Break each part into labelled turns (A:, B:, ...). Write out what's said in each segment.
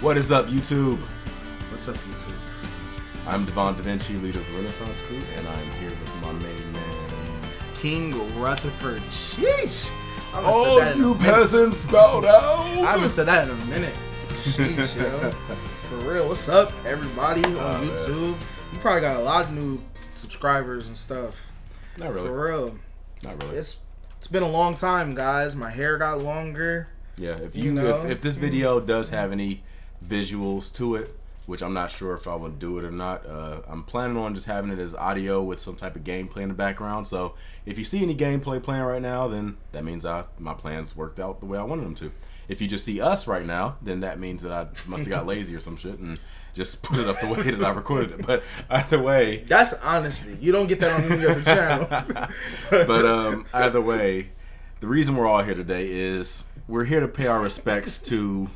A: What is up, YouTube?
B: What's up, YouTube?
A: I'm DaVinci, leader of the Renaissance Crew, and I'm here with my main man,
B: King Rutherford. Sheesh!
A: Oh, you peasants, bow down!
B: I haven't said that in a minute. Sheesh, yo. For real, what's up, everybody on YouTube? Man. You probably got a lot of new subscribers and stuff.
A: Not really.
B: For real.
A: Not really.
B: It's been a long time, guys. My hair got longer.
A: Yeah, if this video does have any visuals to it, which I'm not sure if I would do it or not, I'm planning on just having it as audio with some type of gameplay in the background. So if you see any gameplay playing right now, then that means my plans worked out the way I wanted them to. If you just see us right now, then that means that I must have got lazy or some shit and just put it up the way that I recorded it. But either way,
B: that's honestly, you don't get that on any other channel.
A: But either way, the reason we're all here today is we're here to pay our respects to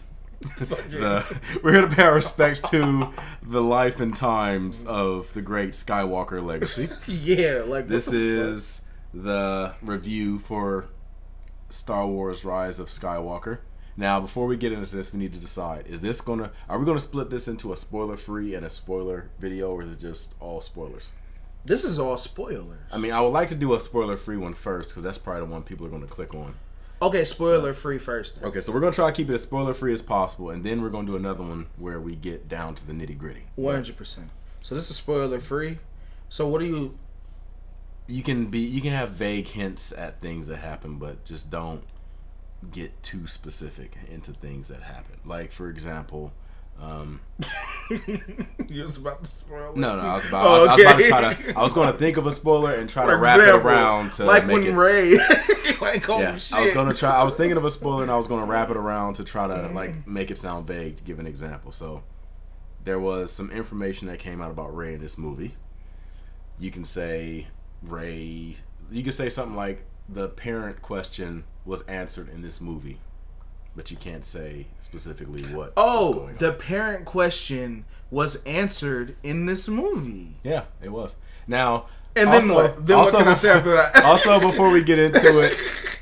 A: we're here to pay our respects to the life and times of the great Skywalker legacy.
B: Yeah, like
A: this is the review for Star Wars: Rise of Skywalker. Now, before we get into this, we need to decide: are we gonna split this into a spoiler-free and a spoiler video, or is it just all spoilers?
B: This is all spoilers.
A: I mean, I would like to do a spoiler-free one first because that's probably the one people are going to click on.
B: Okay, spoiler-free first. Then.
A: Okay, so we're going to try to keep it as spoiler-free as possible, and then we're going to do another one where we get down to the nitty-gritty.
B: 100%. So this is spoiler-free. So what do you...
A: You can have vague hints at things that happen, but just don't get too specific into things that happen. Like, for example...
B: You was about to spoil it?
A: No, I was about to I was going to think of a spoiler and try to wrap it around to
B: like
A: make
B: when
A: it.
B: Ray, like
A: shit. I was thinking of a spoiler and I was going to wrap it around to try to like make it sound vague. To give an example, so there was some information that came out about Ray in this movie. You can say Ray. You can say something like the parent question was answered in this movie. But you can't say specifically what.
B: Oh, the parent question was answered in this movie.
A: Yeah, it was. Now,
B: and then what? Then what can I say after that?
A: Also, before we get into it,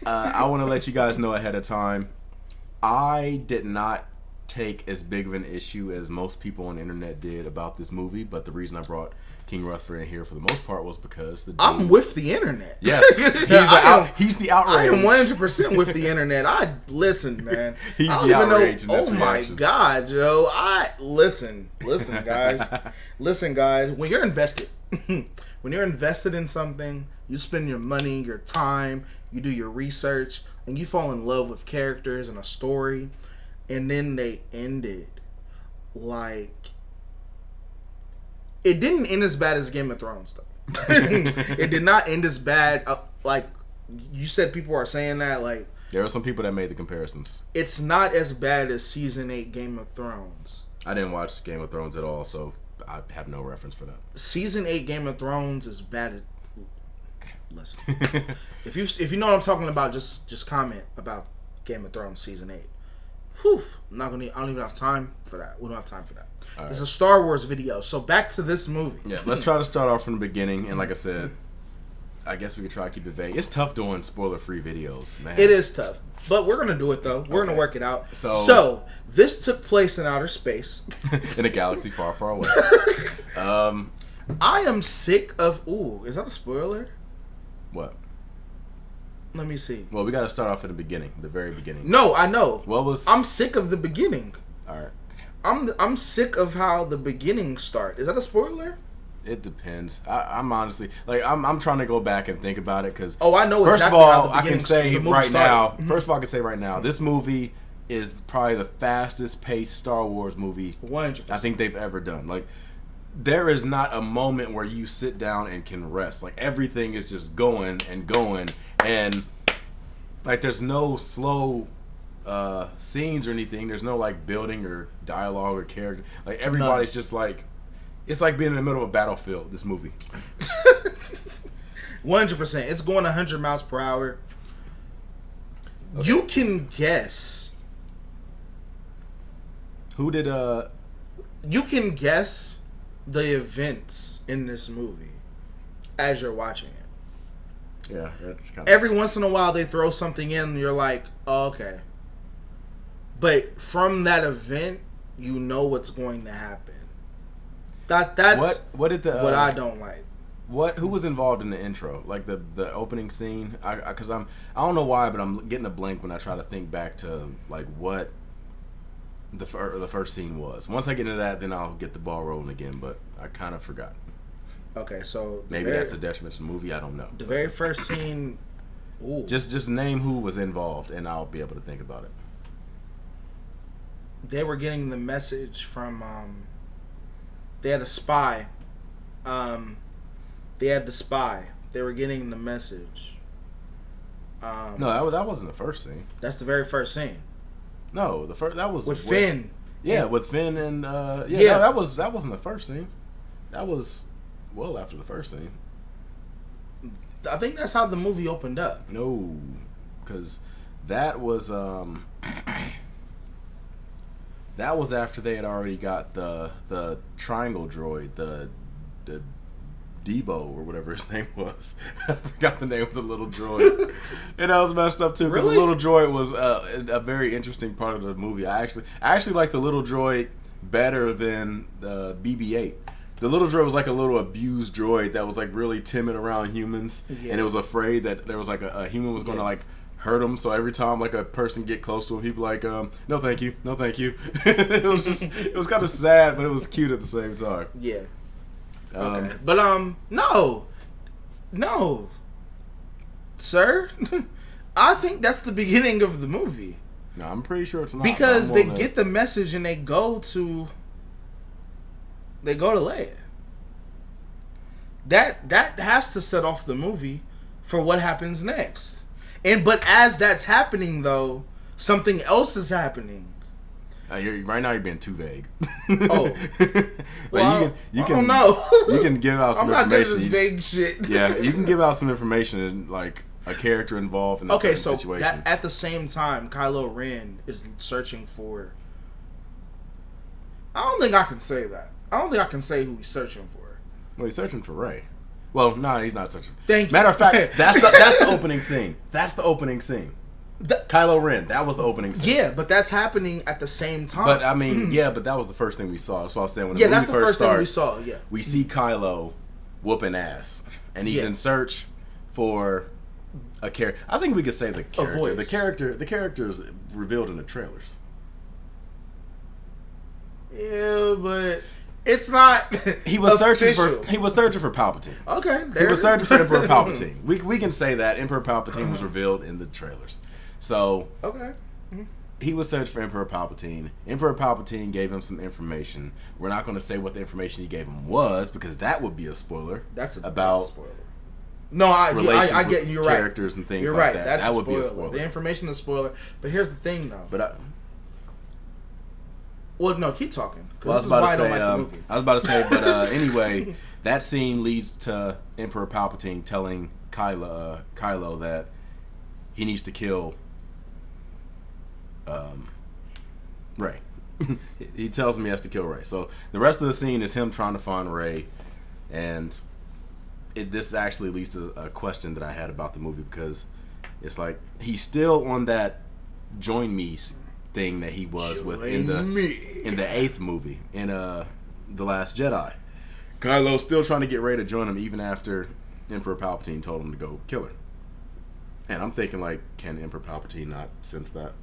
A: I want to let you guys know ahead of time. I did not take as big of an issue as most people on the internet did about this movie, but the reason I brought King Rutherford in here for the most part was because
B: I'm with the internet.
A: Yes, he's the outrage.
B: I am 100% with the internet. I listen, man.
A: He's the outrage in this
B: reaction. My God, Joe. Listen, guys. Listen, guys. When you're invested in something, you spend your money, your time, you do your research, and you fall in love with characters and a story, and then they end it like. It didn't end as bad as Game of Thrones, though. It did not end as bad. Like you said, people are saying that. Like
A: there are some people that made the comparisons.
B: It's not as bad as Season 8 Game of Thrones.
A: I didn't watch Game of Thrones at all, so I have no reference for that.
B: Season 8 Game of Thrones is bad. Listen, if you know what I'm talking about, just comment about Game of Thrones Season 8. Whew, I don't even have time for that. We don't have time for that. Right. It's a Star Wars video. So back to this movie.
A: Yeah, let's try to start off from the beginning. And like I said, I guess we could try to keep it vague. It's tough doing spoiler-free videos, man.
B: It is tough. But we're going to do it, though. We're going to work it out. So this took place in outer space.
A: In a galaxy far, far away.
B: I am sick of... Ooh, is that a spoiler?
A: What?
B: Let me see.
A: Well, we got to start off at the beginning, the very beginning.
B: No, I know. I'm sick of the beginning.
A: All right.
B: I'm sick of how the beginning start. Is that a spoiler?
A: It depends. I'm honestly I'm trying to go back and think about it because
B: I know.
A: First
B: exactly
A: of all,
B: how the
A: I can say right
B: started.
A: now. First of all, I can say right now, this movie is probably the fastest paced Star Wars movie
B: 100%.
A: I think they've ever done. Like there is not a moment where you sit down and can rest. Like everything is just going and going, and like there's no slow scenes or anything. There's no like building or dialogue or character. Like everybody's just like, it's like being in the middle of a battlefield. This movie,
B: 100%. It's going 100 miles per hour. Okay. You can guess.
A: Who did
B: You can guess the events in this movie as you're watching it.
A: Yeah.
B: Every once in a while they throw something in and you're like, oh, okay. But from that event, you know what's going to happen. That's
A: what did the
B: what I don't like.
A: Who was involved in the intro, like the opening scene? Because I don't know why, but I'm getting a blank when I try to think back to like what the first scene was. Once I get into that, then I'll get the ball rolling again. But I kind of forgot.
B: Okay, so
A: maybe that's a detriment to the movie. I don't know.
B: The very first scene. Ooh.
A: Just name who was involved, and I'll be able to think about it.
B: They were getting the message from. They had a spy. They had the spy. They were getting the message.
A: No, that wasn't the first scene.
B: That's the very first scene.
A: No, that was
B: with Finn.
A: Yeah, with Finn and No, that wasn't the first scene. That was well after the first scene.
B: I think that's how the movie opened up.
A: No, because that was that was after they had already got the triangle droid, the Debo or whatever his name was. I forgot the name of the little droid, and that was messed up too because the little droid was a very interesting part of the movie. I actually like the little droid better than the BB-8. The little droid was like a little abused droid that was like really timid around humans, and it was afraid that there was like a human was going to like hurt him. So every time like a person get close to him, he'd be like, "No, thank you, no, thank you." It was kind of sad, but it was cute at the same time.
B: Yeah. Okay. But no, sir. I think that's the beginning of the movie.
A: No, I'm pretty sure it's not.
B: Because they get the message and they go to Leia. That has to set off the movie for what happens next. But as that's happening, though, something else is happening.
A: Right now, you're being too vague.
B: Oh,
A: well, you can.
B: No.
A: You can give out some information.
B: I'm not good at this vague shit.
A: Yeah, you can give out some information and like a character involved in a certain situation.
B: At the same time, Kylo Ren is searching for. I don't think I can say that. I don't think I can say who he's searching for.
A: Well, he's searching for Rey. Well, no, he's not searching.
B: Thank you.
A: Matter of fact, that's the opening scene. That's the opening scene. Kylo Ren. That was the opening scene.
B: Yeah, but that's happening at the same time.
A: But I mean, but that was the first thing we saw. That's what I was saying. When
B: that's the first thing we saw. Yeah,
A: we see Kylo whooping ass, and he's in search for a character. I think we could say the character. The character is revealed in the trailers.
B: Yeah, but it's not.
A: He was
B: official.
A: searching for Palpatine.
B: Okay,
A: he was searching for Emperor Palpatine. We can say that Emperor Palpatine was revealed in the trailers. So
B: okay,
A: he was searching for Emperor Palpatine. Emperor Palpatine gave him some information. We're not going to say what the information he gave him was because that would be a spoiler. That's a spoiler. No, I get you're right. Characters and things
B: you're
A: like
B: right.
A: that.
B: That
A: would be a spoiler.
B: The information is a spoiler. But here's the thing, though. Well, no, keep talking.
A: Well, I was about to say, but anyway, that scene leads to Emperor Palpatine telling Kylo that he needs to kill Rey. He tells him he has to kill Rey. So the rest of the scene is him trying to find Rey, and this actually leads to a question that I had about the movie because it's like he's still on that join me thing that he was in the 8th movie in The Last Jedi. Kylo's still trying to get Rey to join him even after Emperor Palpatine told him to go kill her. And I'm thinking like, can Emperor Palpatine not sense that?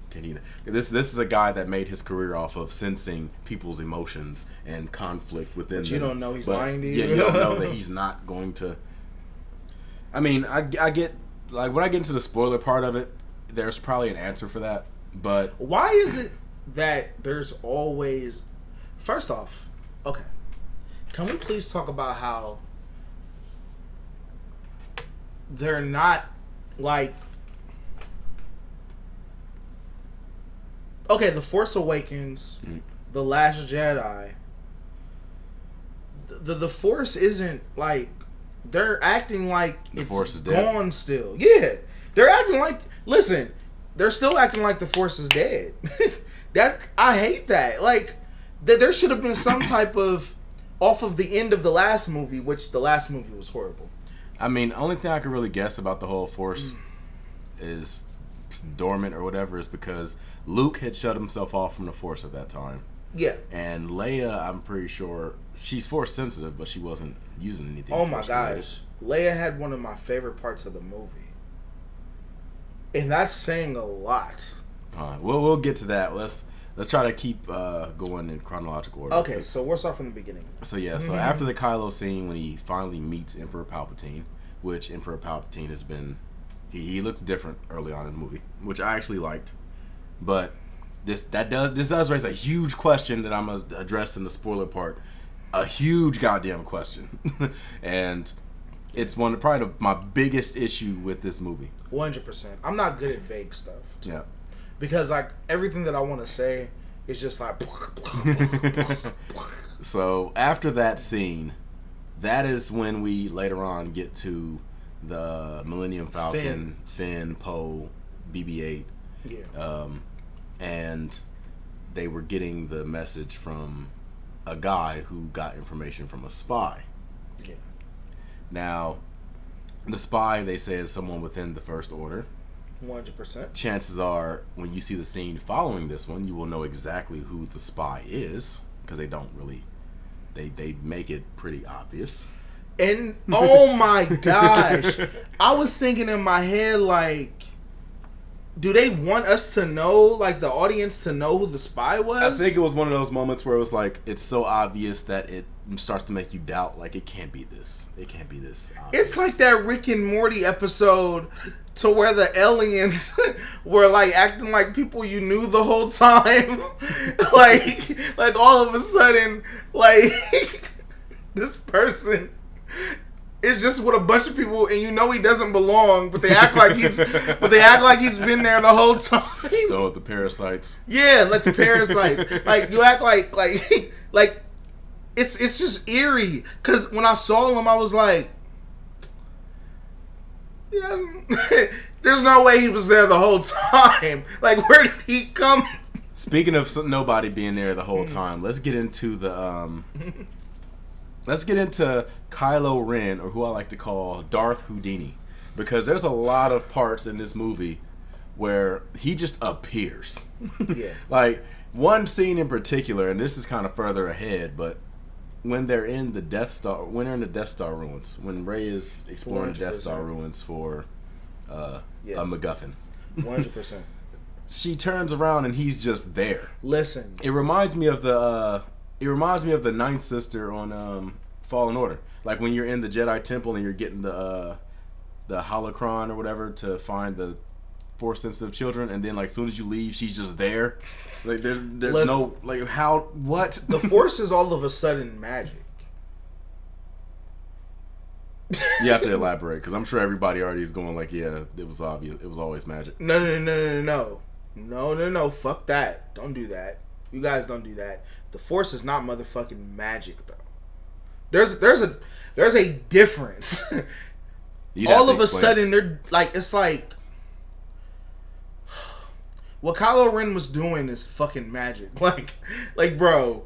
A: Can he? This is a guy that made his career off of sensing people's emotions and conflict within them.
B: You don't know he's lying to you.
A: Yeah, you don't know that he's not going to. I mean, I get like when I get into the spoiler part of it, there's probably an answer for that. But
B: why is it that there's always... First off, okay, can we please talk about how they're not like... Okay, The Force Awakens, The Last Jedi, the Force isn't like... They're acting like it's gone still. Yeah, they're acting like... Listen... They're still acting like the Force is dead. I hate that. Like, there should have been some type of off of the end of the last movie, which the last movie was horrible.
A: I mean, only thing I can really guess about the whole Force is dormant or whatever is because Luke had shut himself off from the Force at that time.
B: Yeah.
A: And Leia, I'm pretty sure she's force sensitive, but she wasn't using anything.
B: Oh my gosh, Leia had one of my favorite parts of the movie, and that's saying a lot.
A: We'll get to that. Let's try to keep going in chronological order.
B: Okay, so we'll start from the beginning.
A: So yeah, so after the Kylo scene when he finally meets Emperor Palpatine, which Emperor Palpatine has been, he looks different early on in the movie, which I actually liked, but this does raise a huge question that I'm gonna address in the spoiler part, a huge goddamn question, and it's probably my biggest issue with this movie.
B: 100%. I'm not good at vague stuff.
A: Yeah.
B: Because like everything that I want to say is just like.
A: So after that scene, that is when we later on get to the Millennium Falcon, Finn, Poe, BB-8.
B: Yeah.
A: And they were getting the message from a guy who got information from a spy.
B: Yeah.
A: Now, the spy, they say, is someone within the First Order.
B: 100%.
A: Chances are, when you see the scene following this one, you will know exactly who the spy is, because they don't really, they make it pretty obvious.
B: And oh my gosh, I was thinking in my head, like, do they want us to know, like the audience to know who the spy was?
A: I think it was one of those moments where it was like, it's so obvious that it starts to make you doubt, like, it can't be this. It can't be this obvious.
B: It's like that Rick and Morty episode to where the aliens were like acting like people you knew the whole time. like all of a sudden, like this person is just with a bunch of people and you know he doesn't belong, but they act like he's been there the whole time.
A: So the parasites.
B: Yeah, like the parasites. Like you act like it's just eerie. Cause when I saw him, I was like, he doesn't. There's no way he was there the whole time. Like, where did he come?
A: Speaking of nobody being there the whole time, let's get into the let's get into Kylo Ren, or who I like to call Darth Houdini, because there's a lot of parts in this movie where he just appears.
B: Yeah.
A: Like one scene in particular, and this is kind of further ahead, but when they're in the Death Star, ruins, when Rey is exploring
B: 100%.
A: the Death Star ruins for a MacGuffin,
B: 100%.
A: she turns around and he's just there.
B: Listen,
A: It reminds me of the Ninth Sister on Fallen Order. Like when you're in the Jedi Temple and you're getting the holocron or whatever to find the Force sensitive children, and then like as soon as you leave, she's just there. Like there's no like how what
B: the Force is all of a sudden magic.
A: You have to elaborate, because I'm sure everybody already is going like, yeah, it was obvious. It was always magic.
B: No. Fuck that. Don't do that. You guys don't do that. The Force is not motherfucking magic, though. There's a difference. All of a sudden, they're like, it's like what Kylo Ren was doing is fucking magic. Like, bro,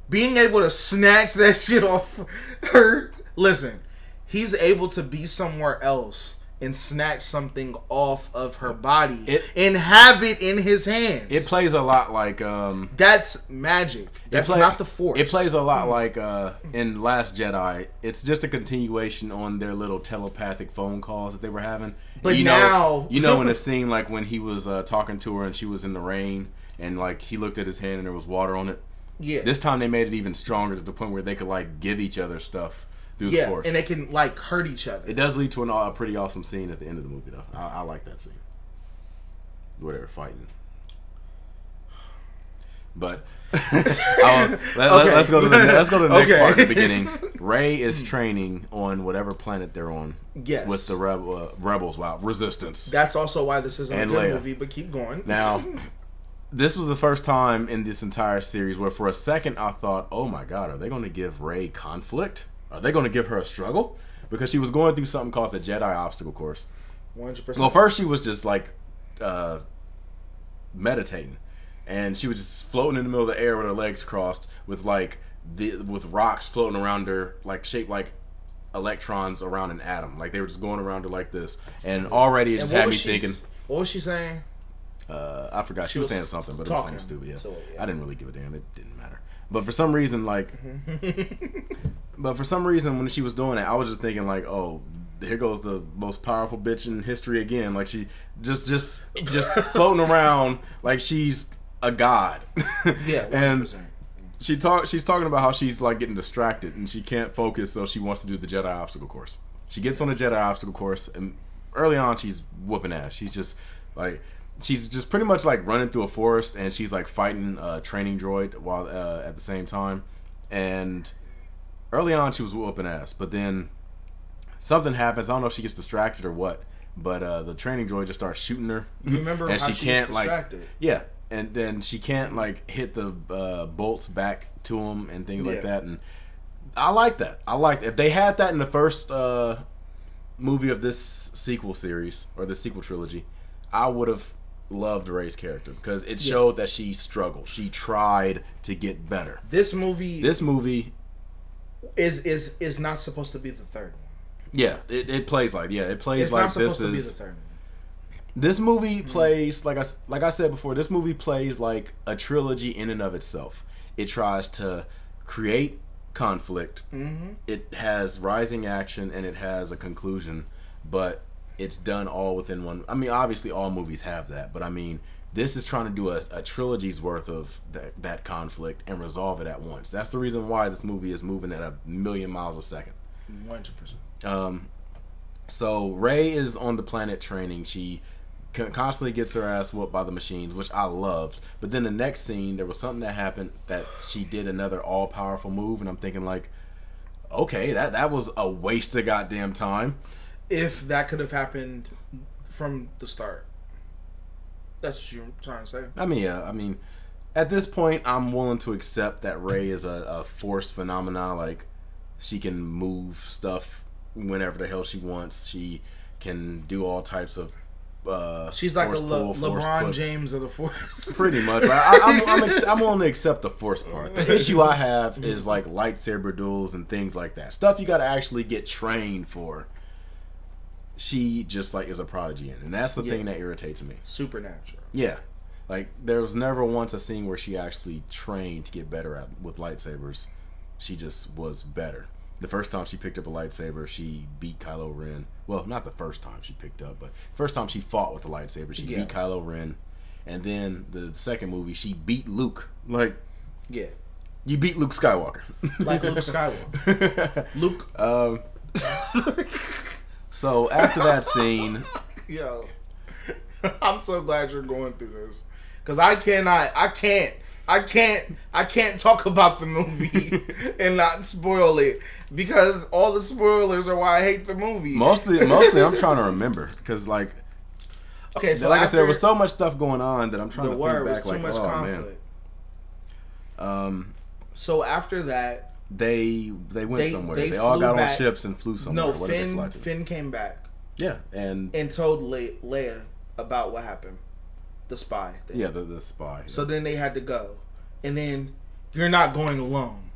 B: being able to snatch that shit off her. Listen, he's able to be somewhere else and snatch something off of her body and have it in his hands.
A: It plays a lot like
B: that's magic. That's not the Force.
A: It plays a lot like in Last Jedi. It's just a continuation on their little telepathic phone calls that they were having.
B: But
A: in
B: now
A: a scene like when he was talking to her and she was in the rain and like he looked at his hand and there was water on it.
B: Yeah.
A: This time they made it even stronger to the point where they could like give each other stuff through the Force.
B: And they can like hurt each other.
A: It does lead to a pretty awesome scene at the end of the movie, though. I like that scene where they were fighting. But let's go to the next part at the beginning. Rey is training on whatever planet they're on.
B: Yes.
A: With the rebels. Wow, Resistance.
B: That's also why this isn't a good
A: Leia.
B: movie. But keep going.
A: Now, this was the first time in this entire series where, for a second, I thought, "Oh my God, are they going to give Rey conflict? Are they going to give her a struggle?" Because she was going through something called the Jedi Obstacle Course.
B: 100%.
A: Well, first she was just like meditating, and she was just floating in the middle of the air with her legs crossed, with with rocks floating around her, like shaped like electrons around an atom. Like they were just going around her like this, and already it just had me thinking.
B: What was she saying?
A: I forgot. She was saying something, but it was something stupid. Yeah. So, yeah. I didn't really give a damn. It didn't matter. But for some reason, like, when she was doing it, I was just thinking, like, oh, here goes the most powerful bitch in history again. Like, she just floating around like she's a god.
B: Yeah, 100%.
A: And she's talking about how she's like getting distracted and she can't focus, so she wants to do the Jedi obstacle course. She gets on the Jedi obstacle course, and early on she's whooping ass. She's just pretty much like running through a forest, and she's like fighting a training droid while at the same time. And early on she was whooping ass, but then something happens. I don't know if she gets distracted or what, but the training droid just starts shooting her.
B: You remember
A: and
B: how she can't
A: gets
B: distracted?
A: Yeah, and then she can't like hit the bolts back to him and things like that. And I like that. If they had that in the first movie of this sequel series or the sequel trilogy, I would have loved Rey's character because it showed that she struggled. She tried to get better.
B: This movie is not supposed to be the third one.
A: Yeah, it plays like it plays
B: it's
A: like
B: not supposed
A: this
B: to be
A: is
B: the third one.
A: This movie plays like I said before. This movie plays like a trilogy in and of itself. It tries to create conflict. Mm-hmm. It has rising action and it has a conclusion, but it's done all within one. I mean, obviously all movies have that, but I mean, this is trying to do a trilogy's worth of that conflict and resolve it at once. That's the reason why this movie is moving at 1,000,000 miles a second.
B: 100%.
A: So Rey is on the planet training. She constantly gets her ass whooped by the machines, which I loved. But then the next scene, there was something that happened that she did another all-powerful move, and I'm thinking like, okay, that was a waste of goddamn time.
B: If that could have happened from the start. That's what you're trying to say.
A: I mean, yeah. I mean, at this point, I'm willing to accept that Rey is a force phenomena. Like, she can move stuff whenever the hell she wants. She can do all types of
B: she's like a LeBron James of the Force.
A: Pretty much. I'm willing to accept the Force part. The issue I have is like lightsaber duels and things like that. Stuff you got to actually get trained for. She just like is a prodigy in, and that's the thing that irritates me.
B: Supernatural.
A: Yeah, like there was never once a scene where she actually trained to get better with lightsabers. She just was better. The first time she picked up a lightsaber, she beat Kylo Ren. Well, not the first time she picked up, but first time she fought with a lightsaber, she beat Kylo Ren. And then the second movie, she beat Luke. Like, you beat Luke Skywalker.
B: Like Luke Skywalker. Luke.
A: So after that scene,
B: yo, I'm so glad you're going through this, because I can't talk about the movie and not spoil it, because all the spoilers are why I hate the movie.
A: Mostly I'm trying to remember, because like,
B: okay, so
A: like I said, there was so much stuff going on that I'm trying to think back.
B: Was too
A: like,
B: much conflict.
A: Man.
B: So after that,
A: they went somewhere. They all got on ships and flew somewhere.
B: No, Finn came back.
A: Yeah, and
B: told Leia about what happened. The spy thing.
A: Yeah, the spy.
B: So then they had to go. And then, you're not going alone.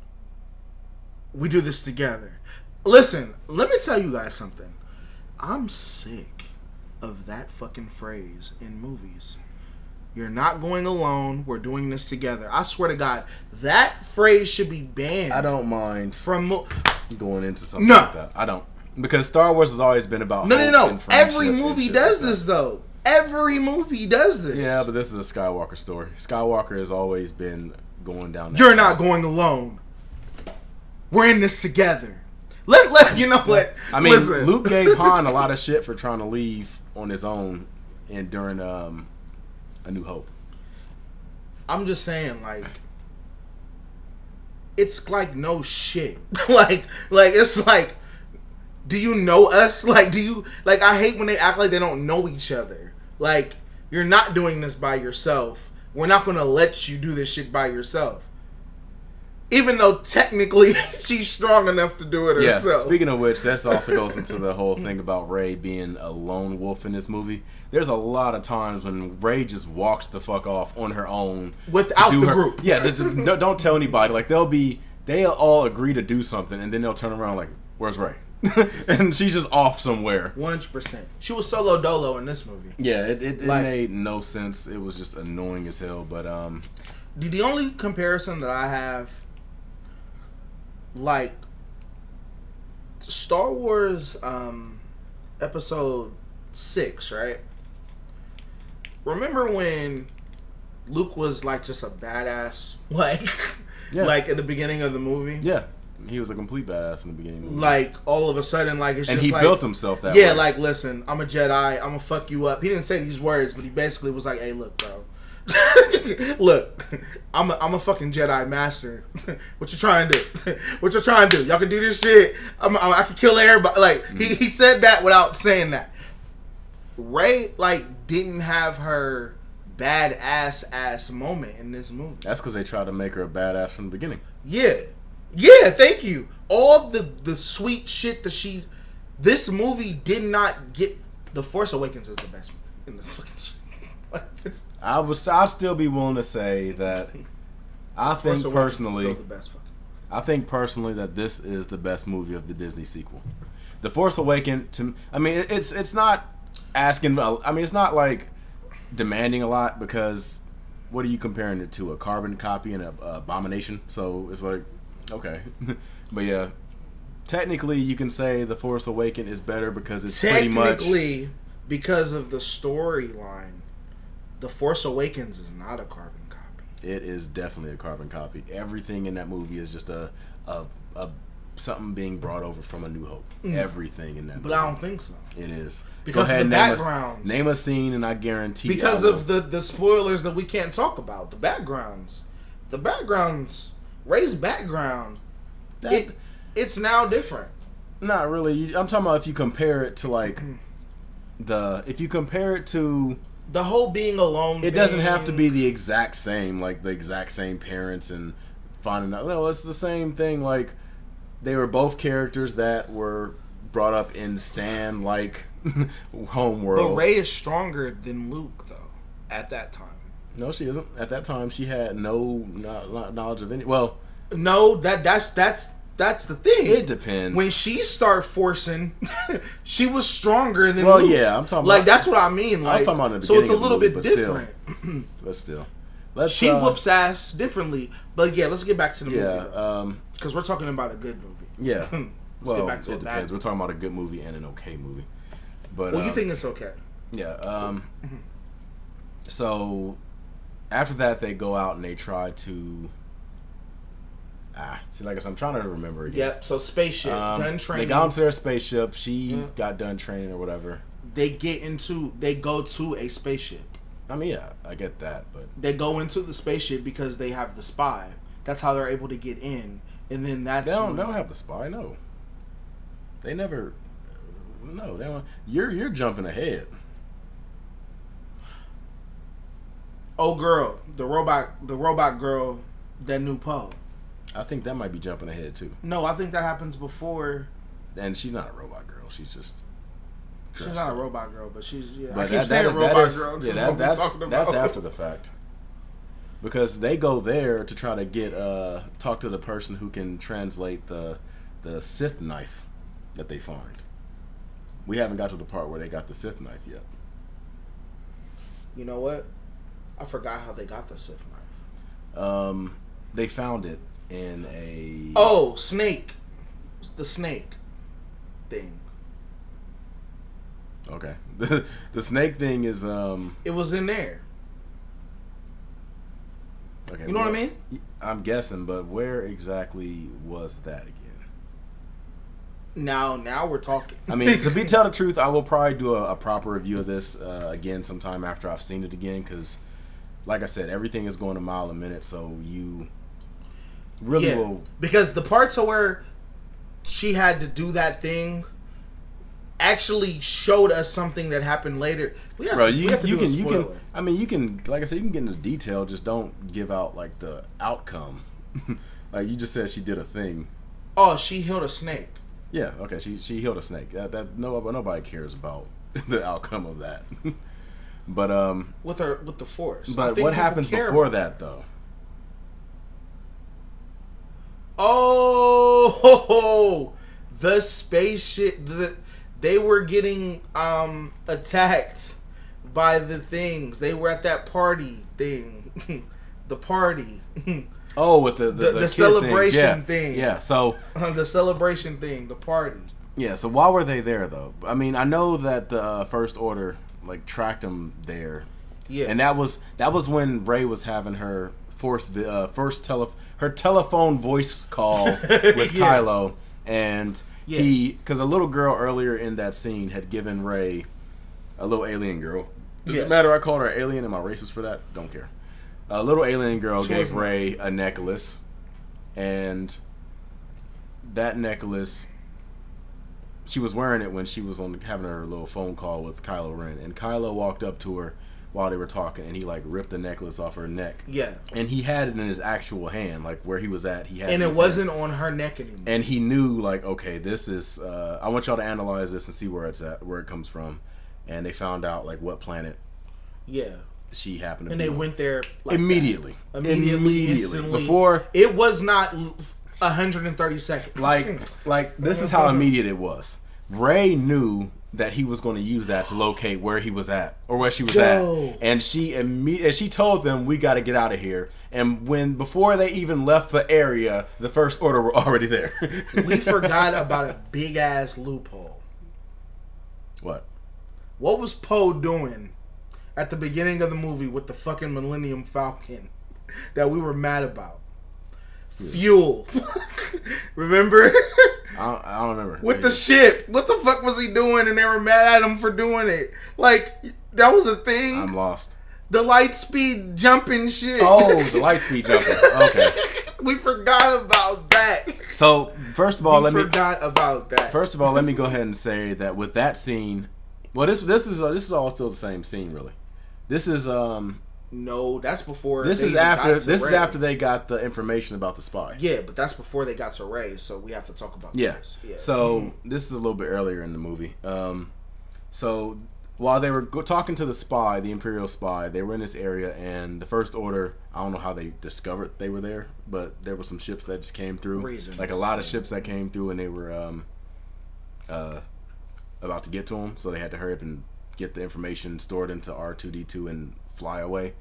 B: We do this together. Listen, let me tell you guys something. I'm sick of that fucking phrase in movies. You're not going alone. We're doing this together. I swear to God, that phrase should be banned.
A: I don't mind
B: from
A: going into something like that. I don't. Because Star Wars has always been about
B: No. Every movie does this, though. Every movie does this.
A: Yeah, but this is a Skywalker story. Skywalker has always been going down that
B: You're not going alone. We're in this together. Let you know what?
A: I mean, listen. Luke gave Han a lot of shit for trying to leave on his own and during A New Hope.
B: I'm just saying, like, it's like no shit. like it's like, do you know us? Like, do you like? I hate when they act like they don't know each other. Like, you're not doing this by yourself. We're not gonna let you do this shit by yourself. Even though technically she's strong enough to do it herself.
A: Yeah, speaking of which, that also goes into the whole thing about Rey being a lone wolf in this movie. There's a lot of times when Rey just walks the fuck off on her own.
B: Without the group.
A: Yeah, just don't tell anybody. Like, they'll all agree to do something, and then they'll turn around like, where's Rey? and she's just off somewhere.
B: 100%. She was solo dolo in this movie.
A: Yeah, it made no sense. It was just annoying as hell. But
B: the only comparison that I have, like Star Wars, Episode 6, right? Remember when Luke was like just a badass, like, like at the beginning of the movie?
A: Yeah. He was a complete badass in the beginning.
B: Like, all of a sudden, like, it's
A: and
B: just
A: he
B: like...
A: built himself that way.
B: Yeah, like, listen, I'm a Jedi. I'm gonna fuck you up. He didn't say these words, but he basically was like, hey, look, bro. Look, I'm a fucking Jedi master. What you trying to do? What you trying to do? Y'all can do this shit. I can kill everybody. Like, he said that without saying that. Rey, like, didn't have her badass moment in this movie.
A: That's because they tried to make her a badass from the beginning.
B: Yeah, thank you. All of the sweet shit that she... This movie did not get... The Force Awakens is the best movie in the fucking shit.
A: I'd still be willing to say that I think personally that this is the best movie of the Disney sequel. The Force Awakens, I mean, it's not asking... I mean, it's not like demanding a lot because what are you comparing it to? A carbon copy and a abomination? So it's like... Okay. But yeah, technically you can say The Force Awakens is better because it's pretty much...
B: Technically, because of the storyline, The Force Awakens is not a carbon copy.
A: It is definitely a carbon copy. Everything in that movie is just a something being brought over from A New Hope. Everything in that movie.
B: But I don't think so.
A: It is.
B: Because of the backgrounds.
A: Name a scene and I guarantee
B: because of the spoilers that we can't talk about. The backgrounds. Rey's background, it's now different. Not
A: really. I'm talking about if you compare it to like if you compare it to
B: the whole being alone.
A: It doesn't have to be the exact same, like the exact same parents and finding out. No, it's the same thing. Like they were both characters that were brought up in sand-like home worlds.
B: But Rey is stronger than Luke, though. At that time.
A: No, she isn't. At that time, she had no knowledge of any. Well,
B: no, that's the thing.
A: It depends.
B: When she started forcing, she was stronger than.
A: Well,
B: Luke.
A: yeah, I'm talking.
B: Like
A: about,
B: that's what I mean. Like,
A: I was talking about in the
B: so
A: beginning.
B: It's a little bit
A: movie,
B: different.
A: But still,
B: she whoops ass differently. But yeah, let's get back to the movie.
A: Yeah,
B: because we're talking about a good movie.
A: Yeah.
B: Let's get back to
A: it depends. We're talking about a good movie and an okay movie. But
B: you think it's okay?
A: Yeah. So after that, they go out and they try to. See, like I said, I'm trying to remember again.
B: Yep. So spaceship done training.
A: They got onto their spaceship. She got done training or whatever.
B: They go to a spaceship.
A: I mean, yeah, I get that, but
B: they go into the spaceship because they have the spy. That's how they're able to get in, and then that's
A: they don't have the spy. No, they never. No, they don't. You're jumping ahead.
B: Oh, girl, the robot girl that knew Poe.
A: I think that might be jumping ahead too.
B: No, I think that happens before.
A: And she's not a robot girl. She's just.
B: She's not a robot girl, but she's yeah.
A: But
B: I keep saying robot girl.
A: Yeah, that's after the fact. Because they go there to try to get talk to the person who can translate the Sith knife that they find. We haven't got to the part where they got the Sith knife yet.
B: You know what? I forgot how they got the Sith knife.
A: They found it in a...
B: Oh, snake. The snake thing.
A: Okay. The snake thing is...
B: It was in there.
A: Okay.
B: You know what I mean?
A: I'm guessing, but where exactly was that again?
B: Now we're talking.
A: I mean, to tell the truth, I will probably do a proper review of this again sometime after I've seen it again, because, like I said, everything is going a mile a minute, so you really will...
B: Because the parts where she had to do that thing actually showed us something that happened later. You can. I mean, you can. Like I said, you can get into detail. Just don't give out like the outcome.
A: Like you just said, she did a thing.
B: Oh, she healed a snake.
A: Yeah. Okay. She healed a snake. Nobody cares about the outcome of that. But
B: with the Force.
A: But what happens before that though?
B: Oh, the spaceship. They were getting attacked by the things. They were at that party thing. The party.
A: Oh, with the
B: celebration thing.
A: Yeah, so
B: the celebration thing, the party.
A: Yeah, so why were they there though? I mean, I know that the First Order like tracked them there.
B: Yeah,
A: and that was when Rey was having her her telephone voice call with Kylo, and because a little girl earlier in that scene had given Rey, a little alien girl. Does it matter? I called her alien. Am I racist for that? Don't care. A little alien girl gave Rey a necklace, and that necklace, she was wearing it when she was having her little phone call with Kylo Ren, and Kylo walked up to her while they were talking, and he like ripped the necklace off her neck. Yeah, and he had it in his actual hand, like where he was at. He had, and it wasn't on her neck anymore. And he knew, like, okay, this is. I want y'all to analyze this and see where it's at, where it comes from, and they found out like what planet. Yeah. She happened to be. And they went there like immediately. Instantly. Before it was not 130 seconds. Like this is how immediate it was. Rey knew that he was going to use that to locate where he was at or where she was at, and she told them, "We got to get out of here." And before they even left the area, the First Order were already there. We forgot about a big ass loophole. What? What was Poe doing at the beginning of the movie with the fucking Millennium Falcon that we were mad about? Fuel. Remember? I don't remember. With the ship. What the fuck was he doing? And they were mad at him for doing it. Like, that was a thing. I'm lost. The light speed jumping shit. Oh, the light speed jumping. Okay. We forgot about that. So, first of all, let me go ahead and say that with that scene, well, this is all still the same scene, really. This is no, that's before. This is after they got the information about the spy. Yeah, but that's before they got to Rey, so we have to talk about this. Yeah. So this is a little bit earlier in the movie. So while they were talking to the spy, the Imperial spy, they were in this area, and the First Order. I don't know how they discovered they were there, but there were some ships that just came through. Like a lot of ships that came through, and they were about to get to them, so they had to hurry up and get the information stored into R2-D2 and fly away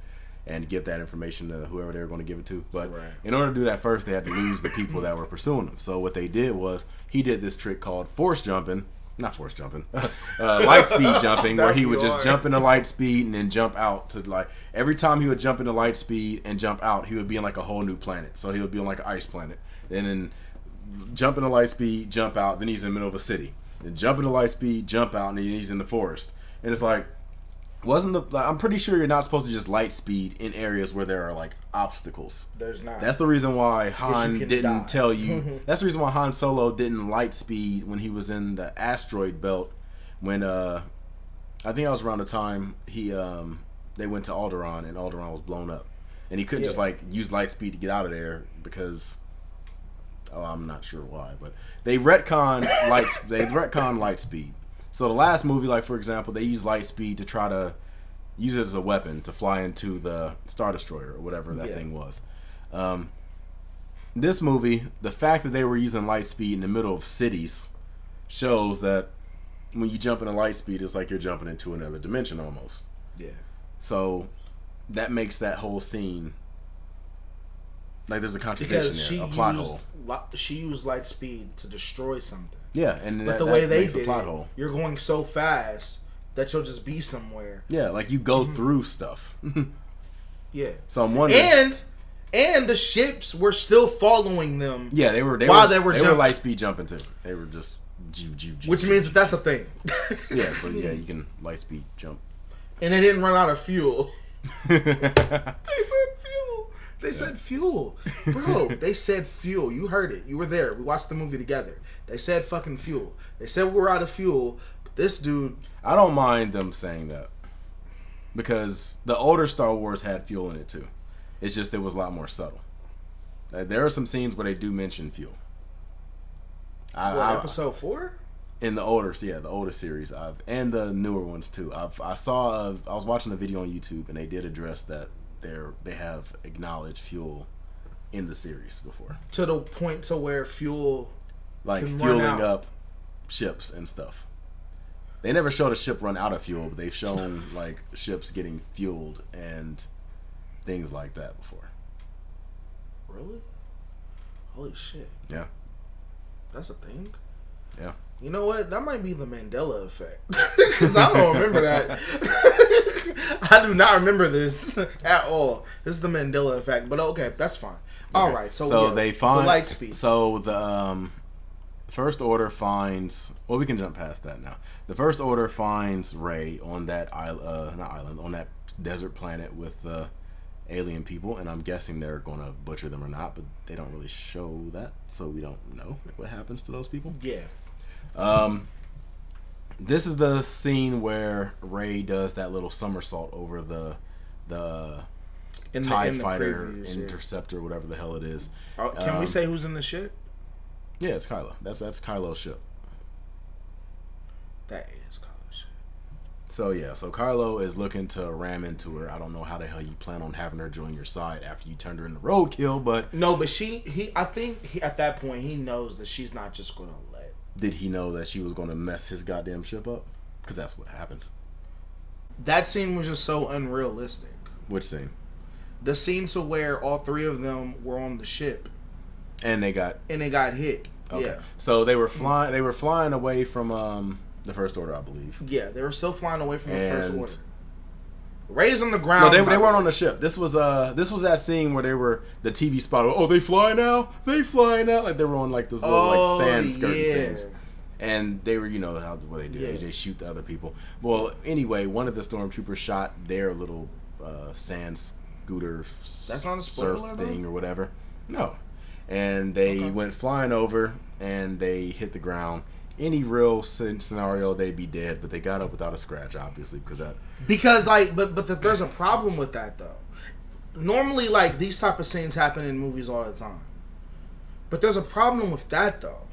A: and give that information to whoever they were going to give it to. But in order to do that first, they had to lose the people that were pursuing them. So what they did was, he did this trick called light speed jumping, where he would just jump into light speed and then jump out to, like, every time he would jump into light speed and jump out, he would be in like a whole new planet. So he would be on like an ice planet, and then jump into light speed, jump out, then he's in the middle of a city. Then jump into light speed, jump out, and he's in the forest. And it's like, I'm pretty sure you're not supposed to just light speed in areas where there are like obstacles. There's not. That's the reason why Han didn't tell you. That's the reason why Han Solo didn't light speed when he was in the asteroid belt. When I think that was around the time they went to Alderaan, and Alderaan was blown up, and he couldn't just like use light speed to get out of there because. Oh, I'm not sure why, but they retconned light speed. So the last movie, like for example, they used light speed to try to use it as a weapon to fly into the Star Destroyer or whatever that thing was. This movie, the fact that they were using light speed in the middle of cities shows that when you jump into light speed, it's like you're jumping into another dimension almost. Yeah. So that makes that whole scene. Like there's a contradiction there, a plot hole. She used light speed to destroy something. Yeah, and but the way they did it, you're going so fast that you'll just be somewhere. Yeah, like you go through stuff. Yeah. So I'm wondering. And the ships were still following them. Yeah, they were light speed jumping too. They were just. Which means that's a thing. Yeah, so yeah, you can light speed jump. And they didn't run out of fuel. They said fuel. Bro, they said fuel. You heard it. You were there. We watched the movie together. They said fucking fuel. They said we're out of fuel. But this dude... I don't mind them saying that. Because the older Star Wars had fuel in it too. It's just it was a lot more subtle. There are some scenes where they do mention fuel. Episode 4? In the older series. And the newer ones too. I was watching a video on YouTube, and they did address that. They have acknowledged fuel in the series before. To the point to where fuel like fueling up ships and stuff. They never showed a ship run out of fuel, but they've shown like ships getting fueled and things like that before.
B: Really? Holy shit.
A: Yeah.
B: That's a thing?
A: Yeah.
B: You know what? That might be the Mandela effect. Because I don't remember that. I do not remember this at all. This is the Mandela effect. But okay, that's fine. Okay. All right. So
A: they find
B: the light speed.
A: So the First Order finds. Well, we can jump past that now. The First Order finds Rey on that on that desert planet with the alien people, and I'm guessing they're going to butcher them or not, but they don't really show that, so we don't know what happens to those people.
B: Yeah.
A: This is the scene where Rey does that little somersault over the TIE fighter previews, interceptor, whatever the hell it is.
B: Can we say who's in the ship?
A: Yeah, it's Kylo. That's Kylo's ship.
B: That is Kylo's ship.
A: So Kylo is looking to ram into her. I don't know how the hell you plan on having her join your side after you turned her into roadkill, but
B: no, but I think at that point he knows that she's not just going to let.
A: Did he know that she was going to mess his goddamn ship up? Because that's what happened.
B: That scene was just so unrealistic.
A: Which scene?
B: The scene to where all three of them were on the ship,
A: and they got
B: hit. Okay. Yeah.
A: So they were flying. They were flying away from the First Order, I believe.
B: Yeah, they were still flying away from the First Order. Rey's on the ground.
A: No, they weren't on the ship. This was that scene where they were the TV spot. Oh, they fly now. They fly now. Like they were on like this little like sand skirting things. And they were, what they do. Yeah. They shoot the other people. Well, anyway, one of the stormtroopers shot their little sand scooter
B: That's not a spoiler,
A: surf thing or whatever. No. And they went flying over and they hit the ground. Any real scenario, they'd be dead, but they got up without a scratch, obviously,
B: but there's a problem with that though. Normally, like these type of scenes happen in movies all the time, but there's a problem with that though.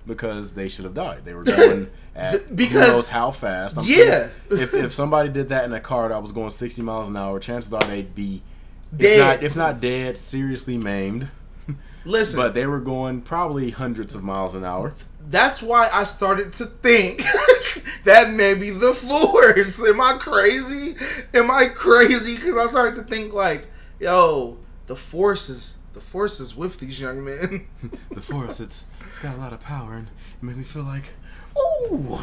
A: Because they should have died. They were going at who knows how fast. If somebody did that in a car that was going 60 miles an hour, chances are they'd be dead. If not dead, seriously maimed.
B: Listen,
A: but they were going probably hundreds of miles an hour.
B: That's why I started to think that maybe the Force. Am I crazy? Because I started to think like, yo, the Force is with these young men.
A: The Force, it's got a lot of power, and it made me feel like, ooh,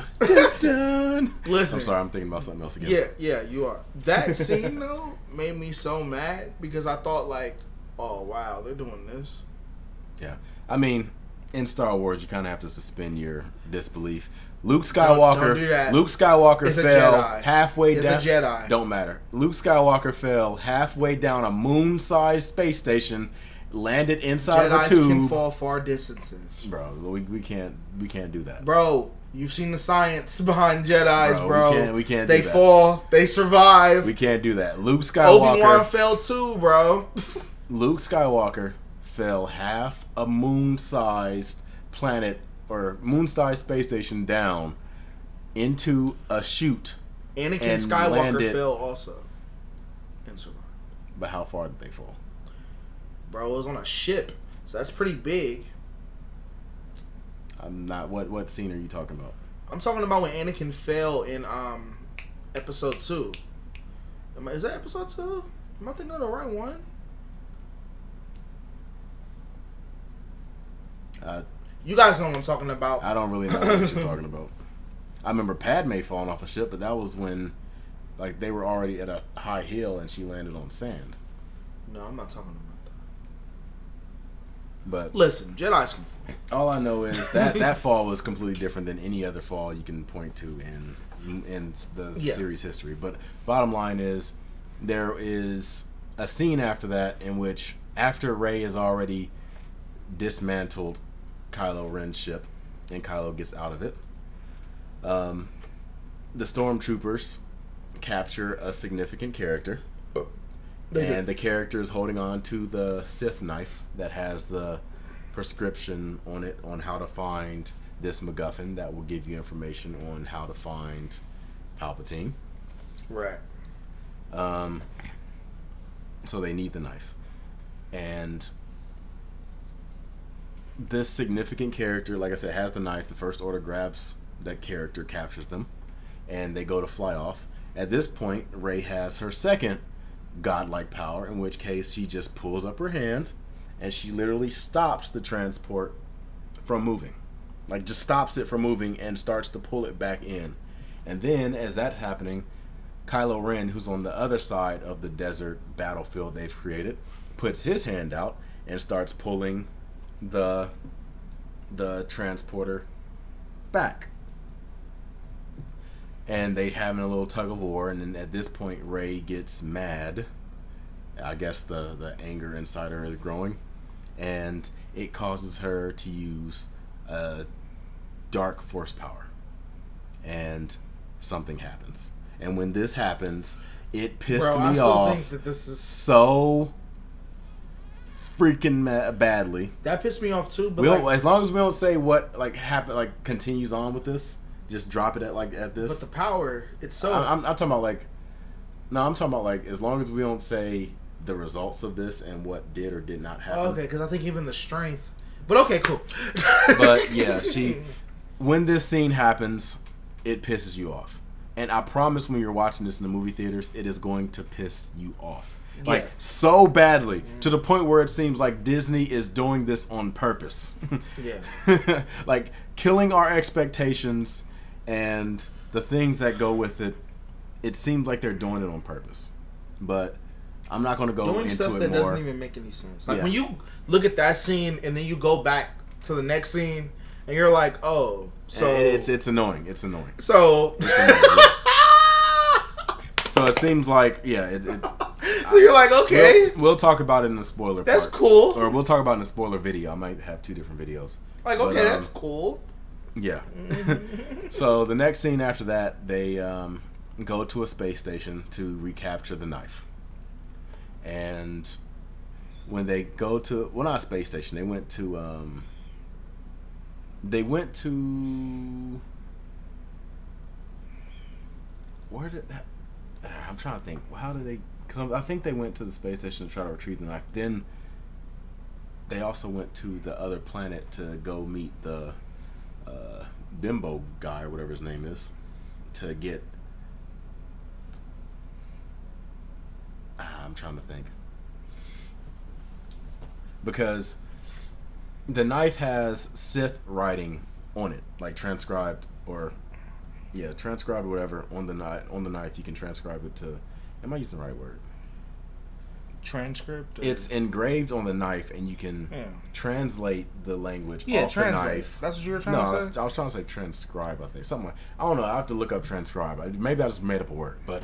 A: dun.
B: Listen,
A: I'm sorry, I'm thinking about something else again.
B: Yeah, you are. That scene though made me so mad because I thought like, oh wow, they're doing this.
A: Yeah, I mean, in Star Wars, you kind of have to suspend your disbelief. Luke Skywalker.
B: Don't do that.
A: Luke Skywalker fell
B: Jedi.
A: halfway down.
B: It's a Jedi.
A: Don't matter. Luke Skywalker fell halfway down a moon-sized space station, landed inside of a tube.
B: Jedis can fall far distances,
A: bro. We can't do that,
B: bro. You've seen the science behind Jedis, bro.
A: We can't.
B: They
A: do that.
B: fall. They survive.
A: We can't do that. Luke Skywalker.
B: Obi-Wan fell too, bro.
A: Luke Skywalker fell half a moon-sized planet or moon-sized space station down into a chute.
B: Anakin Skywalker fell also and survived.
A: But how far did they fall?
B: Bro, it was on a ship, so that's pretty big.
A: I'm not. What scene are you talking about?
B: I'm talking about when Anakin fell in episode 2. Is that episode 2? Am I thinking of the right one? You guys know what I'm talking about.
A: I don't really know what you're talking about. I remember Padme falling off a ship, but that was when, like, they were already at a high hill and she landed on sand.
B: No, I'm not talking about that.
A: But
B: listen, Jedi's can fall.
A: All I know is that fall was completely different than any other fall you can point to in the series history. But bottom line is, there is a scene after that in which, after Rey has already dismantled Kylo Ren's ship and Kylo gets out of it, the stormtroopers capture a significant character, the character is holding on to the Sith knife that has the prescription on it on how to find this MacGuffin that will give you information on how to find Palpatine.
B: Right.
A: So they need the knife, and this significant character, like I said, has the knife. The First Order grabs that character, captures them, and they go to fly off. At this point, Rey has her second godlike power, in which case she just pulls up her hand and she literally stops the transport from moving. Like, just stops it from moving and starts to pull it back in. And then, as that's happening, Kylo Ren, who's on the other side of the desert battlefield they've created, puts his hand out and starts pulling the transporter back. And they having a little tug of war, and then at this point Rey gets mad. I guess the anger inside her is growing, and it causes her to use dark force power, and something happens. And when this happens, it pissed me off. Think that this is so freaking badly.
B: That pissed me off too. But
A: as long as we don't say what happened, continues on with this, just drop it at this.
B: But the power itself.
A: I'm talking about I'm talking about as long as we don't say the results of this and what did or did not happen.
B: Okay, because I think even the strength. But okay, cool.
A: But yeah, when this scene happens, it pisses you off. And I promise when you're watching this in the movie theaters, it is going to piss you off. Yeah. So badly, to the point where it seems like Disney is doing this on purpose.
B: Yeah.
A: Killing our expectations and the things that go with it. It seems like they're doing it on purpose. But I'm not going to go into it more. Doing stuff that
B: doesn't even make any sense. When you look at that scene and then you go back to the next scene and you're like, oh, so
A: it's annoying. It's annoying.
B: So
A: it's annoying, yeah. So it seems like
B: so you're like, okay,
A: we'll talk about it in the spoiler.
B: That's cool.
A: Or we'll talk about it in the spoiler video. I might have two different videos.
B: Okay, that's cool.
A: Yeah. So the next scene after that, they go to a space station to recapture the knife. And when they go to, well, not a space station, they went to where did that, I'm trying to think, how did they, because I think they went to the space station to try to retrieve the knife. Then they also went to the other planet to go meet the bimbo guy or whatever his name is to get, I'm trying to think, because the knife has Sith writing on it, transcribed or whatever on the knife. You can transcribe it to, am I using the right word?
B: Transcript?
A: It's engraved on the knife, and you can translate the language off the knife.
B: That's what you were trying to say?
A: I was trying to say transcribe, I think. Something I don't know. I have to look up transcribe. Maybe I just made up a word. But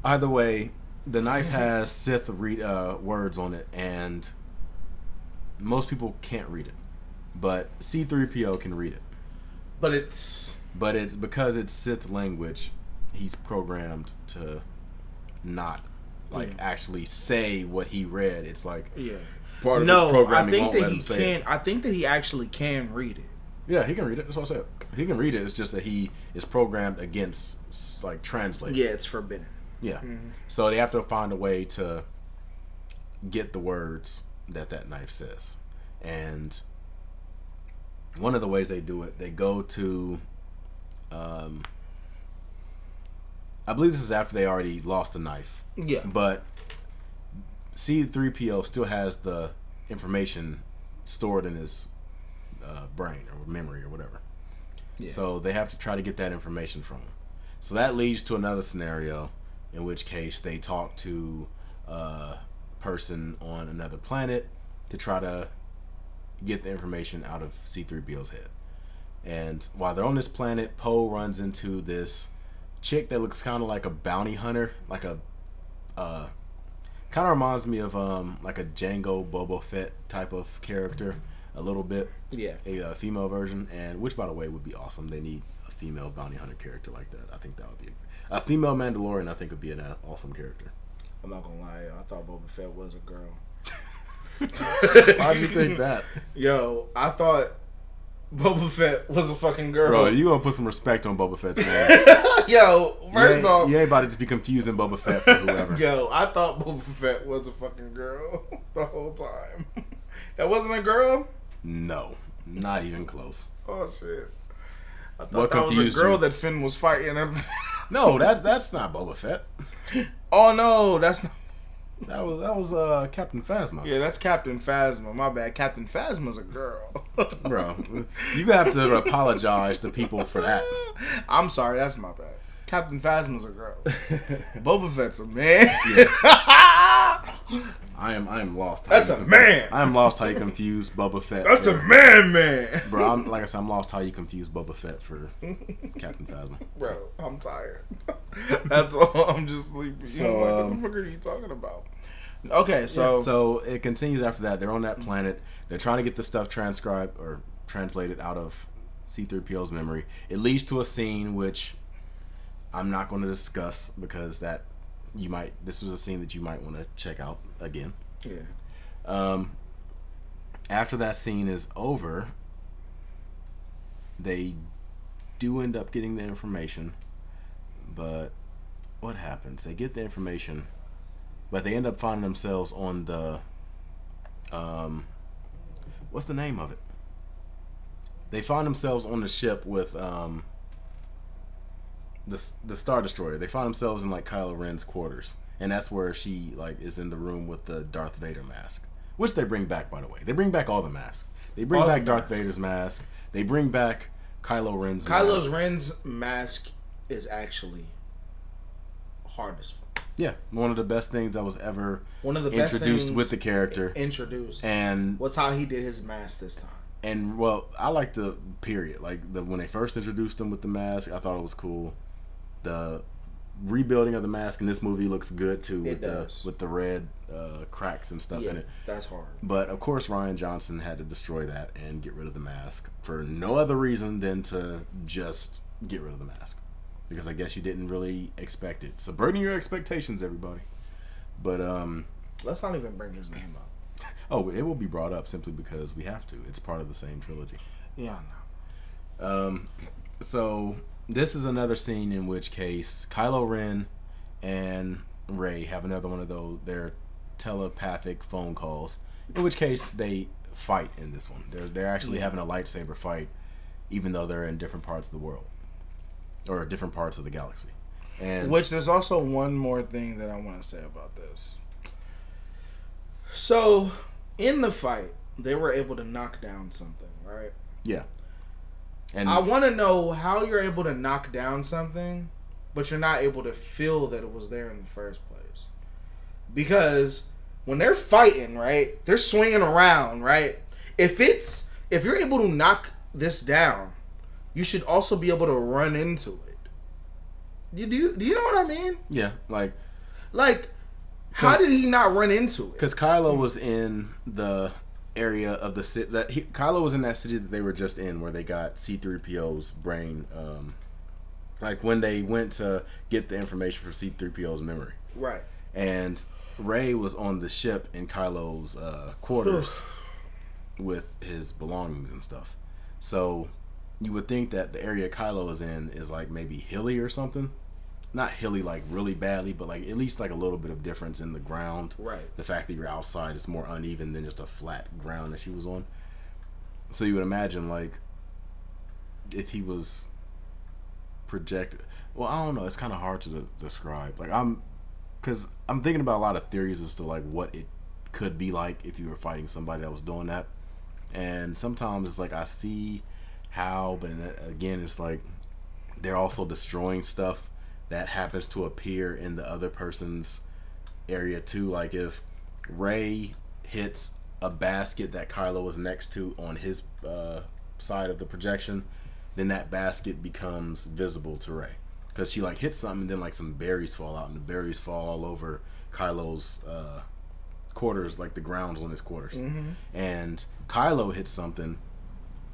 A: either way, the knife has Sith words on it, and most people can't read it. But C-3PO can read it. But it's because it's Sith language, he's programmed to not actually say what he read. It's part of his programming won't let him say it.
B: I think that he actually can read it.
A: Yeah, he can read it. That's what I said. He can read it. It's just that he is programmed against translating.
B: Yeah, it's forbidden.
A: Yeah. Mm-hmm. So they have to find a way to get the words that knife says. And one of the ways they do it, they go to I believe this is after they already lost the knife.
B: Yeah.
A: But C-3PO still has the information stored in his brain or memory or whatever. Yeah. So they have to try to get that information from him. So that leads to another scenario, in which case they talk to a person on another planet to try to get the information out of C-3PO's head. And while they're on this planet, Poe runs into this chick that looks kind of like a bounty hunter, kind of reminds me of like a Jango Boba Fett type of character a little bit.
B: Yeah.
A: A female version, and which, by the way, would be awesome. They need a female bounty hunter character like that. I think that would be a female Mandalorian. I think would be an awesome character.
B: I'm not gonna lie, I thought Boba Fett was a girl.
A: Why do you think that?
B: Yo, I thought Boba Fett was a fucking girl.
A: Bro, you gonna put some respect on Boba Fett's name.
B: Yo, first off,
A: you ain't about to just be confusing Boba Fett for whoever.
B: Yo, I thought Boba Fett was a fucking girl the whole time. That wasn't a girl?
A: No, not even close.
B: Oh shit! I thought
A: What
B: that was a
A: confused
B: girl
A: you?
B: that Finn was fighting.
A: No, that's not Boba Fett.
B: Oh no, that's not.
A: That was Captain Phasma.
B: Yeah, that's Captain Phasma. My bad. Captain Phasma's a girl.
A: Bro, you have to apologize to people for that.
B: I'm sorry, that's my bad. Captain Phasma's a girl. Boba Fett's a man.
A: Yeah. I am lost.
B: That's a man.
A: I am lost how you confuse Boba Fett.
B: That's a man.
A: Bro, like I said, I'm lost how you confuse Boba Fett for Captain Phasma.
B: Bro, I'm tired. That's all. I'm just sleepy.
A: So,
B: what the fuck are you talking about? Okay, so
A: so it continues after that. They're on that planet. They're trying to get the stuff transcribed or translated out of C-3PO's memory. It leads to a scene which I'm not going to discuss because this was a scene that you might want to check out again.
B: Yeah.
A: After that scene is over, they do end up getting the information, but what happens? They get the information, but they end up finding themselves on the what's the name of it? They find themselves on the ship with the Star Destroyer. They find themselves in like Kylo Ren's quarters, and that's where she like is in the room with the Darth Vader mask, which they bring back, by the way. They bring back all the masks. They bring
B: All
A: back
B: the
A: Darth
B: masks.
A: Vader's mask. They bring back Kylo Ren's
B: Kylo
A: mask.
B: Ren's mask is actually hard as fuck.
A: Yeah, one of the best things that was ever
B: One of the best
A: introduced
B: things
A: with the character.
B: Introduced.
A: And
B: What's how he did his mask this time.
A: And well, I like the period. Like when they first introduced him with the mask, I thought it was cool. The rebuilding of the mask in this movie looks good too, with the red cracks and stuff in it.
B: That's hard.
A: But of course, Rian Johnson had to destroy that and get rid of the mask for no other reason than to just get rid of the mask, because I guess you didn't really expect it. Subverting your expectations, everybody. But
B: let's not even bring his name up.
A: Oh, it will be brought up simply because we have to. It's part of the same trilogy.
B: Yeah, I know.
A: So this is another scene in which case Kylo Ren and Rey have another one of their telepathic phone calls. In which case they fight in this one. They're actually having a lightsaber fight, even though they're in different parts of the world or different parts of the galaxy. And
B: which there's also one more thing that I want to say about this. So in the fight, they were able to knock down something, right?
A: Yeah. And
B: I want to know how you're able to knock down something, but you're not able to feel that it was there in the first place. Because when they're fighting, right, they're swinging around, right? If you're able to knock this down, you should also be able to run into it. Do you know what I mean?
A: Yeah, like
B: how did he not run into it?
A: Because Kylo was in the area of the city Kylo was in that city that they were just in, where they got C-3PO's brain. Like when they went to get the information from C-3PO's memory,
B: right?
A: And Rey was on the ship in Kylo's quarters with his belongings and stuff. So you would think that the area Kylo is in is like maybe hilly or something. Not hilly like really badly, but like at least like a little bit of difference in the ground.
B: Right.
A: The fact that you're outside is more uneven than just a flat ground that she was on. So you would imagine like if he was projected. Well, I don't know. It's kind of hard to describe. Like because I'm thinking about a lot of theories as to like what it could be like if you were fighting somebody that was doing that. And sometimes it's like I see how, but again, it's like they're also destroying stuff that happens to appear in the other person's area too. Like if Rey hits a basket that Kylo was next to on his side of the projection, then that basket becomes visible to Rey, because she like hits something and then like some berries fall out, and the berries fall all over Kylo's quarters, like the grounds on his quarters. Mm-hmm. And Kylo hits something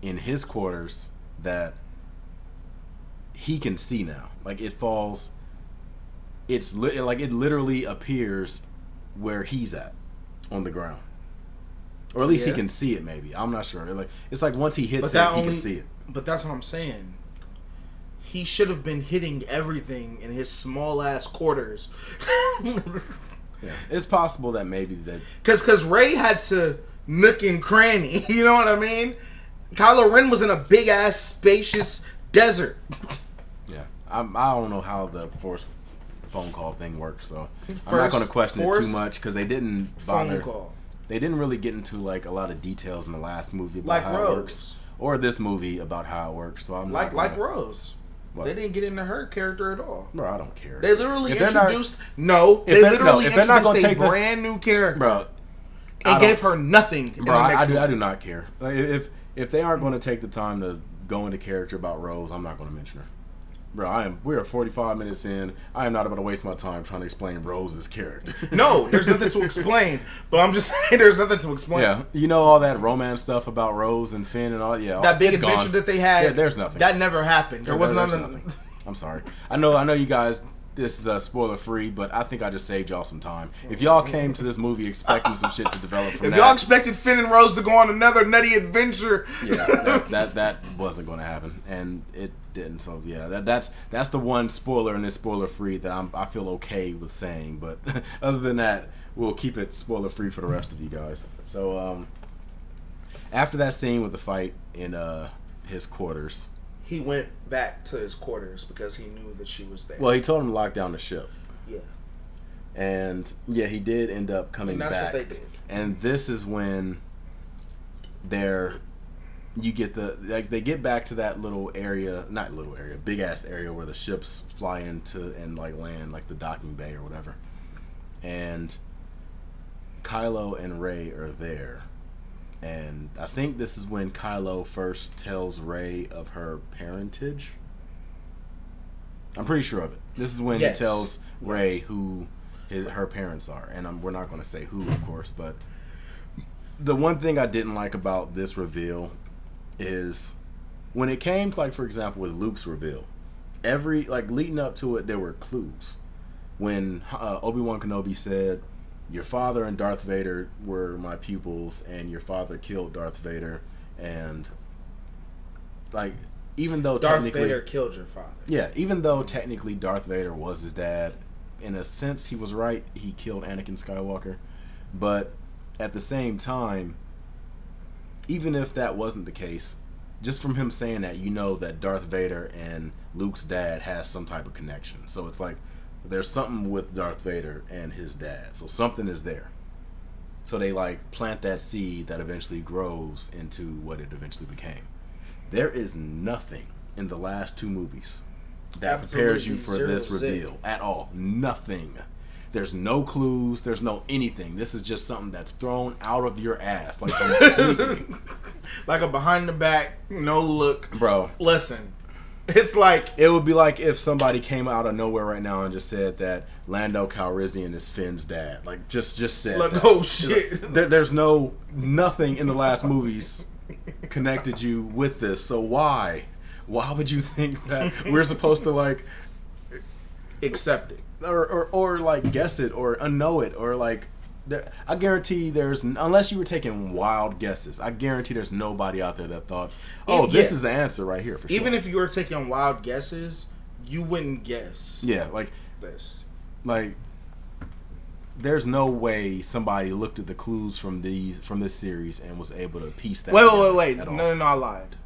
A: in his quarters that he can see now. Like it falls. It's like it literally appears where he's at on the ground, or at least he can see it. Maybe, I'm not sure. Like it's like once he hits it, he can see it.
B: But that's what I'm saying. He should have been hitting everything in his small ass quarters.
A: Yeah, it's possible that maybe that
B: because Rey had to nook and cranny. You know what I mean? Kylo Ren was in a big ass spacious desert.
A: Yeah, I don't know how the Force phone call thing works, so I'm not going to question it too much because they didn't bother. Phone call. They didn't really get into like a lot of details in the last movie about
B: like
A: how
B: Rose.
A: It works, or this movie about how it works. So I'm
B: like Rose. What? They didn't get into her character at all.
A: Bro, I don't care.
B: They literally introduced a brand new character,
A: bro,
B: and gave her nothing.
A: Bro, I do not care. Like, if they aren't going to take the time to go into character about Rose, I'm not going to mention her. Bro, we're 45 minutes in. I am not about to waste my time trying to explain Rose's character.
B: No, there's nothing to explain. But I'm just saying there's nothing to explain.
A: Yeah, you know all that romance stuff about Rose and Finn and all. Yeah,
B: that big adventure that they had.
A: Yeah, there's nothing.
B: That never happened. There was nothing.
A: I'm sorry. I know you guys. This is spoiler free, but I think I just saved y'all some time. If y'all came to this movie expecting some shit to develop from
B: if y'all expected Finn and Rose to go on another nutty adventure,
A: yeah, that wasn't going to happen, and it didn't. So yeah, that's the one spoiler in this spoiler free that I feel okay with saying. But other than that, we'll keep it spoiler free for the rest of you guys. So after that scene with the fight in his quarters.
B: He went back to his quarters because he knew that she was there.
A: Well, he told him to lock down the ship.
B: Yeah.
A: And yeah, he did end up coming back.
B: That's what they did.
A: And this is when you get they get back to that big ass area where the ships fly into and like land, like the docking bay or whatever. And Kylo and Rey are there. And I think this is when Kylo first tells Rey of her parentage. I'm pretty sure of it. This is when he tells Rey who her parents are. And we're not going to say who, of course. But the one thing I didn't like about this reveal is when it came to, like, for example, with Luke's reveal, leading up to it, there were clues. When Obi-Wan Kenobi said, your father and Darth Vader were my pupils, and your father killed Darth Vader, and like even though
B: Darth Vader killed your father.
A: Yeah, even though technically Darth Vader was his dad, in a sense he was right. He killed Anakin Skywalker, but at the same time, even if that wasn't the case, just from him saying that, you know that Darth Vader and Luke's dad has some type of connection. So it's like, there's something with Darth Vader and his dad. So something is there. So they like plant that seed that eventually grows into what it eventually became. There is nothing in the last two movies that prepares you for this reveal at all. Nothing. There's no clues. There's no anything. This is just something that's thrown out of your ass. Like
B: like a behind the back, no look.
A: Bro.
B: Listen. It's like
A: it would be like if somebody came out of nowhere right now and just said that Lando Calrissian is Finn's dad. Like just said.
B: Like,
A: that.
B: Oh shit!
A: There's nothing in the last movies connected you with this. So why would you think that we're supposed to like
B: accept it
A: or like guess it or unknow it or like? I guarantee unless you were taking wild guesses, I guarantee there's nobody out there that thought, this is the answer right here for sure.
B: Even if you were taking wild guesses, you wouldn't guess.
A: Yeah, like
B: this.
A: Like, there's no way somebody looked at the clues from this series and was able to piece that.
B: Wait. No, I lied.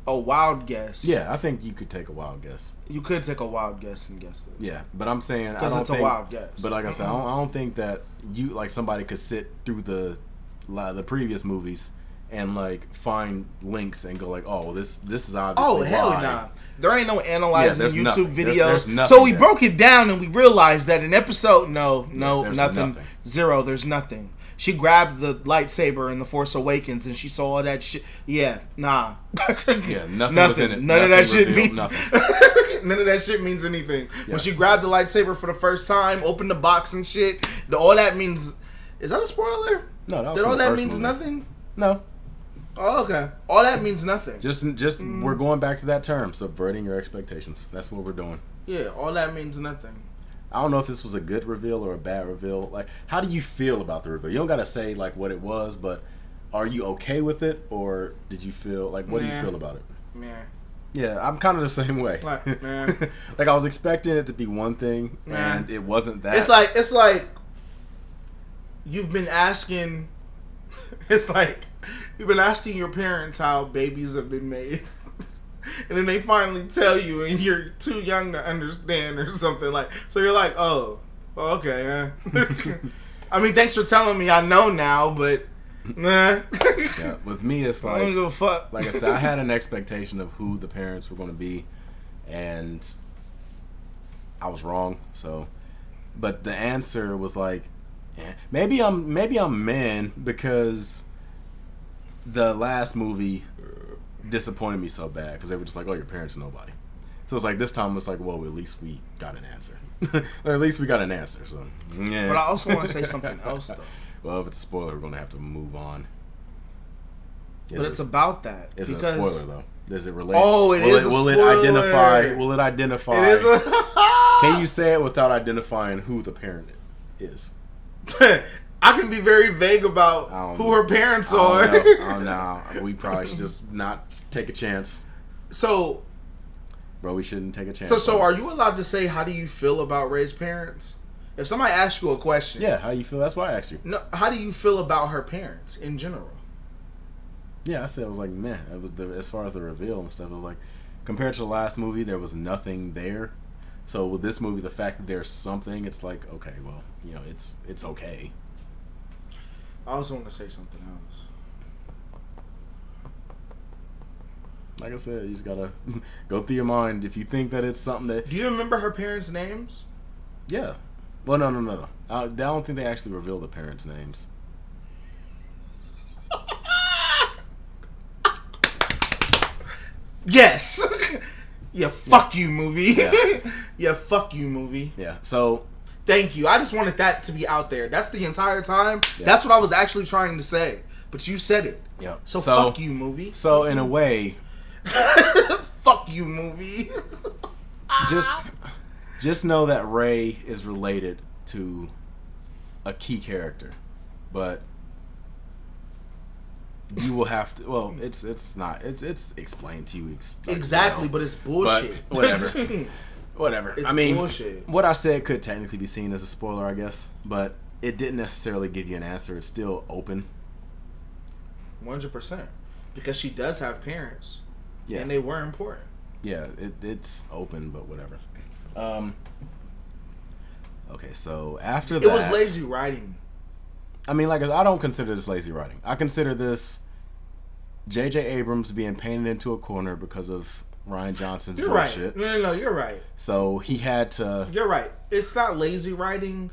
B: A wild guess.
A: Yeah, I think you could take a wild guess.
B: You could take a wild guess and guess it.
A: Yeah, but I'm saying
B: because it's a wild guess.
A: But like I said, I don't think that somebody could sit through the previous movies and like find links and go like, oh, this is obviously.
B: Oh hell nah! There ain't no analyzing YouTube
A: nothing.
B: videos.
A: There's nothing
B: so we
A: there.
B: Broke it down and we realized that in episode nothing. Zero. There's nothing. She grabbed the lightsaber in The Force Awakens and she saw all that shit. Yeah, nah.
A: Yeah, nothing was in it.
B: None of that shit means
A: nothing.
B: None of that shit means anything. Yeah. When she grabbed the lightsaber for the first time, opened the box and shit, all that means. Is that a spoiler?
A: No, that was
B: all that means
A: movie.
B: Nothing?
A: No.
B: Oh, okay. All that means nothing.
A: Just we're going back to that term, subverting your expectations. That's what we're doing.
B: Yeah, all that means nothing.
A: I don't know if this was a good reveal or a bad reveal. Like, how do you feel about the reveal? You don't gotta say like what it was, but are you okay with it, or did you feel like what do you feel about it? Yeah, I'm kind of the same way.
B: Like, man,
A: like I was expecting it to be one thing, and it wasn't that.
B: It's like you've been asking It's like you've been asking your parents how babies have been made. And then they finally tell you, and you're too young to understand or something like. So you're like, oh, okay. I mean, thanks for telling me. I know now, but nah.
A: Yeah, with me, it's like,
B: I don't give a fuck.
A: Like I said, I had an expectation of who the parents were going to be, and I was wrong. So, but the answer was like, maybe I'm man because the last movie disappointed me so bad because they were just like, oh, your parents are nobody. So it's like this time it's like, well, at least we got an answer. Or at least we got an answer. So yeah.
B: But I also want to say something else though.
A: Well, if it's a spoiler, we're gonna have to move on.
B: But it's about that.
A: Is it a spoiler though? Does it relate?
B: Oh, it is a spoiler.
A: Will it identify?
B: It is
A: Can you say it without identifying who the parent is?
B: I can be very vague about who her parents are.
A: I don't know. We probably should just not take a chance.
B: So,
A: bro, we shouldn't take a chance.
B: So are you allowed to say how do you feel about Ray's parents? If somebody asks you a question,
A: yeah, how you feel? That's why I asked you.
B: No, how do you feel about her parents in general?
A: Yeah, I said it was like, man. It was as far as the reveal and stuff. It was like compared to the last movie, there was nothing there. So with this movie, the fact that there's something, it's like, okay, well, it's okay.
B: I also want to say something else.
A: Like I said, you just gotta go through your mind. If you think that it's something that...
B: Do you remember her parents' names?
A: Yeah. Well, no. I don't think they actually reveal the parents' names.
B: Yes! Yeah, fuck you, movie. Yeah. Yeah, fuck you, movie.
A: Yeah, so...
B: Thank you. I just wanted that to be out there. That's the entire time. Yeah. That's what I was actually trying to say. But you said it.
A: Yeah.
B: So fuck you, movie.
A: So in a way...
B: Fuck you, movie.
A: Just know that Ray is related to a key character. But... You will have to. Well, it's not. It's explained to you
B: exactly, but it's bullshit.
A: But whatever.
B: It's bullshit.
A: What I said could technically be seen as a spoiler, I guess, but it didn't necessarily give you an answer. It's still open.
B: 100%, because she does have parents, and they were important.
A: Yeah, it's open, but whatever. Okay, so after that,
B: it was lazy writing.
A: I mean, like, I don't consider this lazy writing. I consider this J.J. Abrams being painted into a corner because of Rian Johnson's bullshit.
B: Right. No, you're right.
A: So he had to...
B: You're right. It's not lazy writing.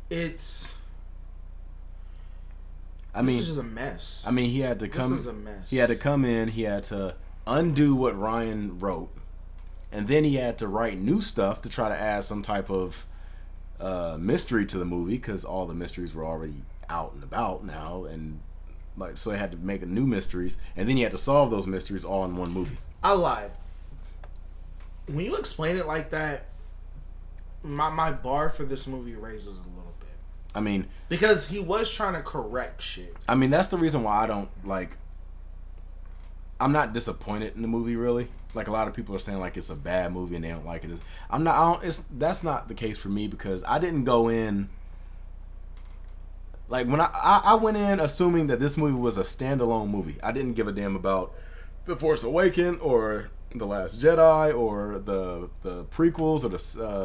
B: It's... this is just a mess.
A: I mean, he had to come...
B: This is a mess.
A: He had to come in. He had to undo what Rian wrote. And then he had to write new stuff to try to add some type of mystery to the movie, because all the mysteries were already out and about now, and like, so they had to make new mysteries, and then you had to solve those mysteries all in one movie.
B: I lied. When you explain it like that, my bar for this movie raises a little bit.
A: I mean,
B: because he was trying to correct shit.
A: I mean, that's the reason why I don't like... I'm not disappointed in the movie, really. Like, a lot of people are saying like it's a bad movie and they don't like it. That's not the case for me, because I didn't go in... Like, when I went in assuming that this movie was a standalone movie. I didn't give a damn about The Force Awakens or The Last Jedi or the prequels or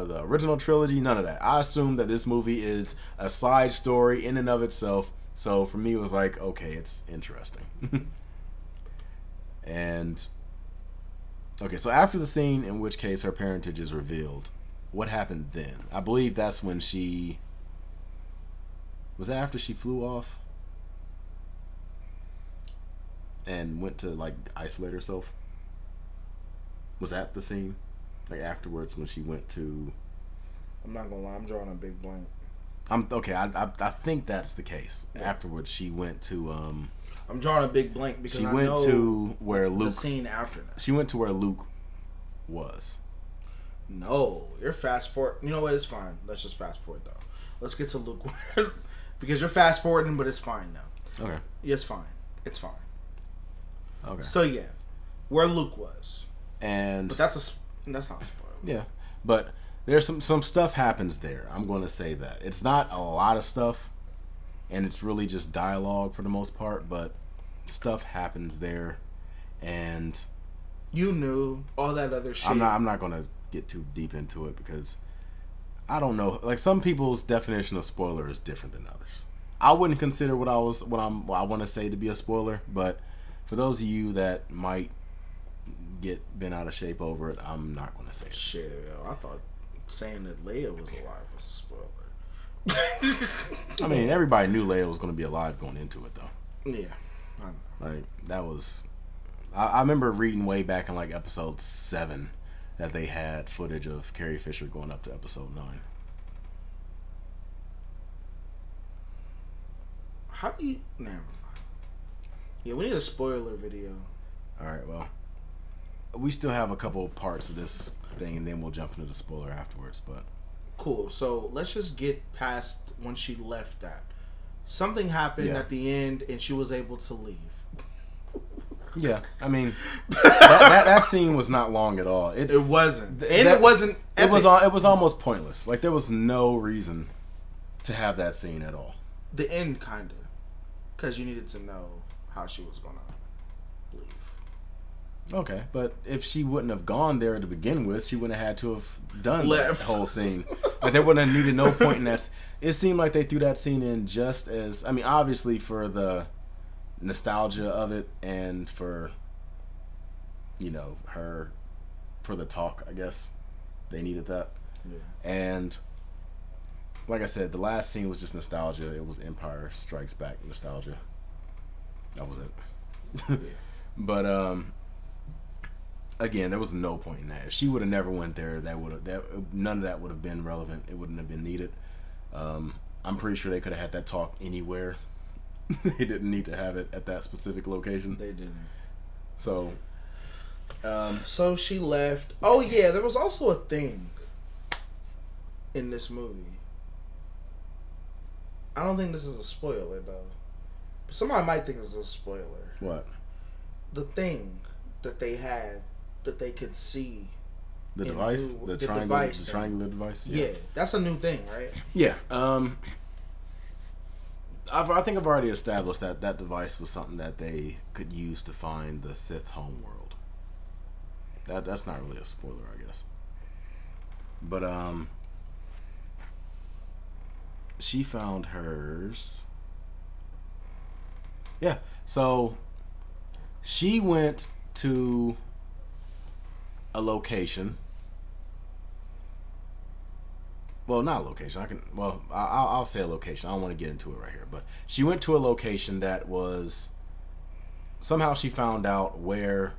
A: the original trilogy. None of that. I assumed that this movie is a side story in and of itself. So for me, it was like, okay, it's interesting. And okay, so after the scene in which case her parentage is revealed, what happened then? I believe that's when she... Was that after she flew off and went to like isolate herself? Was that the scene? Like afterwards when she went to...
B: I'm not gonna lie, I'm drawing a big blank.
A: I think that's the case. Yeah. Afterwards she went to
B: I'm drawing a big blank because
A: she went to where Luke...
B: The scene after that.
A: She went to where Luke was.
B: No, you're fast forward. You know what? It's fine. Let's just fast forward though. Let's get to Luke. Because you're fast forwarding, but it's fine now.
A: Okay.
B: Yeah, it's fine. It's fine.
A: Okay.
B: So yeah, where Luke was,
A: but
B: that's not a spoiler.
A: Yeah, but there's some stuff happens there. I'm going to say that it's not a lot of stuff, and it's really just dialogue for the most part, but stuff happens there, and
B: you knew all that other shit.
A: I'm not gonna get too deep into it because I don't know. Like, some people's definition of spoiler is different than others. I wouldn't consider what I want to say to be a spoiler, but for those of you that might get bent out of shape over it, I'm not going to say it.
B: Shit, yo, I thought saying that Leia was alive was a spoiler.
A: I mean, everybody knew Leia was going to be alive going into it, though.
B: Yeah, I know.
A: Like, that was. I remember reading way back in like episode 7 that they had footage of Carrie Fisher going up to episode 9.
B: How do you? Never mind. Yeah, we need a spoiler video.
A: All right, well, we still have a couple parts of this thing, and then we'll jump into the spoiler afterwards. But
B: cool. So let's just get past when she left that. Something happened at the end, and she was able to leave.
A: Yeah, I mean, that scene was not long at all.
B: It wasn't, and it wasn't.
A: Epic. It was almost pointless. Like, there was no reason to have that scene at all.
B: The end, kinda, because you needed to know how she was gonna leave.
A: Okay, but if she wouldn't have gone there to begin with, she wouldn't have had to have done that whole scene. Like, they wouldn't have needed no point in that. It seemed like they threw that scene in just as, I mean, obviously for the nostalgia of it and for, you know, her, for the talk, I guess. They needed that.
B: Yeah. And
A: like I said, the last scene was just nostalgia. It was Empire Strikes Back nostalgia. That was it.
B: Yeah.
A: But again, there was no point in that. If she would have never went there, none of that would have been relevant. It wouldn't have been needed. I'm pretty sure they could have had that talk anywhere. They didn't need to have it at that specific location.
B: They didn't.
A: So
B: she left. Oh yeah, there was also a thing in this movie. I don't think this is a spoiler though. But somebody might think it's a spoiler.
A: What?
B: The thing that they had that they could see.
A: The device? The triangular device?
B: Yeah, that's a new thing, right?
A: Yeah. I think I've already established that that device was something that they could use to find the Sith homeworld. That's not really a spoiler, I guess. But she found hers. Yeah. So she went to a location. Well, not a location. I'll say a location. I don't want to get into it right here. But she went to a location that was... Somehow she found out where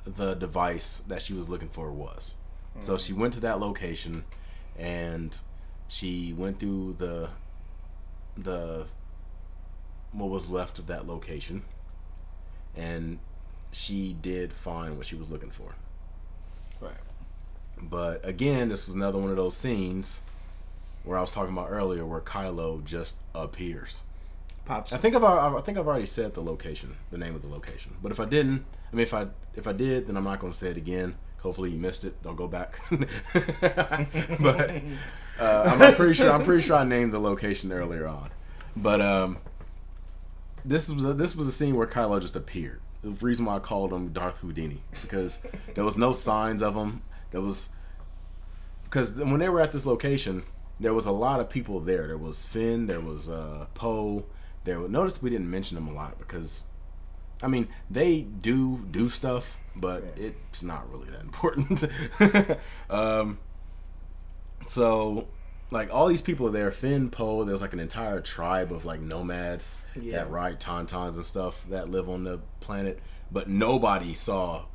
A: the device that she was looking for was. Mm. So she went to that location, and she went through the what was left of that location, and she did find what she was looking for.
B: Right.
A: But again, this was another one of those scenes where I was talking about earlier, where Kylo just appears.
B: Pops.
A: I think I've already said the location, the name of the location. But if I didn't, I mean, if I did, then I'm not going to say it again. Hopefully you missed it. Don't go back. But I'm pretty sure I named the location earlier on. But this was a scene where Kylo just appeared. The reason why I called him Darth Houdini, because there was no signs of him. Because when they were at this location, there was a lot of people there. There was Finn, there was Poe. Notice we didn't mention them a lot because, I mean, they do stuff, but it's not really that important. So, like, all these people are there. Finn, Poe. There's like an entire tribe of like nomads that ride tauntauns and stuff that live on the planet, but nobody saw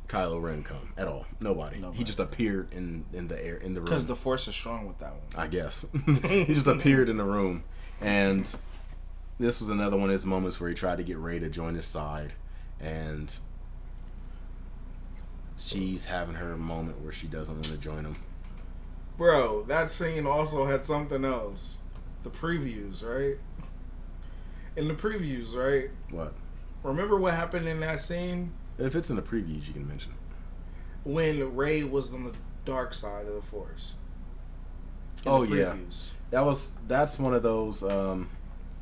A: Kylo Ren come at all. Nobody. He just appeared in the air, in the room.
B: Because the Force is strong with that one.
A: I guess. He just appeared in the room. And this was another one of his moments where he tried to get Rey to join his side. And she's having her moment where she doesn't want to join him.
B: Bro, that scene also had something else. The previews, right? In the previews, right?
A: What?
B: Remember what happened in that scene?
A: If it's in the previews, you can mention it.
B: When Rey was on the dark side of the Force.
A: Oh, yeah. that's one of those.
B: No.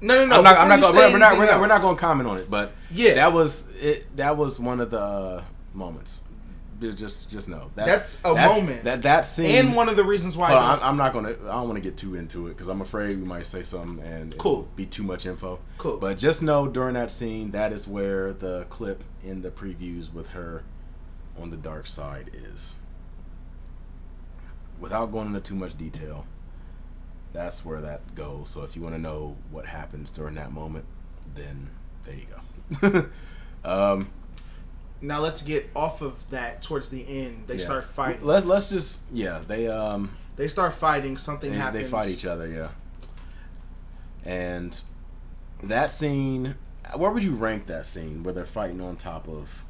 A: I'm not. We're not going to comment on it, but
B: yeah,
A: that was it. That was one of the moments. Just know
B: that's a moment.
A: That scene,
B: and one of the reasons why
A: I'm not gonna. I don't want to get too into it because I'm afraid we might say something and it'll be too much info.
B: Cool.
A: But just know during that scene, that is where the clip in the previews with her on the dark side is. Without going into too much detail, that's where that goes. So if you want to know what happens during that moment, then there you go.
B: Now let's get off of that. Towards the end, they start fighting.
A: Let's just they
B: start fighting. Something happens.
A: They fight each other, yeah. And that scene, where would you rank that scene where they're fighting on top of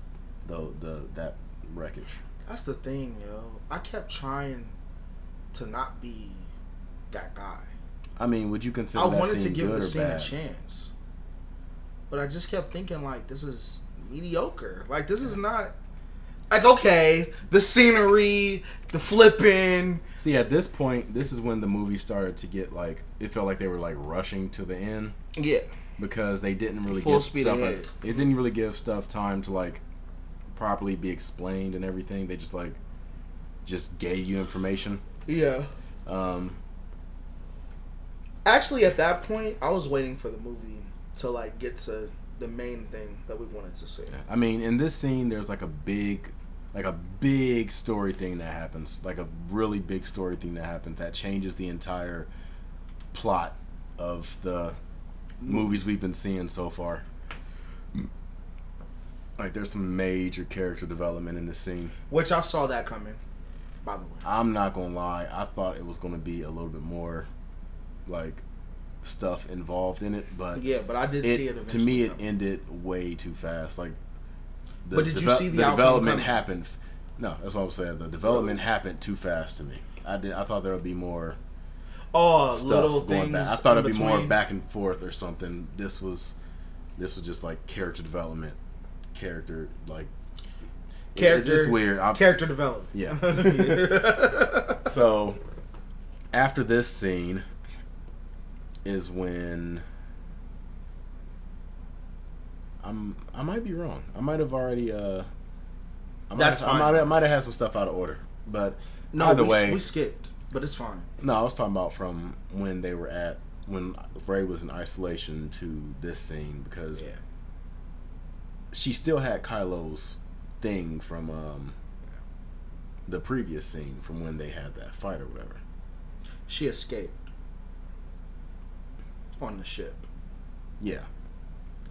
A: that wreckage?
B: That's the thing, yo. I kept trying to not be that guy.
A: I mean, would you consider
B: I
A: that
B: wanted to
A: scene
B: give
A: good
B: the
A: or
B: scene
A: bad?
B: a chance, but I just kept thinking like, this is mediocre. Like, this is not like, okay, the scenery, the flipping.
A: See, at this point, this is when the movie started to get like, it felt like they were like rushing to the end.
B: Yeah,
A: because they didn't really
B: full
A: give
B: speed
A: stuff.
B: ahead.
A: It didn't really give stuff time to like properly be explained and everything. They just gave you information.
B: Yeah. Actually, at that point, I was waiting for the movie to like get to the main thing that we wanted to see.
A: I mean, in this scene, there's like a big story thing that happens, like a really big story thing that happens that changes the entire plot of the movies we've been seeing so far. Like, there's some major character development in this scene,
B: which I saw that coming. By the way,
A: I'm not gonna lie, I thought it was gonna be a little bit more like stuff involved in it, but
B: but I did see it eventually.
A: To me, it ended way too fast. Like,
B: but did you see the
A: development happened? No, that's what I was saying. The development happened too fast to me. I thought there would be more. Stuff
B: little
A: going
B: things.
A: back. I thought it'd be more back and forth or something. This was just like character development. It's weird.
B: Character development.
A: Yeah. So after this scene is when I might be wrong. I might have already I might have had some stuff out of order. But either way,
B: we skipped. But it's fine.
A: No, I was talking about from when when Rey was in isolation to this scene, because she still had Kylo's thing from the previous scene from when they had that fight or whatever.
B: She escaped on the ship.
A: Yeah.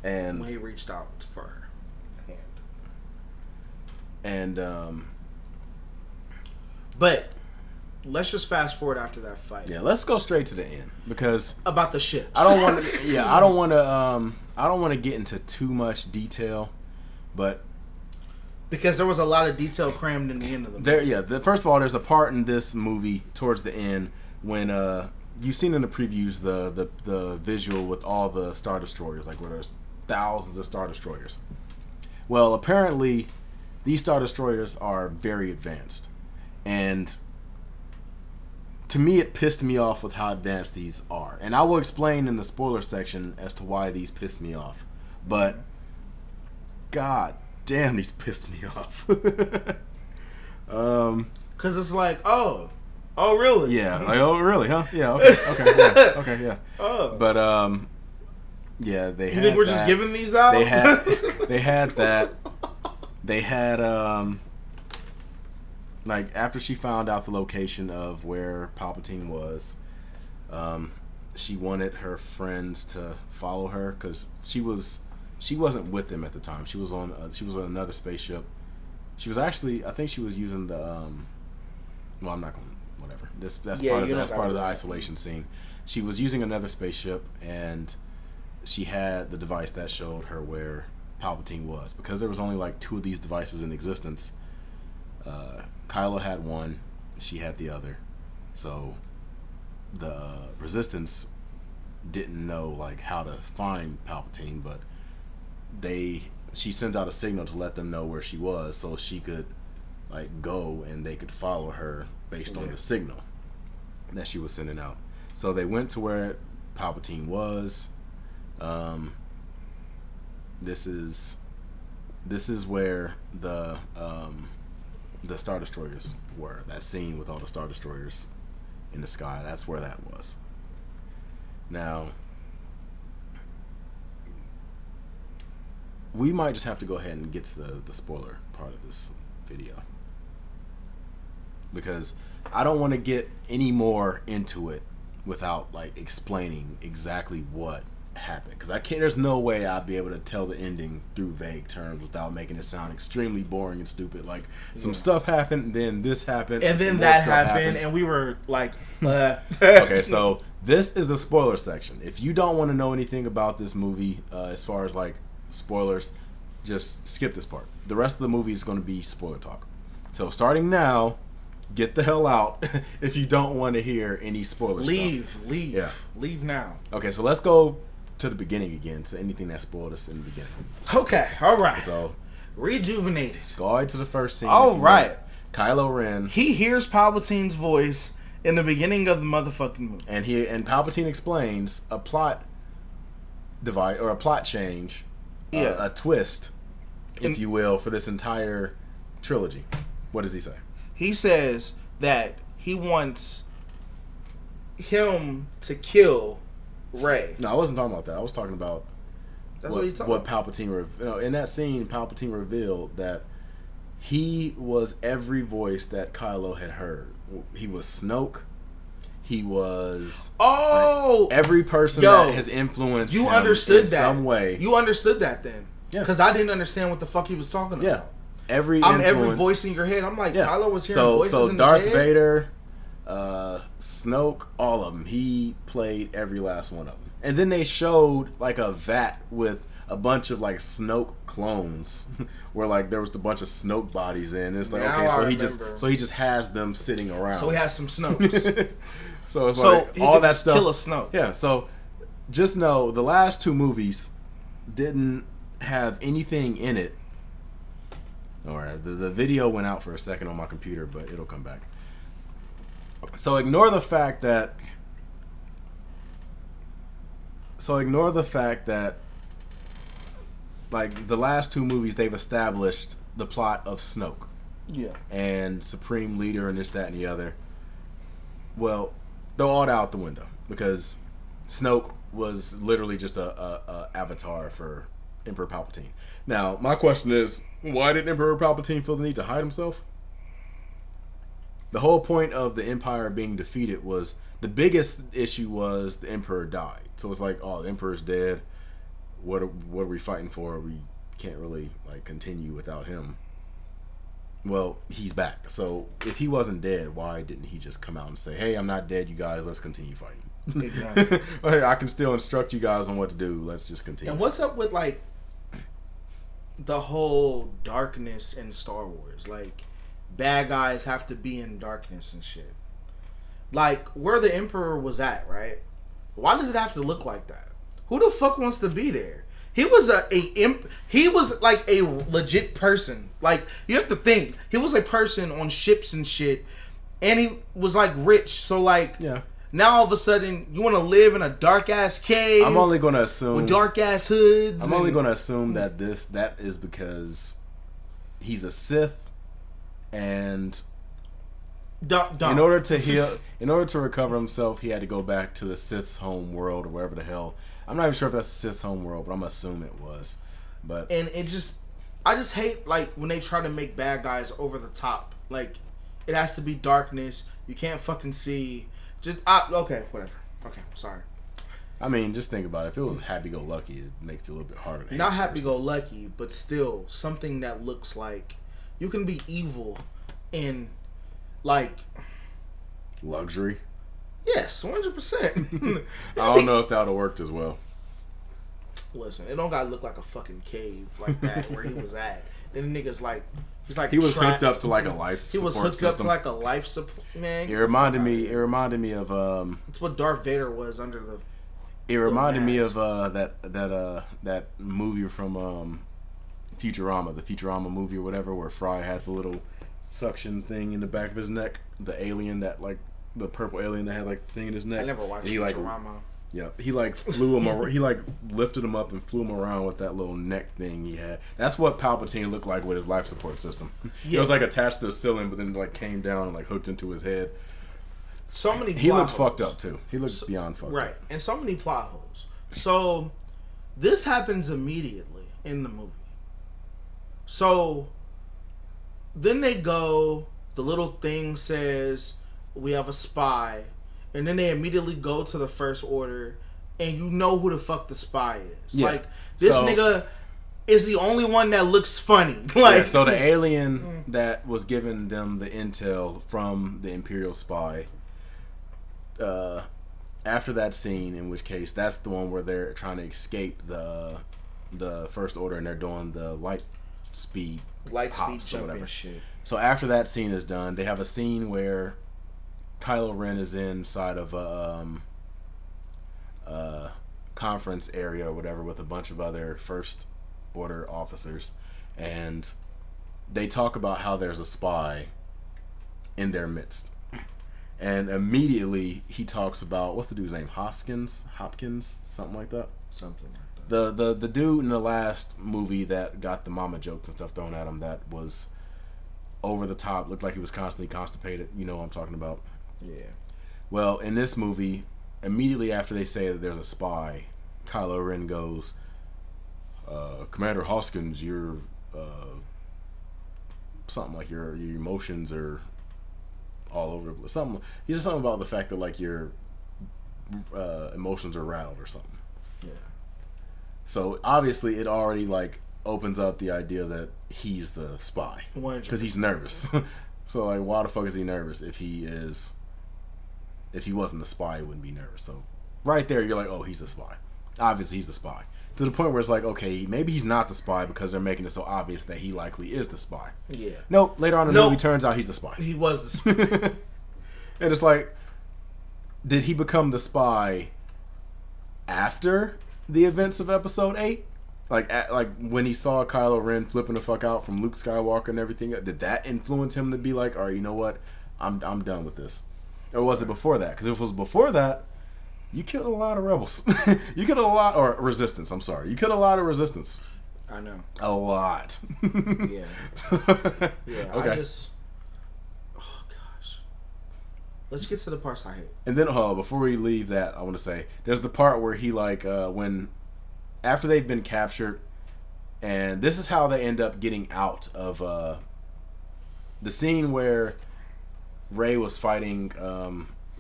A: And
B: when he reached out for her hand.
A: And
B: but let's just fast forward after that fight.
A: Yeah, let's go straight to the end, because
B: about the ships.
A: I don't want to. Yeah, I don't want to get into too much detail, but
B: because there was a lot of detail crammed in the end of the movie.
A: First of all, there's a part in this movie towards the end when you've seen in the previews the visual with all the Star Destroyers, like where there's thousands of Star Destroyers. Well, apparently these Star Destroyers are very advanced, and to me, it pissed me off with how advanced these are. And I will explain in the spoiler section as to why these pissed me off. But, god damn, these pissed me off.
B: Because it's like, oh, really?
A: Yeah, like, oh, really, huh? Yeah, okay, yeah.
B: Oh.
A: But, yeah, they had.
B: You think we're just giving these out?
A: They had that. They had, like, after she found out the location of where Palpatine was, she wanted her friends to follow her, because she wasn't with them at the time. She was on another spaceship. She was actually, I think she was using the well, I'm not going to, whatever. That's part of the isolation scene. She was using another spaceship, and she had the device that showed her where Palpatine was, because there was only like 2 of these devices in existence. Kylo had one, she had the other, so the Resistance didn't know like how to find Palpatine, but she sent out a signal to let them know where she was, so she could like go and they could follow her based on the signal that she was sending out. So they went to where Palpatine was. This is where the Star Destroyers were. That scene with all the Star Destroyers in the sky. That's where that was. Now, we might just have to go ahead and get to the spoiler part of this video, because I don't want to get any more into it without like explaining exactly what happened, because I can't. There's no way I'd be able to tell the ending through vague terms without making it sound extremely boring and stupid. Like some stuff happened, then this happened,
B: and then that happened, and we were like,
A: okay, so this is the spoiler section. If you don't want to know anything about this movie, as far as like spoilers, just skip this part. The rest of the movie is going to be spoiler talk. So starting now, get the hell out if you don't want to hear any spoiler stuff.
B: Leave now.
A: Okay, so let's go to the beginning again, to anything that spoiled us in the beginning.
B: Okay, all right.
A: So,
B: rejuvenated.
A: Go right to the first scene.
B: All right.
A: Kylo Ren.
B: He hears Palpatine's voice in the beginning of the motherfucking movie,
A: and Palpatine explains a plot device or a plot change, a twist, if you will, for this entire trilogy. What does he say?
B: He says that he wants him to kill Rey.
A: No, I wasn't talking about that. I was talking about what Palpatine in that scene. Palpatine revealed that he was every voice that Kylo had heard. He was Snoke. He was every person that has influenced him
B: understood
A: in some way.
B: You understood that then? Yeah. Because I didn't understand what the fuck he was talking about.
A: Yeah.
B: Every voice in your head. I'm like, Kylo was hearing voices in
A: Darth
B: his head.
A: Vader, Snoke, all of them. He played every last one of them. And then they showed like a vat with a bunch of like Snoke clones, where like there was a bunch of Snoke bodies in. It's like, okay, so he just has them sitting around.
B: So he has some Snokes.
A: So it's like all that stuff.
B: Kill a Snoke.
A: Yeah. So just know the last two movies didn't have anything in it. Alright, the video went out for a second on my computer, but it'll come back. So ignore the fact that like the last two movies, they've established the plot of Snoke.
B: Yeah. And
A: Supreme Leader and this, that, and the other. Well, throw all that out the window, because Snoke was literally just a avatar for Emperor Palpatine. Now, my question is, why did Emperor Palpatine feel the need to hide himself? The whole point of the Empire being defeated was, the biggest issue was the Emperor died. So it's like, oh, the Emperor's dead. What are we fighting for? We can't really like continue without him. Well, he's back. So if he wasn't dead, why didn't he just come out and say, hey, I'm not dead, you guys, let's continue fighting?
B: Exactly.
A: Hey, I can still instruct you guys on what to do. Let's just continue.
B: And what's up with like the whole darkness in Star Wars? Like, bad guys have to be in darkness and shit. Like, where the Emperor was at, right? Why does it have to look like that? Who the fuck wants to be there? He was he was like a legit person. Like, you have to think, he was a person on ships and shit, and he was like rich. So like,
A: yeah.
B: Now all of a sudden you want to live in a dark ass cave.
A: I'm only going to assume
B: with dark ass hoods.
A: I'm only going to assume that that is because he's a Sith, and in order to recover himself, he had to go back to the Sith's home world or wherever the hell. I'm not even sure if that's the Sith's home world, but I'm gonna assume it was. But
B: I just hate like when they try to make bad guys over the top. Like, it has to be darkness. You can't fucking see. Okay, whatever. Okay, sorry.
A: I mean, just think about it. If it was happy-go-lucky, it makes it a little bit harder.
B: Not happy-go-lucky, but still something that looks like you can be evil in, like,
A: luxury.
B: Yes, 100%.
A: I don't know if that would have worked as well.
B: Listen, it don't gotta look like a fucking cave like that where he was at. Then the nigga's like,
A: he was hooked up to like a life.
B: He was hooked up to like a life support. Man,
A: it reminded me of
B: it's what Darth Vader was under the.
A: It reminded me of that movie from Futurama, the Futurama movie or whatever, where Fry had the little suction thing in the back of his neck, the alien that like the purple alien that had like the thing in his neck.
B: I never watched Futurama.
A: Yeah, he like flew him. He like lifted him up and flew him around with that little neck thing he had. That's what Palpatine looked like with his life support system. Yeah. It was like attached to the ceiling, but then like came down and like hooked into his head.
B: So many.
A: He looked fucked up too. He looked beyond fucked up.
B: Right, and so many plot holes. So this happens immediately in the movie. So then they go. The little thing says we have a spy. And then they immediately go to the First Order, and you know who the fuck the spy is. Yeah. Like, this nigga is the only one that looks funny. Like,
A: yeah, so the alien that was giving them the intel from the Imperial spy, after that scene, in which case, that's the one where they're trying to escape the First Order, and they're doing the light speed
B: jumping shit.
A: So after that scene is done, they have a scene where Kylo Ren is inside of a conference area or whatever with a bunch of other First Order officers, and they talk about how there's a spy in their midst. And immediately he talks about, what's the dude's name? Hopkins, something like that.
B: Something like that.
A: The dude in the last movie that got the mama jokes and stuff thrown at him that was over the top, looked like he was constantly constipated. You know what I'm talking about.
B: Yeah.
A: Well, in this movie, immediately after they say that there's a spy, Kylo Ren goes, Commander Hoskins, your something like your emotions are all over the place. He said something about the fact that like your emotions are rattled or something.
B: Yeah.
A: So obviously it already like opens up the idea that he's the spy because he's nervous. So like, why the fuck is he nervous if he wasn't the spy, he wouldn't be nervous. So right there, you're like, oh, he's a spy. Obviously, he's the spy. To the point where it's like, okay, maybe he's not the spy because they're making it so obvious that he likely is the spy.
B: Yeah.
A: No, later on in the movie, turns out he's the spy.
B: He was the spy.
A: And it's like, did he become the spy after the events of Episode 8? Like when he saw Kylo Ren flipping the fuck out from Luke Skywalker and everything, did that influence him to be like, all right, you know what? I'm done with this. Or was it before that? Because if it was before that, you killed a lot of rebels. You killed a lot, or resistance. I'm sorry. You killed a lot of resistance.
B: I know.
A: A lot.
B: Yeah. Yeah.
A: Okay.
B: Oh gosh. Let's get to the parts I hate.
A: And then, before we leave that, I want to say there's the part where he like when after they've been captured, and this is how they end up getting out of the scene where Rey was fighting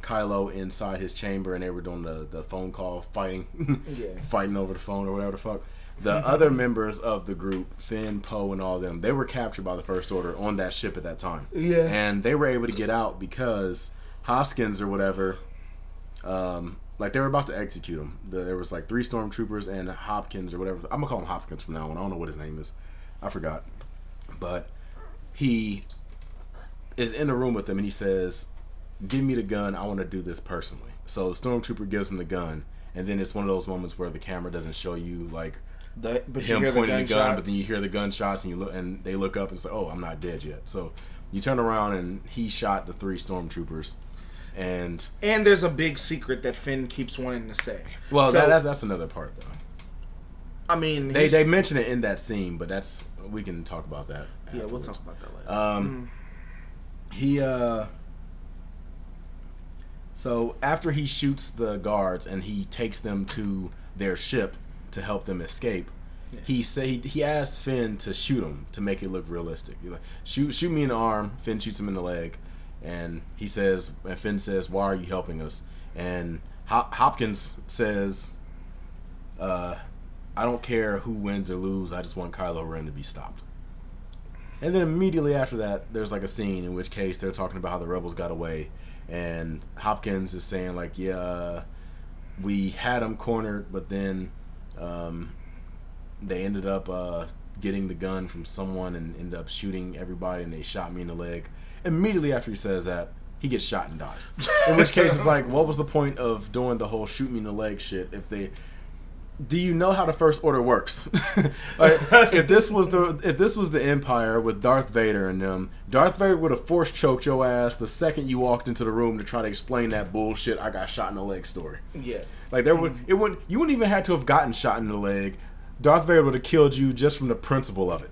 A: Kylo inside his chamber, and they were doing the phone call fighting, fighting over the phone or whatever the fuck. The other members of the group, Finn, Poe, and all of them, they were captured by the First Order on that ship at that time.
B: Yeah.
A: And they were able to get out because Hoskins or whatever, like they were about to execute him. There was like 3 stormtroopers and Hopkins or whatever. I'm gonna call him Hopkins from now on. I don't know what his name is. I forgot. But he is in the room with them, and he says, give me the gun, I want to do this personally. So the stormtrooper gives him the gun, and then it's one of those moments where the camera doesn't show you like him pointing the gun, but then you hear the gunshots, and you look, and they look up and say, oh, I'm not dead yet. So you turn around, and he shot the 3 stormtroopers. And
B: there's a big secret that Finn keeps wanting to say.
A: Well, so, that's another part, though.
B: I mean,
A: they mention it in that scene, but we can talk about that afterwards.
B: Yeah, we'll talk about that later.
A: So after he shoots the guards and he takes them to their ship to help them escape, he asks Finn to shoot him to make it look realistic. He's like, shoot me in the arm. Finn shoots him in the leg, and Finn says, why are you helping us? And Hopkins says, I don't care who wins or loses, I just want Kylo Ren to be stopped. And then immediately after that, there's like a scene in which case they're talking about how the rebels got away, and Hopkins is saying like, yeah, we had them cornered, but then they ended up getting the gun from someone and ended up shooting everybody, and they shot me in the leg. Immediately after he says that, he gets shot and dies. In which case, it's like, what was the point of doing the whole shoot me in the leg shit if they... do you know how the First Order works? Like, if this was the Empire with Darth Vader and them, Darth Vader would have force choked your ass the second you walked into the room to try to explain that bullshit I got shot in the leg story.
B: Yeah.
A: Like you wouldn't even have to have gotten shot in the leg. Darth Vader would have killed you just from the principle of it.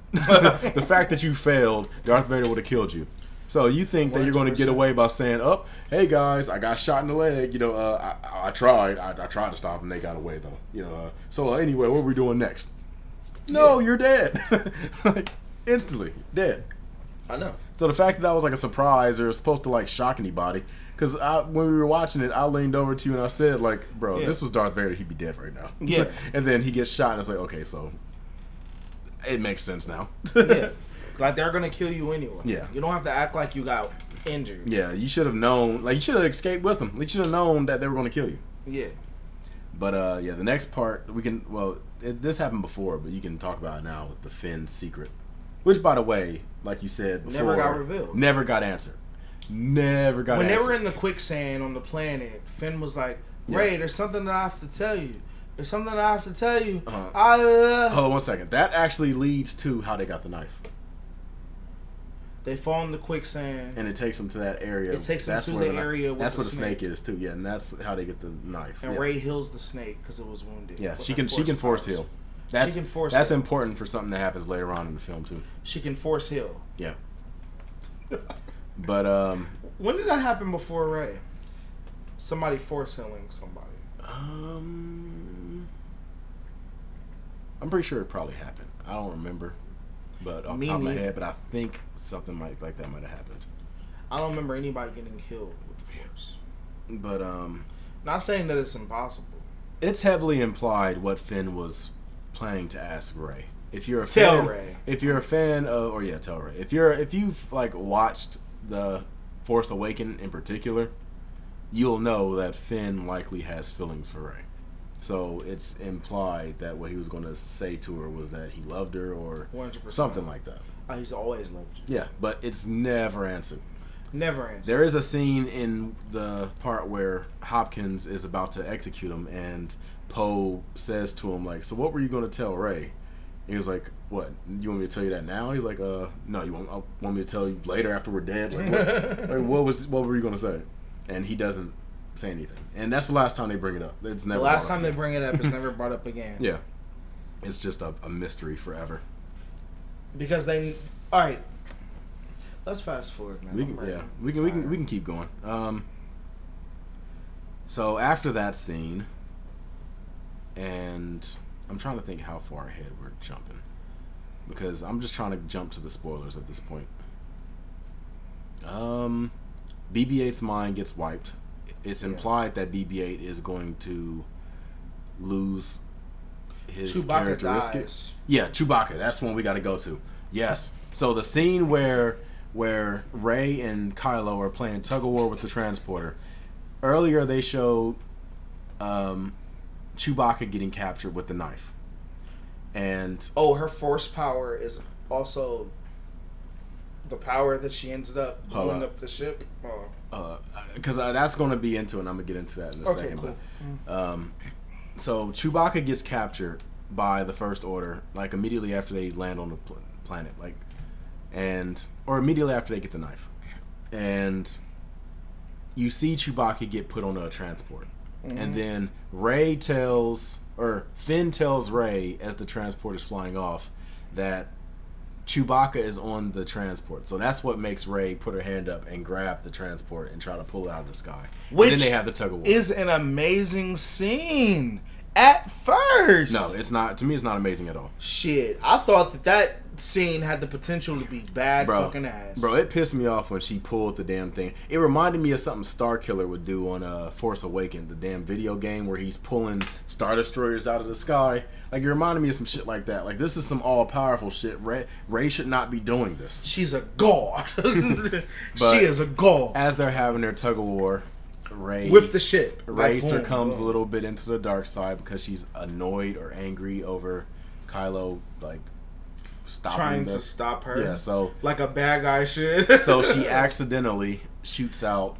A: The fact that you failed, Darth Vader would have killed you. So you think that you're going to get away by saying, "Oh, hey guys, I got shot in the leg. You know, I tried to stop them. They got away though. You know. So anyway, what are we doing next?" No, you're dead. Like, instantly dead.
B: I know.
A: So the fact that was like a surprise or supposed to like shock anybody, because when we were watching it, I leaned over to you and I said, like, "Bro, this was Darth Vader. He'd be dead right now."
B: Yeah.
A: And then he gets shot, and it's like, okay, so it makes sense now.
B: Yeah. Like, they're gonna kill you anyway.
A: Yeah.
B: You don't have to act like you got injured.
A: Yeah, you should have known. Like, you should have escaped with them. You should have known that they were gonna kill you.
B: Yeah.
A: But yeah, the next part we can. Well, this happened before, but you can talk about it now with the Finn secret, which, by the way, like you said before,
B: never got revealed.
A: Never got answered. Never got.
B: When
A: answered.
B: they were in the quicksand on the planet, Finn was like, "Ray, there's something that I have to tell you. There's something that I have to tell you."
A: Hold on 1 second. That actually leads to how they got the knife.
B: They fall in the quicksand,
A: and it takes them to that area.
B: It takes them to the area where
A: that's where the snake is too. Yeah, and that's how they get the knife.
B: And Ray heals the snake because it was wounded.
A: Yeah, she can force heal. That's important for something that happens later on in the film too.
B: She can force heal.
A: Yeah. But
B: when did that happen before Ray? Somebody force healing somebody.
A: I'm pretty sure it probably happened. I don't remember, but off the top of my head, but I think something like that might have happened.
B: I don't remember anybody getting killed with the force.
A: But
B: not saying that it's impossible.
A: It's heavily implied what Finn was planning to ask Ray. If you're a
B: tell
A: fan,
B: Ray.
A: If you're a fan of, or yeah, tell Ray. If you've like watched the Force Awakens in particular, you'll know that Finn likely has feelings for Ray. So it's implied that what he was going to say to her was that he loved her or
B: 100%.
A: something like that.
B: He's always loved you.
A: Yeah, but it's never answered.
B: Never answered.
A: There is a scene in the part where Hopkins is about to execute him, and Poe says to him, like, "So what were you going to tell Ray?" And he was like, "What? You want me to tell you that now?" He's like, "No, you want me to tell you later after we're dead?" Like, what were you going to say? And he doesn't say anything. And that's the last time they bring it up. It's never.
B: The last time they bring it up, it's never brought up again.
A: Yeah, it's just a mystery forever.
B: Because they, all right. Let's fast forward, man.
A: We can keep going. So after that scene, and I'm trying to think how far ahead we're jumping, because I'm just trying to jump to the spoilers at this point. BB-8's mind gets wiped. It's implied that BB-8 is going to lose his
B: Chewbacca
A: characteristic.
B: dies.
A: Yeah, Chewbacca. That's one we got to go to. Yes. So the scene where Rey and Kylo are playing tug of war with the transporter. Earlier they showed Chewbacca getting captured with the knife. And
B: her force power is also the power that she ended up blowing up the ship.
A: Because that's going to be into it, and I'm going to get into that in a second.
B: Cool.
A: But, so Chewbacca gets captured by the First Order, like immediately after they land on the planet, or immediately after they get the knife, and you see Chewbacca get put on a transport, and then Finn tells Rey as the transport is flying off that Chewbacca is on the transport. So that's what makes Rey put her hand up and grab the transport and try to pull it out of the sky.
B: Which
A: and then they have the tug of war.
B: Is an amazing scene at first.
A: No, it's not. To me, it's not amazing at all.
B: Shit, I thought that scene had the potential to be bad fucking ass.
A: Bro, it pissed me off when she pulled the damn thing. It reminded me of something Starkiller would do on Force Awakens, the damn video game where he's pulling Star Destroyers out of the sky. Like, it reminded me of some shit like that. Like, this is some all-powerful shit. Rey should not be doing this.
B: She's a god. She is a god.
A: As they're having their tug of war, Rey
B: with the ship,
A: Rey succumbs a little bit into the dark side because she's annoyed or angry over Kylo, like,
B: trying to stop her.
A: Yeah, so
B: like a bad guy should.
A: So she accidentally shoots out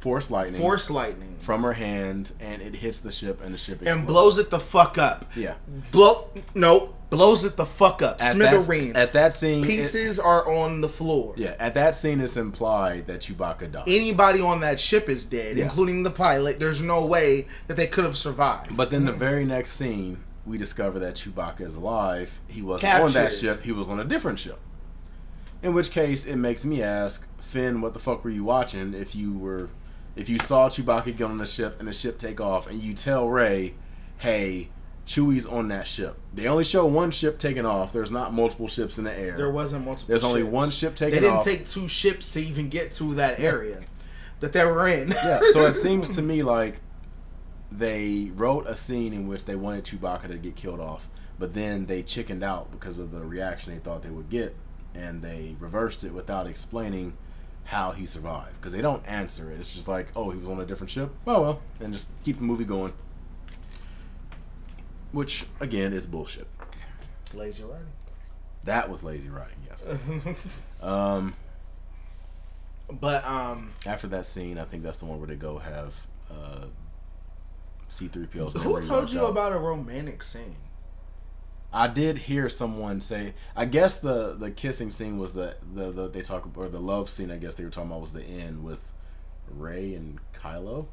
A: force lightning from her hand, and it hits the ship, and the ship explodes.
B: And blows it the fuck up.
A: Yeah.
B: Blows it the fuck up. Smithereens.
A: At that scene,
B: pieces are on the floor.
A: Yeah, at that scene, it's implied that Chewbacca died.
B: Anybody on that ship is dead, including the pilot. There's no way that they could have survived.
A: But then the very next scene, we discover that Chewbacca is alive. He wasn't on that ship. He was on a different ship. In which case, it makes me ask, Finn, what the fuck were you watching if you saw Chewbacca get on the ship and the ship take off, and you tell Rey, hey, Chewie's on that ship. They only show one ship taking off. There's not multiple ships in the air.
B: There wasn't multiple
A: There's
B: ships.
A: only one ship taking off.
B: They didn't take 2 ships to even get to that area that they were in.
A: Yeah, so it seems to me like they wrote a scene in which they wanted Chewbacca to get killed off, but then they chickened out because of the reaction they thought they would get, and they reversed it without explaining how he survived, because they don't answer it. It's just like, oh, he was on a different ship, oh well, and just keep the movie going, which again is bullshit.
B: Lazy writing.
A: That was lazy writing, yes.
B: But
A: after that scene, I think that's the one where they go have C-3PO's
B: who told you about a romantic scene?
A: I did hear someone say, I guess the kissing scene was the they talk, or the love scene, I guess they were talking about, was the end with Rey and Kylo.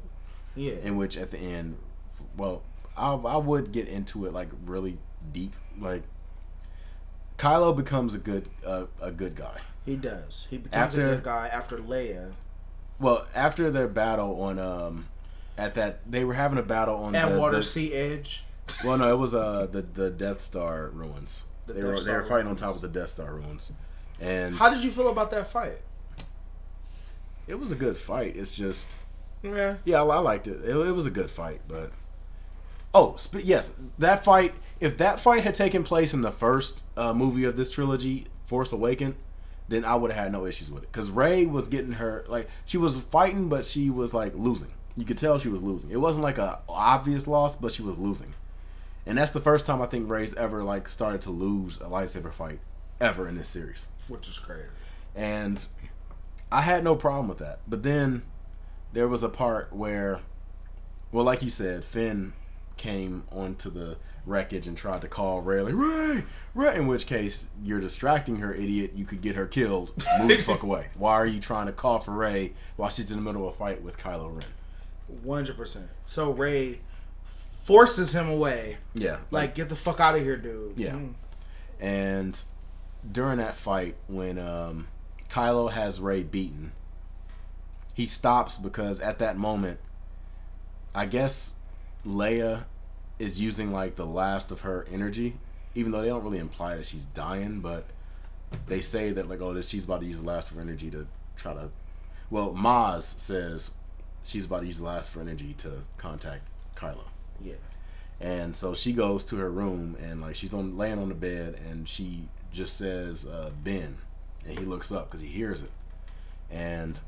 B: Yeah.
A: In which at the end, well, I would get into it like really deep. Like, Kylo becomes a good guy.
B: He does. He becomes a good guy after Leia.
A: Well, after their battle on they were having a battle on
B: at Watersea Edge.
A: Well, no, it was the Death Star ruins. They were fighting on top of the Death Star ruins. And
B: how did you feel about that fight?
A: It was a good fight. It's just
B: yeah,
A: I liked it. It was a good fight, but yes, that fight. If that fight had taken place in the first movie of this trilogy, Force Awakens, then I would have had no issues with it, because Rey was getting her, like, she was fighting, but she was like losing. You could tell she was losing. It wasn't like a obvious loss, but she was losing. And that's the first time I think Rey's ever like started to lose a lightsaber fight ever in this series,
B: which is crazy.
A: And I had no problem with that. But then there was a part where, well, like you said, Finn came onto the wreckage and tried to call Rey, like, Rey, in which case, you're distracting her, idiot. You could get her killed. Move the fuck away. Why are you trying to call for Rey while she's in the middle of a fight with Kylo Ren?
B: 100%. So Rey forces him away.
A: Yeah.
B: Like, get the fuck out of here, dude.
A: Yeah. And during that fight, when Kylo has Rey beaten, he stops because at that moment, I guess Leia is using like the last of her energy, even though they don't really imply that she's dying, but they say that like, oh, she's about to use the last of her energy to try to, well, Maz says she's about to use the last of her energy to contact Kylo.
B: Yeah.
A: And so she goes to her room, and like she's laying on the bed, and she just says Ben, and he looks up because he hears it. And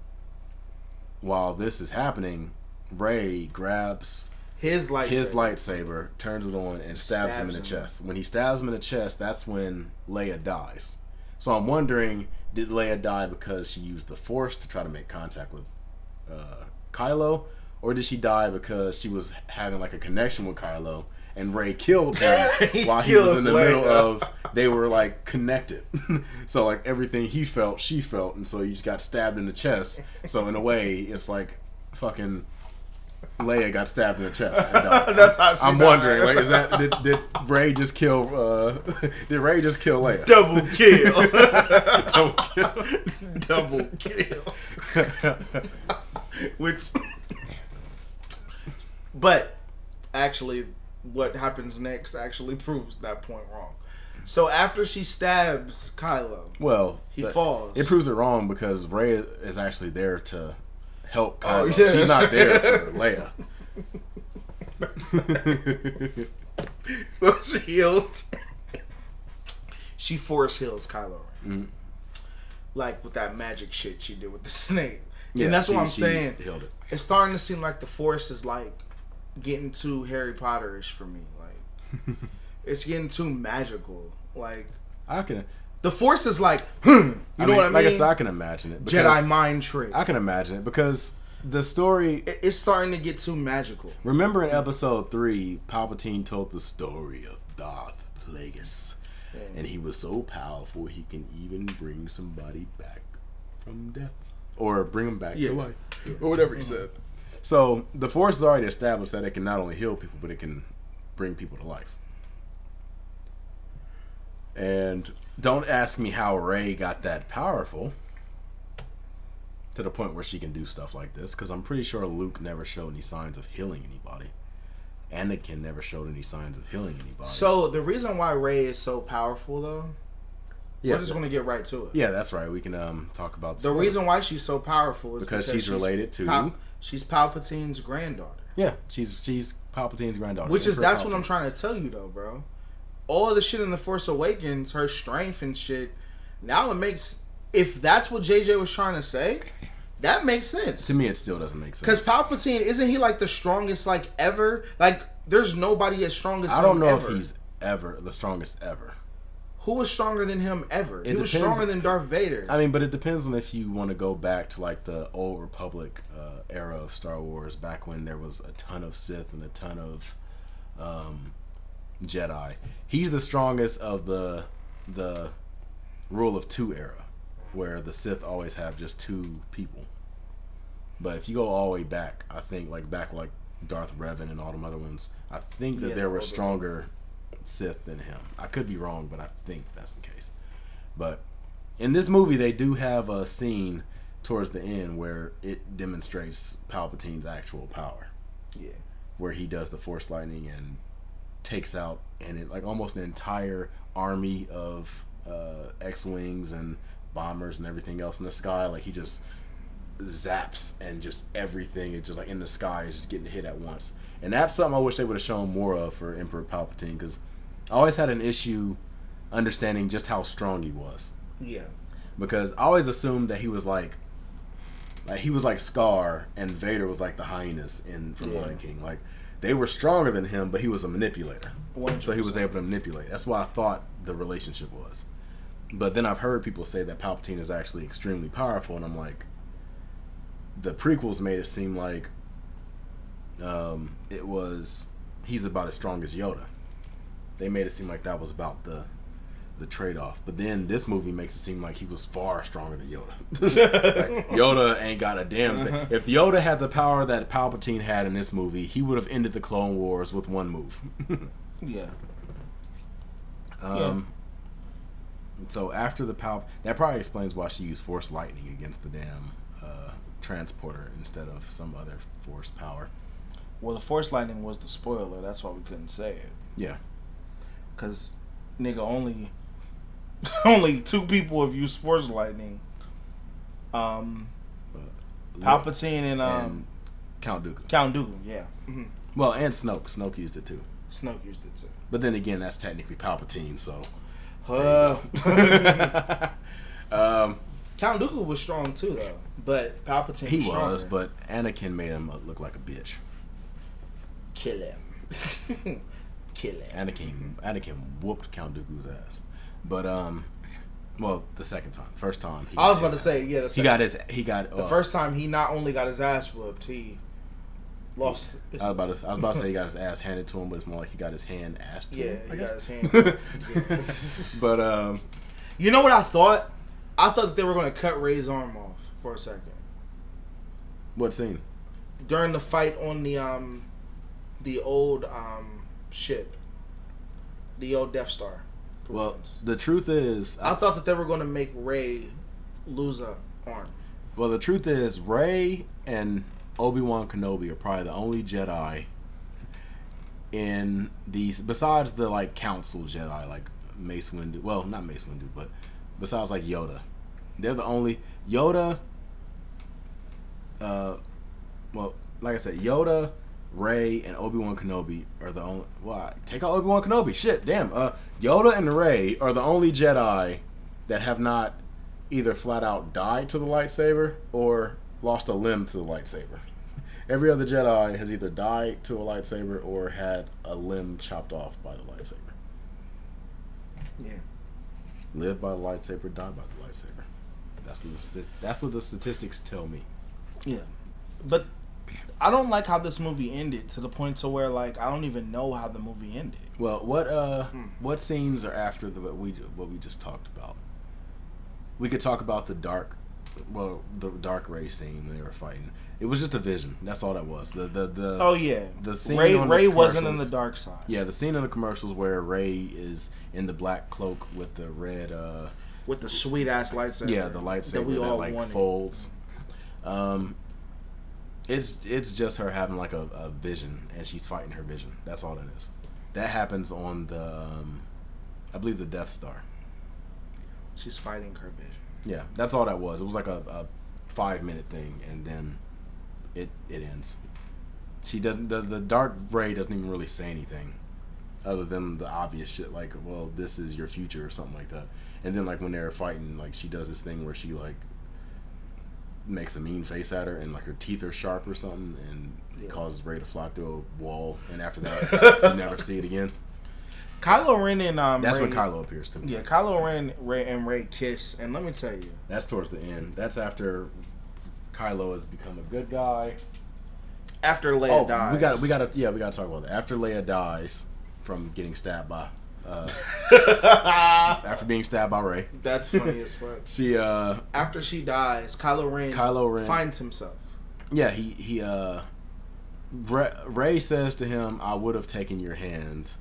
A: while this is happening, Rey grabs his lightsaber, turns it on, and stabs him in the chest. When he stabs him in the chest, that's when Leia dies. So I'm wondering, did Leia die because she used the Force to try to make contact with Kylo, or did she die because she was having like a connection with Kylo and Rey killed him while he was in the middle of, they were like connected. So like everything he felt, she felt, and so he just got stabbed in the chest. So in a way, it's like fucking Leia got stabbed in the chest and died.
B: That's how she
A: I'm
B: died.
A: wondering, like, is that did Rey just kill did Rey just kill Leia?
B: Double kill.
A: Double
B: Double kill. Which, but actually, what happens next actually proves that point wrong. So after she stabs Kylo,
A: well,
B: he falls.
A: It proves it wrong because Rey is actually there to help Kylo.
B: Oh, yeah.
A: She's not there for Leia.
B: So she heals. She force heals Kylo Ren.
A: Mm-hmm.
B: Like with that magic shit she did with the snake.
A: Yeah,
B: and that's what I'm
A: she
B: saying.
A: Healed it.
B: It's starting to seem like the Force is like getting too Harry Potter-ish for me. Like it's getting too magical. Like the Force is like, you know what I mean?
A: Like I said, I can imagine it.
B: Jedi mind trick.
A: I can imagine it because the story...
B: It's starting to get too magical.
A: Remember in episode 3, Palpatine told the story of Darth Plagueis. Yeah. And he was so powerful, he can even bring somebody back from death. Or bring them back to life. Yeah. Or whatever he said. So, the Force has already established that it can not only heal people, but it can bring people to life. And don't ask me how Rey got that powerful to the point where she can do stuff like this, because I'm pretty sure Luke never showed any signs of healing anybody. Anakin never showed any signs of healing anybody.
B: So, the reason why Rey is so powerful, though... Yeah, we're just going to get right to it.
A: Yeah, that's right. We can talk about
B: the reason why she's so powerful is because
A: she's related to
B: she's Palpatine's granddaughter.
A: Yeah, she's Palpatine's granddaughter.
B: That's what I'm trying to tell you though, bro. All of the shit in The Force Awakens, her strength and shit. Now it makes, if that's what JJ was trying to say, that makes sense.
A: To me, it still doesn't make sense.
B: Because Palpatine, isn't he like the strongest like ever? Like there's nobody as strong as him.
A: I don't know
B: ever.
A: if he's ever the strongest ever.
B: Who was stronger than him ever? He was stronger than Darth Vader.
A: I mean, but it depends on if you want to go back to like the old Republic era of Star Wars, back when there was a ton of Sith and a ton of Jedi. He's the strongest of the Rule of Two era, where the Sith always have just 2 people. But if you go all the way back, I think like Darth Revan and all them other ones, I think that there were stronger Sith than him. I could be wrong, but I think that's the case. But in this movie, they do have a scene towards the end where it demonstrates Palpatine's actual power. Yeah, where he does the Force lightning and takes out like almost an entire army of X-wings and bombers and everything else in the sky. Like he just zaps and just everything is just like in the sky is just getting hit at once. And that's something I wish they would have shown more of for Emperor Palpatine, because I always had an issue understanding just how strong he was. Yeah. Because I always assumed that he was like he was like Scar and Vader was like the hyenas from Lion King. Like they were stronger than him, but he was a manipulator. 100%. So he was able to manipulate. That's what I thought the relationship was. But then I've heard people say that Palpatine is actually extremely powerful, and I'm like, the prequels made it seem like he's about as strong as Yoda. They made it seem like that was about the trade-off. But then this movie makes it seem like he was far stronger than Yoda. Like, Yoda ain't got a damn thing. If Yoda had the power that Palpatine had in this movie, he would have ended the Clone Wars with one move. Yeah. So after the that probably explains why she used Force lightning against the damn transporter instead of some other Force power.
B: Well, the Force lightning was the spoiler. That's why we couldn't say it. Yeah. Because, nigga, only 2 people have used Force lightning. Palpatine and
A: Count Dooku.
B: Count Dooku, yeah.
A: Mm-hmm. Well, and Snoke. Snoke used it too.
B: Snoke used it too.
A: But then again, that's technically Palpatine, so.
B: Count Dooku was strong too, though. But Palpatine was stronger.
A: Was, but Anakin made him look like a bitch.
B: Kill him. Kill him.
A: Anakin whooped Count Dooku's ass. But well, the second time. First time.
B: I was about to say, yeah.
A: The
B: first time he not only got his ass whooped, he lost.
A: I was about to say he got his ass handed to him, but it's more like he got his hand asked to him.
B: Yeah, he got his hand.
A: But
B: you know what I thought? I thought that they were going to cut Rey's arm off for a second.
A: What scene?
B: During the fight on the old ship, the old Death Star.
A: Well, the truth is,
B: I thought that they were going to make Rey lose a arm.
A: Well, the truth is, Rey and Obi-Wan Kenobi are probably the only Jedi in these, besides the like Council Jedi, like Mace Windu. Well, not Mace Windu, but besides like Yoda, they're the only Yoda. Well, like I said, Yoda, Rey, and Obi-Wan Kenobi are the only. Well, take out Obi-Wan Kenobi. Shit, damn. Yoda and Rey are the only Jedi that have not either flat out died to the lightsaber or lost a limb to the lightsaber. Every other Jedi has either died to a lightsaber or had a limb chopped off by the lightsaber. Yeah. Live by the lightsaber, die by the lightsaber. That's what the statistics tell me.
B: Yeah. But I don't like how this movie ended to the point to where like I don't even know how the movie ended.
A: Well, what scenes are after what we just talked about? We could talk about the dark Ray scene when they were fighting. It was just a vision. That's all that was. The scene
B: Ray wasn't in the dark side.
A: Yeah, the scene in the commercials where Ray is in the black cloak with the red
B: with the sweet ass lightsaber.
A: Yeah, the lightsaber that like wanted. Folds. It's just her having like a vision and she's fighting her vision. That's all it is. That happens on the I believe the Death Star.
B: She's fighting her vision.
A: Yeah, that's all that was. It was like a 5-minute thing, and then it ends. She doesn't. The Dark Ray doesn't even really say anything, other than the obvious shit like, "Well, this is your future" or something like that. And then like when they're fighting, like she does this thing where she like makes a mean face at her, and like her teeth are sharp or something, and it causes Ray to fly through a wall. And after that, you never see it again.
B: Kylo Ren and
A: that's
B: Ray,
A: when Kylo appears too.
B: Yeah, Kylo Ren, Ray kiss, and let me tell you,
A: that's towards the end. That's after Kylo has become a good guy.
B: After Leia dies,
A: we gotta talk about that. After Leia dies from getting stabbed by, after being stabbed by Ray.
B: That's funny as fuck.
A: She
B: after she dies, Kylo Ren finds himself.
A: Yeah, Ray says to him, "I would have taken your hand."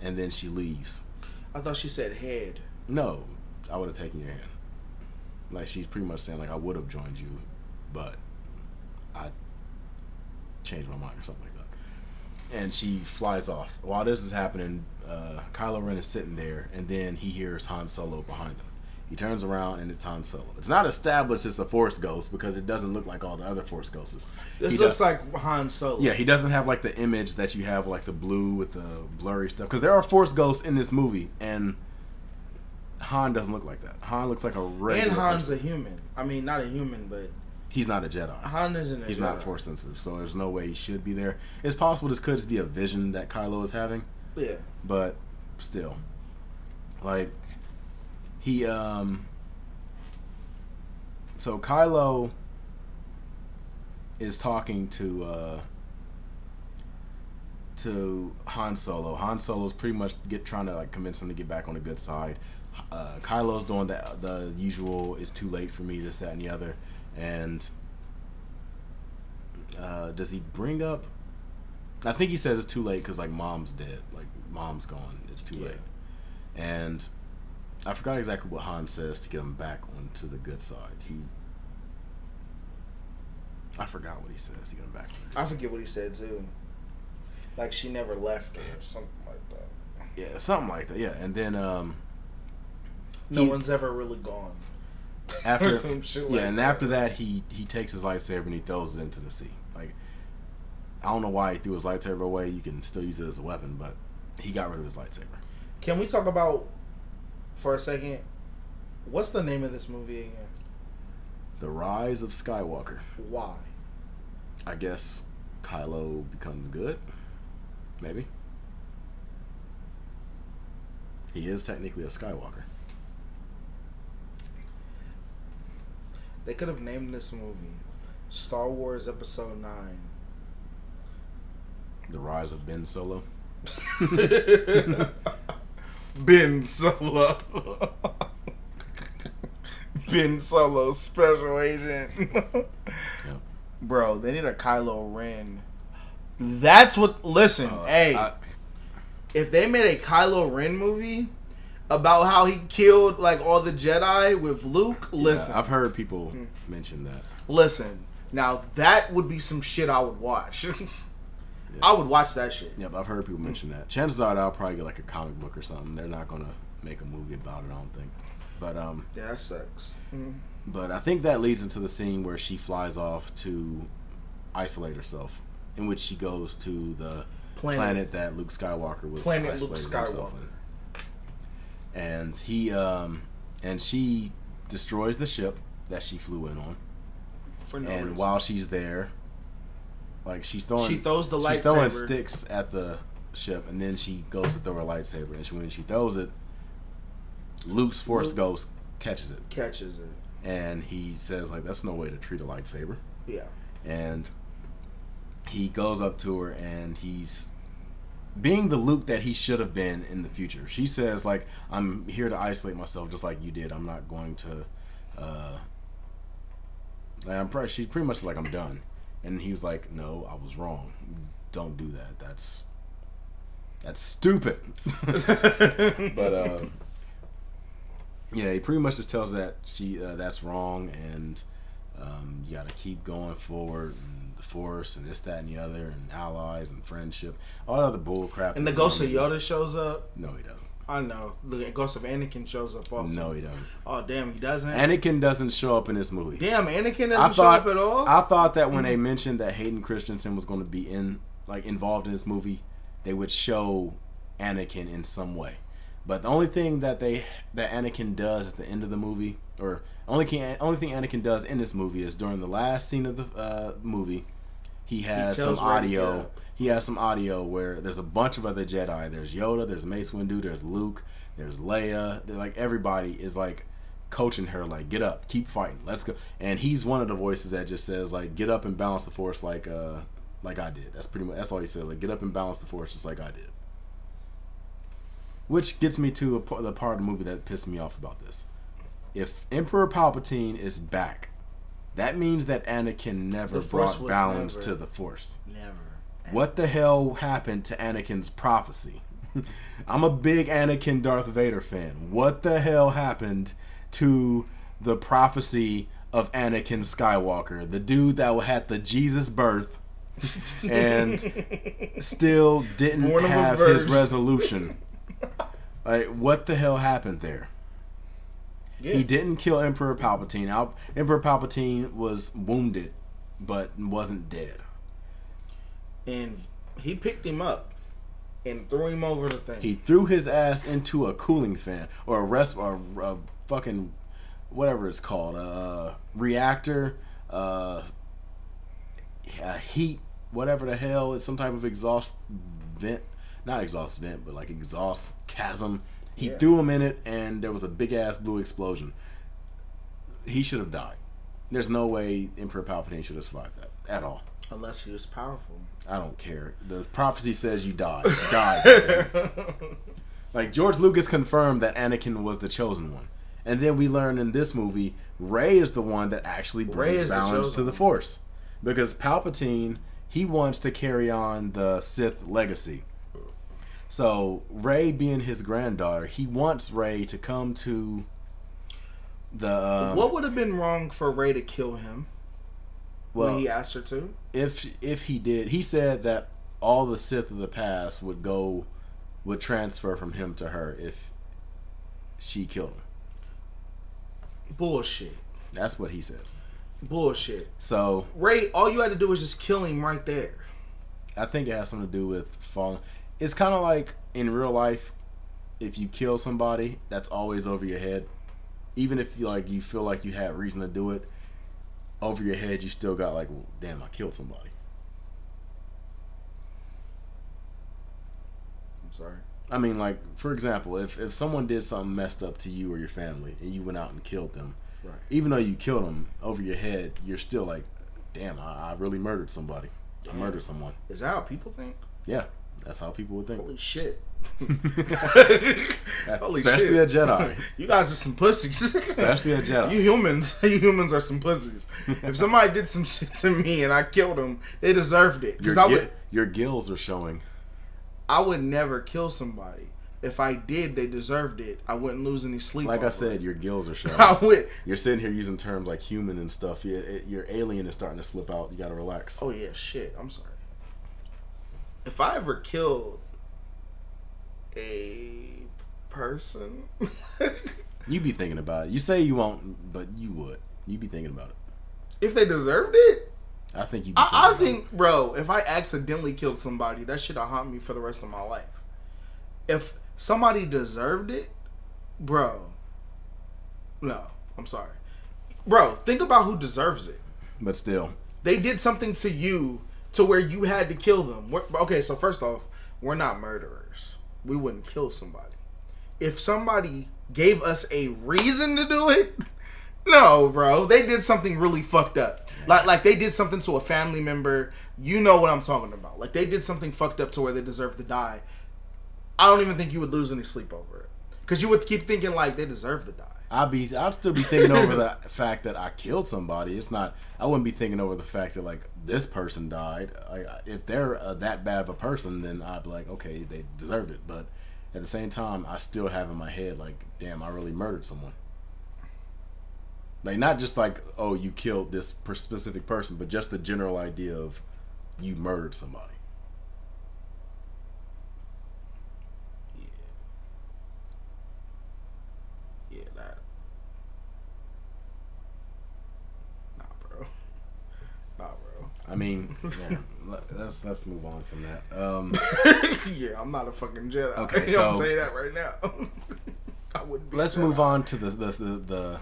A: And then she leaves.
B: I thought she said head.
A: No, I would have taken your hand. Like she's pretty much saying like I would have joined you, but I changed my mind or something like that. And she flies off. While this is happening, Kylo Ren is sitting there, and then he hears Han Solo behind him. He turns around and it's Han Solo. It's not established it's a Force ghost because it doesn't look like all the other Force ghosts.
B: This looks like Han Solo.
A: Yeah, he doesn't have like the image that you have like the blue with the blurry stuff. Because there are Force ghosts in this movie, and Han doesn't look like that. Han looks like a regular.
B: And Han's a human. I mean, not a human, but
A: he's not a Jedi.
B: Han isn't a Jedi.
A: He's not Force sensitive, so there's no way he should be there. It's possible this could just be a vision that Kylo is having.
B: Yeah.
A: But still, like he so Kylo is talking to Han Solo. Han Solo's pretty much trying to like convince him to get back on the good side. Kylo's doing the usual, it's too late for me, this, that, and the other. And does he bring up? I think he says it's too late because like mom's dead, like mom's gone. It's too late. And I forgot exactly what Han says to get him back onto the good side. I forgot what he says to get him back.
B: I forget what he said too. Like she never left or something like that.
A: Yeah, something like that. Yeah, and then
B: no one's ever really gone.
A: After
B: or some shit like
A: and after that he takes his lightsaber and he throws it into the sea. Like I don't know why he threw his lightsaber away. You can still use it as a weapon, but he got rid of his lightsaber.
B: Can we talk about for a second? What's the name of this movie again?
A: The Rise of Skywalker.
B: Why?
A: I guess Kylo becomes good. Maybe. He is technically a Skywalker.
B: They could have named this movie Star Wars Episode 9.
A: The Rise of Ben Solo.
B: Ben Solo. Ben Solo, special agent.
A: Yep.
B: Bro, they need a Kylo Ren. That's what. Listen, if they made a Kylo Ren movie about how he killed like all the Jedi with Luke, listen.
A: I've heard people mention that.
B: Listen, now that would be some shit I would watch. I would watch that shit.
A: Yep, I've heard people mention that. Chances are I'll probably get like a comic book or something. They're not gonna make a movie about it, I don't think. But
B: yeah, that sucks.
A: But I think that leads into the scene where she flies off to isolate herself, in which she goes to the planet that Luke Skywalker was isolating himself in. And he and she destroys the ship that she flew in on.
B: For no reason.
A: While she's there, like she throws the lightsaber. She's throwing sticks at the ship, and then she goes to throw her lightsaber. And when she throws it, Luke's Force Ghost catches it.
B: And
A: And he says, like, that's no way to treat a lightsaber.
B: Yeah.
A: and he goes up to her, and he's being the Luke that he should have been in the future. She says, like, I'm here to isolate myself just like you did. I'm not going to she's pretty much like, I'm done. And he was like, no, I was wrong. Don't do that. That's stupid. But yeah, he pretty much just tells her that that's wrong, and you got to keep going forward, and the Force, and this, that, and the other, and allies, and friendship, all that other bull crap.
B: And the ghost of Yoda shows up.
A: No, he doesn't.
B: I know. The ghost of Anakin shows up also.
A: No, he doesn't.
B: Oh, damn, he doesn't?
A: Anakin doesn't show up in this movie.
B: Damn, Anakin doesn't show up at all?
A: I thought that when they mentioned that Hayden Christensen was going to be involved in this movie, they would show Anakin in some way. But the only thing that Anakin does at the end of the movie, or only thing Anakin does in this movie, is during the last scene of the movie, he has some audio. He has some audio where there's a bunch of other Jedi. There's Yoda, there's Mace Windu, there's Luke, there's Leia. Like, everybody is like coaching her, like, get up, keep fighting, let's go. And he's one of the voices that just says, like, get up and balance the Force like I did. That's all he says. Like, get up and balance the Force just like I did. Which gets me to the part of the movie that pissed me off about this. If Emperor Palpatine is back, that means that Anakin never brought balance to the Force.
B: Never.
A: What the hell happened to Anakin's prophecy? I'm a big Anakin Darth Vader fan. What the hell happened to the prophecy of Anakin Skywalker? The dude that had the Jesus birth and still didn't have his resolution. Like, what the hell happened there? Yeah. He didn't kill Emperor Palpatine. Emperor Palpatine was wounded, but wasn't dead.
B: And he picked him up and threw him over the thing.
A: He threw his ass into a cooling fan or a fucking whatever it's called, reactor, heat, whatever the hell. It's some type of exhaust vent. Not exhaust vent, but like exhaust chasm. He threw him in it, and there was a big ass blue explosion. He should have died. There's no way Emperor Palpatine should have survived that at all.
B: Unless he was powerful.
A: I don't care. The prophecy says you die. Die. Like, George Lucas confirmed that Anakin was the chosen one. And then we learn in this movie, Rey is the one that actually brings balance to the Force. Because Palpatine, he wants to carry on the Sith legacy. So, Rey being his granddaughter, he wants Rey to come to the...
B: what would have been wrong for Rey to kill him? When he asked her to?
A: If he did, he said that all the Sith of the past would transfer from him to her if she killed him.
B: Bullshit.
A: That's what he said.
B: Bullshit.
A: So
B: Rey, all you had to do was just kill him right there.
A: I think it has something to do with falling. It's kind of like in real life, if you kill somebody, that's always over your head. Even if you feel like you had reason to do it, over your head, you still got like, well, damn, I killed somebody.
B: I'm sorry.
A: I mean, like, for example, if someone did something messed up to you or your family and you went out and killed them, right, even though you killed them, over your head, you're still like, damn, I really murdered somebody. Damn. I murdered someone.
B: Is that how people think?
A: Yeah, that's how people would think.
B: Holy shit.
A: Holy Especially shit. A Jedi.
B: You guys are some pussies.
A: Especially a Jedi.
B: You humans are some pussies. If somebody did some shit to me and I killed them, they deserved it.
A: Your gills are showing.
B: I would never kill somebody. If I did, they deserved it. I wouldn't lose any sleep.
A: Like I said, your gills are showing.
B: I would.
A: You're sitting here using terms like human and stuff. Your alien is starting to slip out. You gotta relax.
B: Oh yeah, shit. I'm sorry. If I ever killed a person,
A: you be thinking about it. You say you won't, but you would. You be thinking about it.
B: If they deserved it,
A: I think you.
B: I think, bro, if I accidentally killed somebody, that shit'll haunt me for the rest of my life. If somebody deserved it, bro, no, I'm sorry, bro. Think about who deserves it.
A: But still,
B: they did something to you to where you had to kill them. Okay, so first off, we're not murderers. We wouldn't kill somebody. If somebody gave us a reason to do it, No, bro. They did something really fucked up. Like they did something to a family member. You know what I'm talking about. Like they did something fucked up to where they deserve to die. I don't even think you would lose any sleep over it. Because you would keep thinking like they deserve to die.
A: I'd still be thinking over the fact that I killed somebody. It's not. I wouldn't be thinking over the fact that like this person died. If they're that bad of a person, then I'd be like, okay, they deserved it. But at the same time, I still have in my head like, damn, I really murdered someone. Like not just like, oh, you killed this specific person, but just the general idea of you murdered somebody. I mean, yeah, let's move on from that.
B: Yeah, I'm not a fucking Jedi.
A: Okay, so
B: I'll tell you that right now. I wouldn't be
A: let's
B: Jedi.
A: move on to the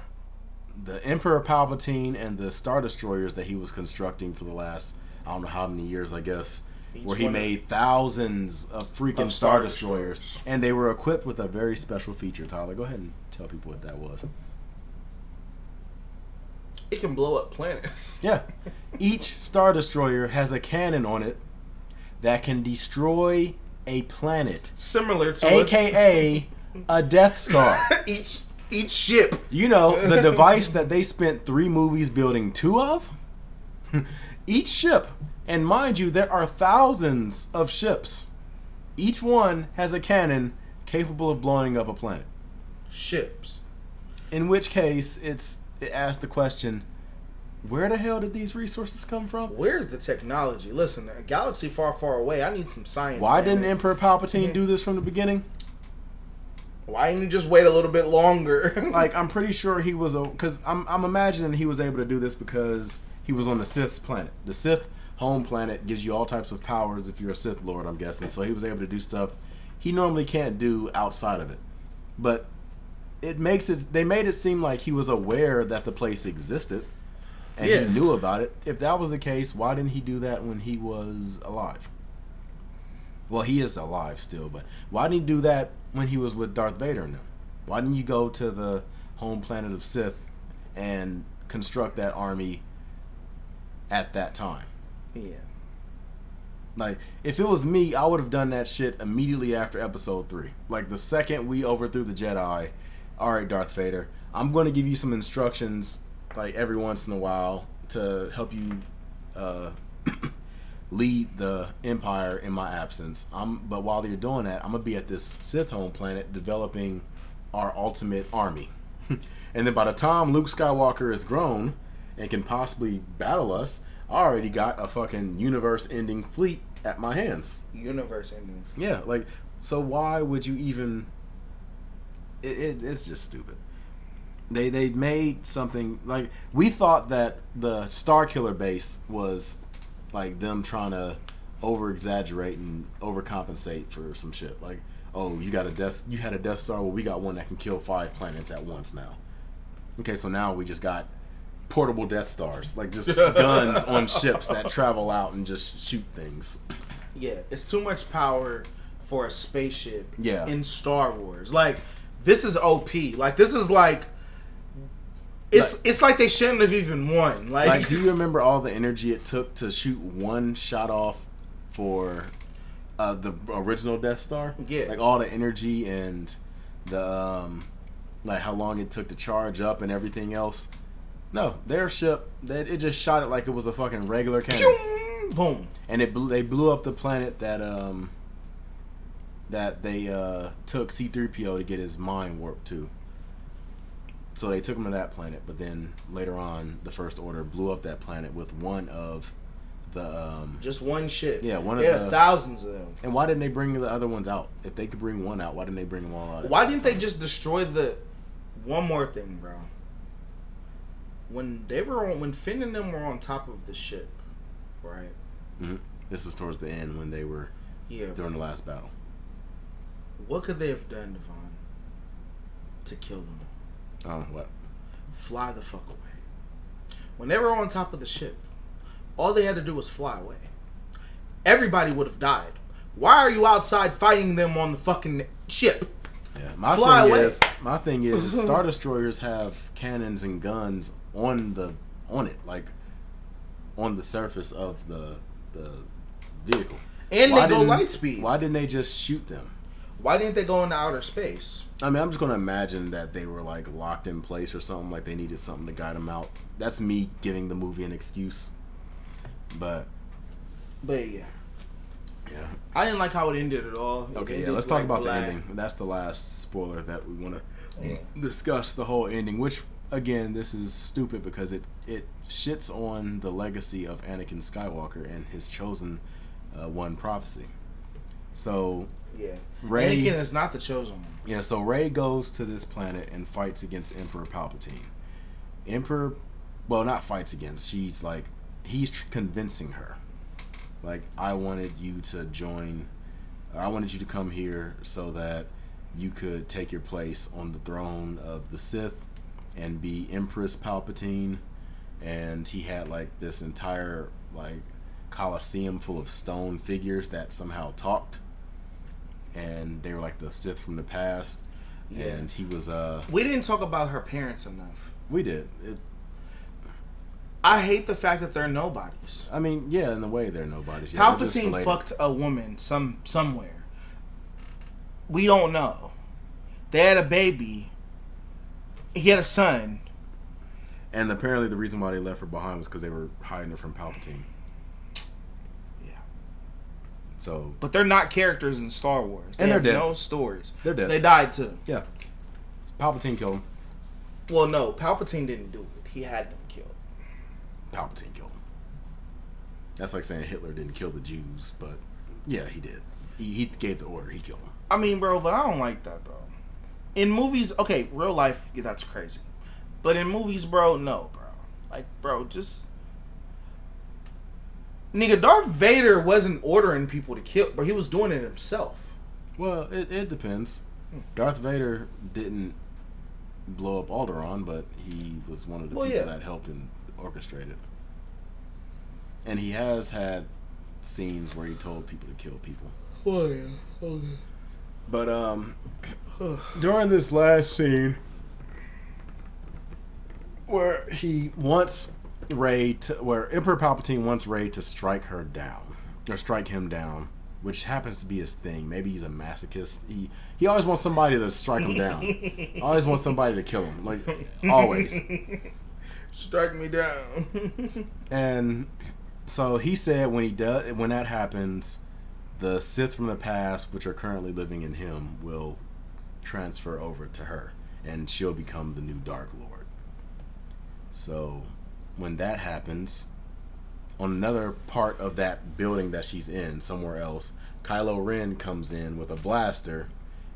A: Emperor Palpatine and the Star Destroyers that he was constructing for the last, I don't know how many years, I guess, where he made thousands of freaking Star Destroyers, and they were equipped with a very special feature. Tyler, go ahead and tell people what that was.
B: It can blow up planets.
A: Yeah. Each Star Destroyer has a cannon on it that can destroy a planet.
B: Similar to
A: AKA a Death Star.
B: Each ship.
A: You know, the device that they spent 3 movies building 2 of? Each ship. And mind you, there are thousands of ships. Each one has a cannon capable of blowing up a planet.
B: Ships.
A: In which case, it asks the question, where the hell did these resources come from?
B: Where's the technology? Listen, a galaxy far, far away. I need some science.
A: Why didn't Emperor Palpatine do this from the beginning?
B: Why didn't you just wait a little bit longer?
A: Like, I'm pretty sure he was, because I'm imagining he was able to do this because he was on the Sith's planet. The Sith home planet gives you all types of powers if you're a Sith Lord, I'm guessing. So he was able to do stuff he normally can't do outside of it. But they made it seem like he was aware that the place existed and he knew about it. If that was the case, why didn't he do that when he was alive? Well, he is alive still, but why didn't he do that when he was with Darth Vader and them? Why didn't you go to the home planet of Sith and construct that army at that time?
B: Yeah.
A: Like, if it was me, I would have done that shit immediately after episode 3. Like, the second we overthrew the Jedi, alright, Darth Vader, I'm going to give you some instructions, like, every once in a while to help you lead the Empire in my absence. But while you're doing that, I'm going to be at this Sith home planet developing our ultimate army. And then by the time Luke Skywalker is grown and can possibly battle us, I already got a fucking universe-ending fleet at my hands.
B: Universe-ending fleet.
A: Yeah, like, so why would you even... It's just stupid. They made something... Like, we thought that the Starkiller base was, like, them trying to over-exaggerate and overcompensate for some shit. Like, oh, you had a Death Star, well, we got one that can kill 5 planets at once now. Okay, so now we just got portable Death Stars, like just guns on ships that travel out and just shoot things.
B: Yeah, it's too much power for a spaceship in Star Wars. Like, this is OP. Like, this is like it's like they shouldn't have even won. Like,
A: do you remember all the energy it took to shoot one shot off for the original Death Star?
B: Yeah.
A: Like, all the energy and the like how long it took to charge up and everything else. No, their ship, it just shot it like it was a fucking regular cannon.
B: Boom.
A: And they blew up the planet that they took C-3PO to get his mind warped to. So they took him to that planet, but then later on, the First Order blew up that planet with one of the...
B: just one ship.
A: Yeah, one of
B: the... thousands of them.
A: And why didn't they bring the other ones out? If they could bring one out, why didn't they bring them all out?
B: Why didn't they just destroy the... One more thing, bro. When Finn and them were on top of the ship, right?
A: Mm-hmm. This is towards the end when they were during the last battle.
B: What could they have done, Devon, to kill them all?
A: What?
B: Fly the fuck away. When they were on top of the ship, all they had to do was fly away. Everybody would have died. Why are you outside fighting them on the fucking ship?
A: Yeah, my thing is Star Destroyers have cannons and guns on it, like on the surface of the vehicle.
B: And they go light speed.
A: Why didn't they just shoot them?
B: Why didn't they go into outer space?
A: I mean, I'm just gonna imagine that they were like locked in place or something. Like they needed something to guide them out. That's me giving the movie an excuse. But
B: yeah.
A: Yeah.
B: I didn't like how it ended at all.
A: Okay, let's talk about the ending. That's the last spoiler that we want to discuss, the whole ending, which, again, this is stupid because it shits on the legacy of Anakin Skywalker and his chosen one prophecy. So,
B: yeah.
A: Rey,
B: Anakin is not the chosen one.
A: Yeah, so Rey goes to this planet and fights against Emperor Palpatine. Not fights against, he's convincing her. Like, I wanted you to come here so that you could take your place on the throne of the Sith and be Empress Palpatine. And he had like this entire like Colosseum full of stone figures that somehow talked, and they were like the Sith from the past. Yeah. And he was
B: we didn't talk about her parents enough.
A: We did.
B: I hate the fact that they're nobodies.
A: I mean, yeah, in a way they're nobodies. Yeah,
B: Palpatine fucked a woman somewhere. We don't know. They had a baby. He had a son.
A: And apparently the reason why they left her behind was because they were hiding her from Palpatine.
B: Yeah.
A: So,
B: but they're not characters in Star Wars. They have no stories.
A: They're dead.
B: They died too.
A: Yeah. Palpatine killed them.
B: Well, no, Palpatine didn't do it. He had them killed.
A: Palpatine killed him. That's like saying Hitler didn't kill the Jews, but yeah, he did. He gave the order. He killed them.
B: I mean, bro, but I don't like that though. In movies, okay, real life, yeah, that's crazy. But in movies, bro, no, bro. Like, bro, just nigga, Darth Vader wasn't ordering people to kill, but he was doing it himself.
A: Well, it depends. Darth Vader didn't blow up Alderaan, but he was one of the people that helped and orchestrated. And he has had scenes where he told people to kill people.
B: Oh yeah. Okay.
A: But during this last scene where where Emperor Palpatine wants Rey to strike him down, which happens to be his thing. Maybe he's a masochist. He always wants somebody to strike him down. Always wants somebody to kill him. Like, always.
B: Strike me down.
A: And so he said when that happens, the Sith from the past, which are currently living in him, will transfer over to her, and she'll become the new Dark Lord. So when that happens, on another part of that building that she's in, somewhere else, Kylo Ren comes in with a blaster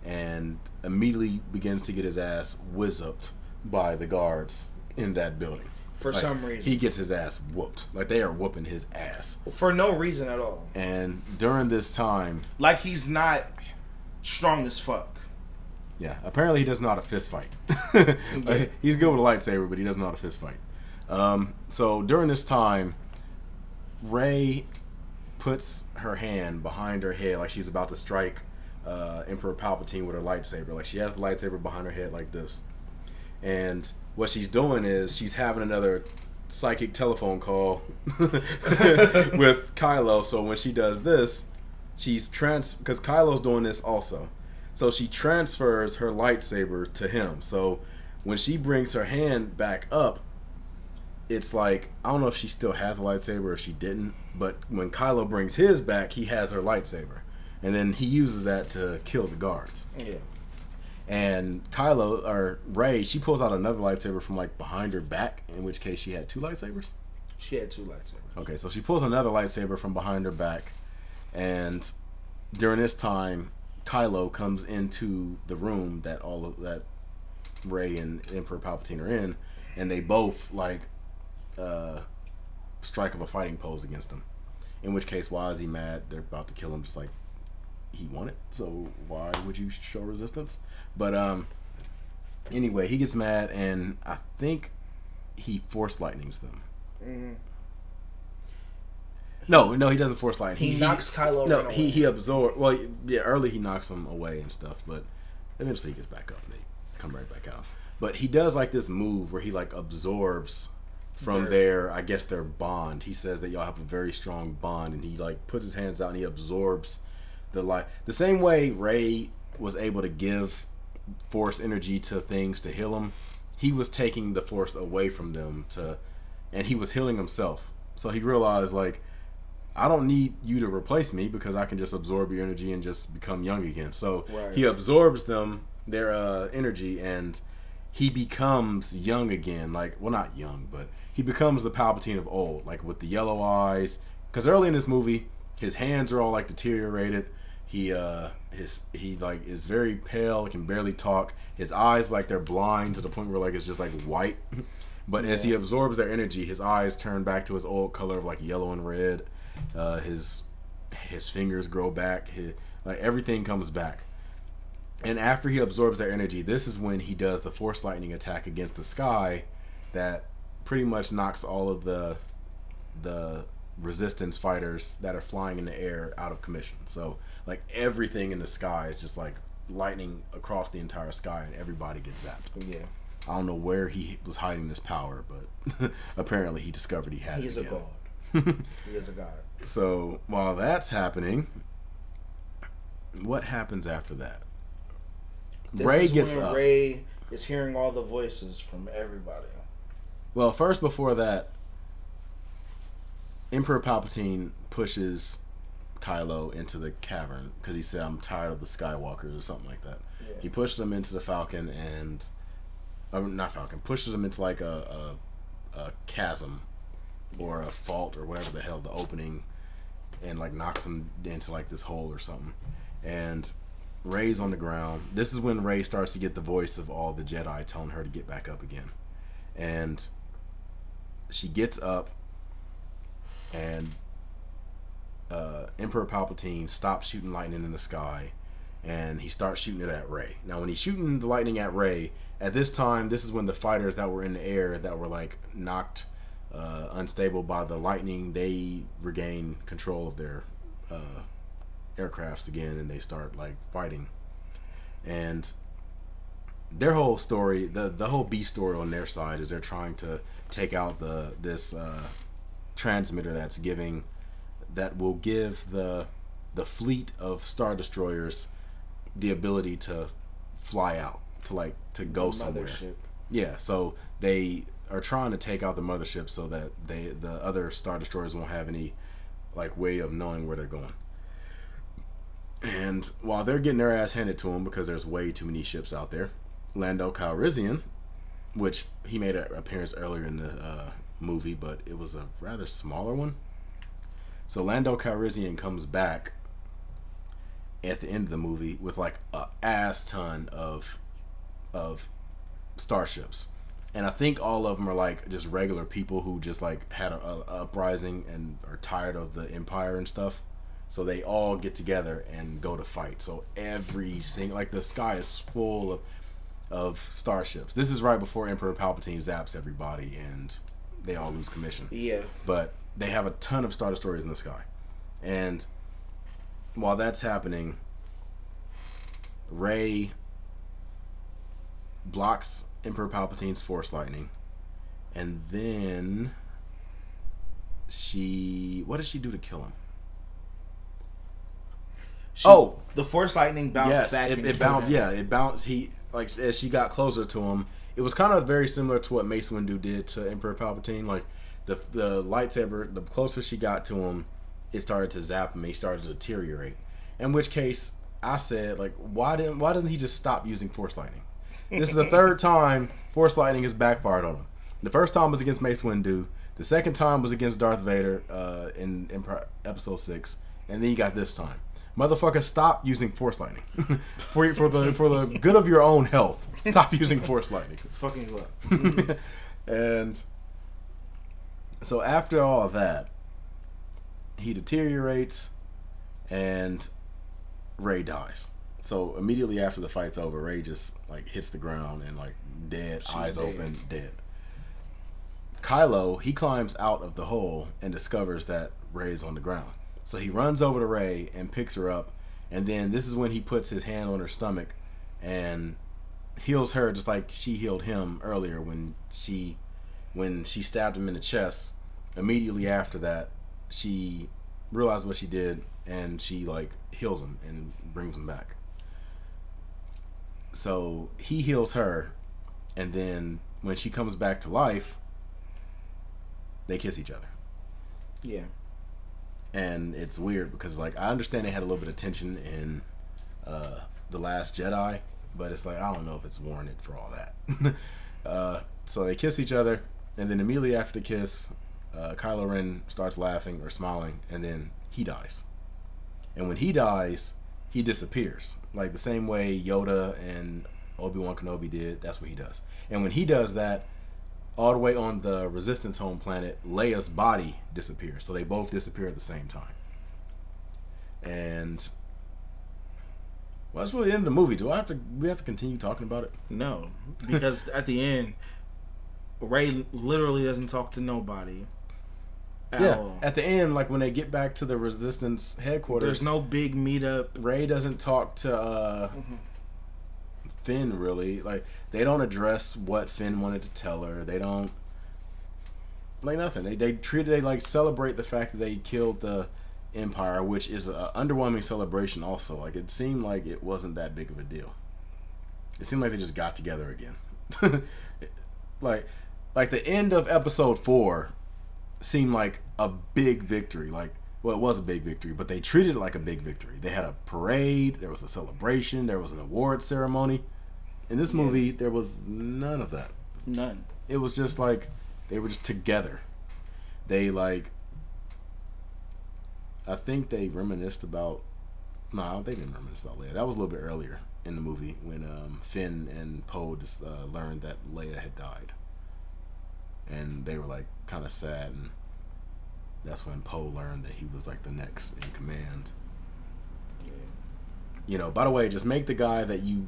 A: and immediately begins to get his ass whiz-upped by the guards in that building.
B: For some reason.
A: He gets his ass whooped. Like, they are whooping his ass.
B: For no reason at all.
A: And during this time...
B: Like, he's not strong as fuck.
A: Yeah. Apparently, he doesn't know how to fist fight. Like, he's good with a lightsaber, but he doesn't know how to fist fight. So, during this time, Rey puts her hand behind her head like she's about to strike Emperor Palpatine with her lightsaber. Like, she has the lightsaber behind her head like this. And what she's doing is she's having another psychic telephone call with Kylo. So when she does this, because Kylo's doing this also. So she transfers her lightsaber to him. So when she brings her hand back up, it's like, I don't know if she still has the lightsaber or if she didn't, but when Kylo brings his back, he has her lightsaber. And then he uses that to kill the guards.
B: Yeah.
A: And Rey, she pulls out another lightsaber from like behind her back, in which case she had two lightsabers?
B: She had two lightsabers.
A: Okay, so she pulls another lightsaber from behind her back, and during this time, Kylo comes into the room that Rey and Emperor Palpatine are in, and they both like strike up a fighting pose against him. In which case, why is he mad? They're about to kill him, just like he wanted. So why would you show resistance? But anyway, he gets mad, and I think he force lightnings them.
B: Mm-hmm.
A: No, he doesn't force lightning.
B: He knocks Kylo Ren away.
A: He absorbs. Well, yeah, early he knocks him away and stuff, but Eventually he gets back up and they come right back out. But he does like this move where he like absorbs from their bond. He says that y'all have a very strong bond, and he like puts his hands out and he absorbs the life. The same way Rey was able to give force energy to things to heal them, he was taking the force away from them and he was healing himself. So he realized, like, I don't need you to replace me because I can just absorb your energy and just become young again. So he absorbs their energy, and he becomes young again. Like, well, not young, but he becomes the Palpatine of old, like with the yellow eyes. Because early in this movie, his hands are all like deteriorated. He like is very pale, can barely talk. His eyes, like, they're blind to the point where like it's just like white. But as he absorbs their energy, his eyes turn back to his old color of like yellow and red. His fingers grow back. Like everything comes back. And after he absorbs their energy, this is when he does the Force Lightning attack against the sky that pretty much knocks all of the resistance fighters that are flying in the air out of commission. So like everything in the sky is just like lightning across the entire sky, and everybody gets zapped. Yeah. I don't know where he was hiding this power, but apparently he discovered he had it.
B: He's a god. He is a god.
A: So while that's happening, what happens after that? Rey gets up.
B: Rey is hearing all the voices from everybody.
A: Well, first before that, Emperor Palpatine pushes Kylo into the cavern because he said, "I'm tired of the Skywalkers," or something like that. Yeah. He pushes him into the Falcon and, pushes him into like a chasm or a fault or whatever the hell, the opening, and like knocks him into like this hole or something. And Rey's on the ground. This is when Rey starts to get the voice of all the Jedi telling her to get back up again. And she gets up, and Emperor Palpatine stops shooting lightning in the sky, and he starts shooting it at Rey. Now, when he's shooting the lightning at Rey, at this time, this is when the fighters that were in the air that were like knocked unstable by the lightning, they regain control of their aircrafts again, and they start like fighting. And their whole story, the whole B story on their side is they're trying to take out this transmitter that will give the fleet of Star Destroyers the ability to fly out, to go somewhere. Yeah, so they are trying to take out the mothership so that the other Star Destroyers won't have any like way of knowing where they're going. And while they're getting their ass handed to them because there's way too many ships out there, Lando Calrissian, which he made an appearance earlier in the movie, but it was a rather smaller one. So Lando Calrissian comes back at the end of the movie with like a ass ton of starships, and I think all of them are like just regular people who just like had a uprising and are tired of the Empire and stuff. So they all get together and go to fight. So everything, like the sky is full of starships. This is right before Emperor Palpatine zaps everybody and they all lose commission. Yeah. But they have a ton of Star Destroyers in the sky. And while that's happening, Rey blocks Emperor Palpatine's Force Lightning. And then what does she do to kill him?
B: The Force Lightning bounced back.
A: It bounced. Yeah, it bounced. He, like, as she got closer to him, it was kind of very similar to what Mace Windu did to Emperor Palpatine. Like the lightsaber, the closer she got to him, it started to zap him. He started to deteriorate. In which case, I said, like, why doesn't he just stop using Force Lightning? This is the third time Force Lightning has backfired on him. The first time was against Mace Windu. The second time was against Darth Vader in Episode 6, and then you got this time. Motherfucker, stop using Force Lightning. for the good of your own health, stop using Force Lightning.
B: It's fucking you up.
A: And so after all that, he deteriorates, and Rey dies. So immediately after the fight's over, Rey just like hits the ground and like dead, eyes open, dead. Kylo, he climbs out of the hole and discovers that Rey's on the ground. So he runs over to Rey and picks her up, and then this is when he puts his hand on her stomach and heals her just like she healed him earlier when she stabbed him in the chest. Immediately after that, she realized what she did, and she like heals him and brings him back. So he heals her, and then when she comes back to life, they kiss each other.
B: Yeah. And
A: it's weird because like I understand they had a little bit of tension in The Last Jedi, but it's like I don't know if it's warranted for all that. So they kiss each other, and then immediately after the kiss, Kylo Ren starts laughing or smiling, and then he dies. And when he dies, he disappears. Like the same way Yoda and Obi-Wan Kenobi did, that's what he does. And when he does that, all the way on the Resistance home planet, Leia's body disappears. So they both disappear at the same time. And well, that's really the end of the movie. We have to continue talking about it?
B: No, because at the end, Rey literally doesn't talk to nobody. At all.
A: At the end, like when they get back to the Resistance headquarters,
B: there's no big meetup.
A: Rey doesn't talk to Finn really. Like they don't address what Finn wanted to tell her. They don't like nothing. They like celebrate the fact that they killed the Empire, which is an underwhelming celebration. Also, like it seemed like it wasn't that big of a deal. It seemed like they just got together again. like the end of Episode 4 seemed like a big victory. Like, well, it was a big victory, but they treated it like a big victory. They had a parade, there was a celebration, there was an award ceremony. In this movie, there was none of that.
B: None.
A: It was just like they were just together. They like, I think they reminisced about. No, they didn't reminisce about Leia. That was a little bit earlier in the movie when Finn and Poe just learned that Leia had died, and they were like kind of sad, and that's when Poe learned that he was like the next in command. Yeah. You know, by the way, just make the guy that you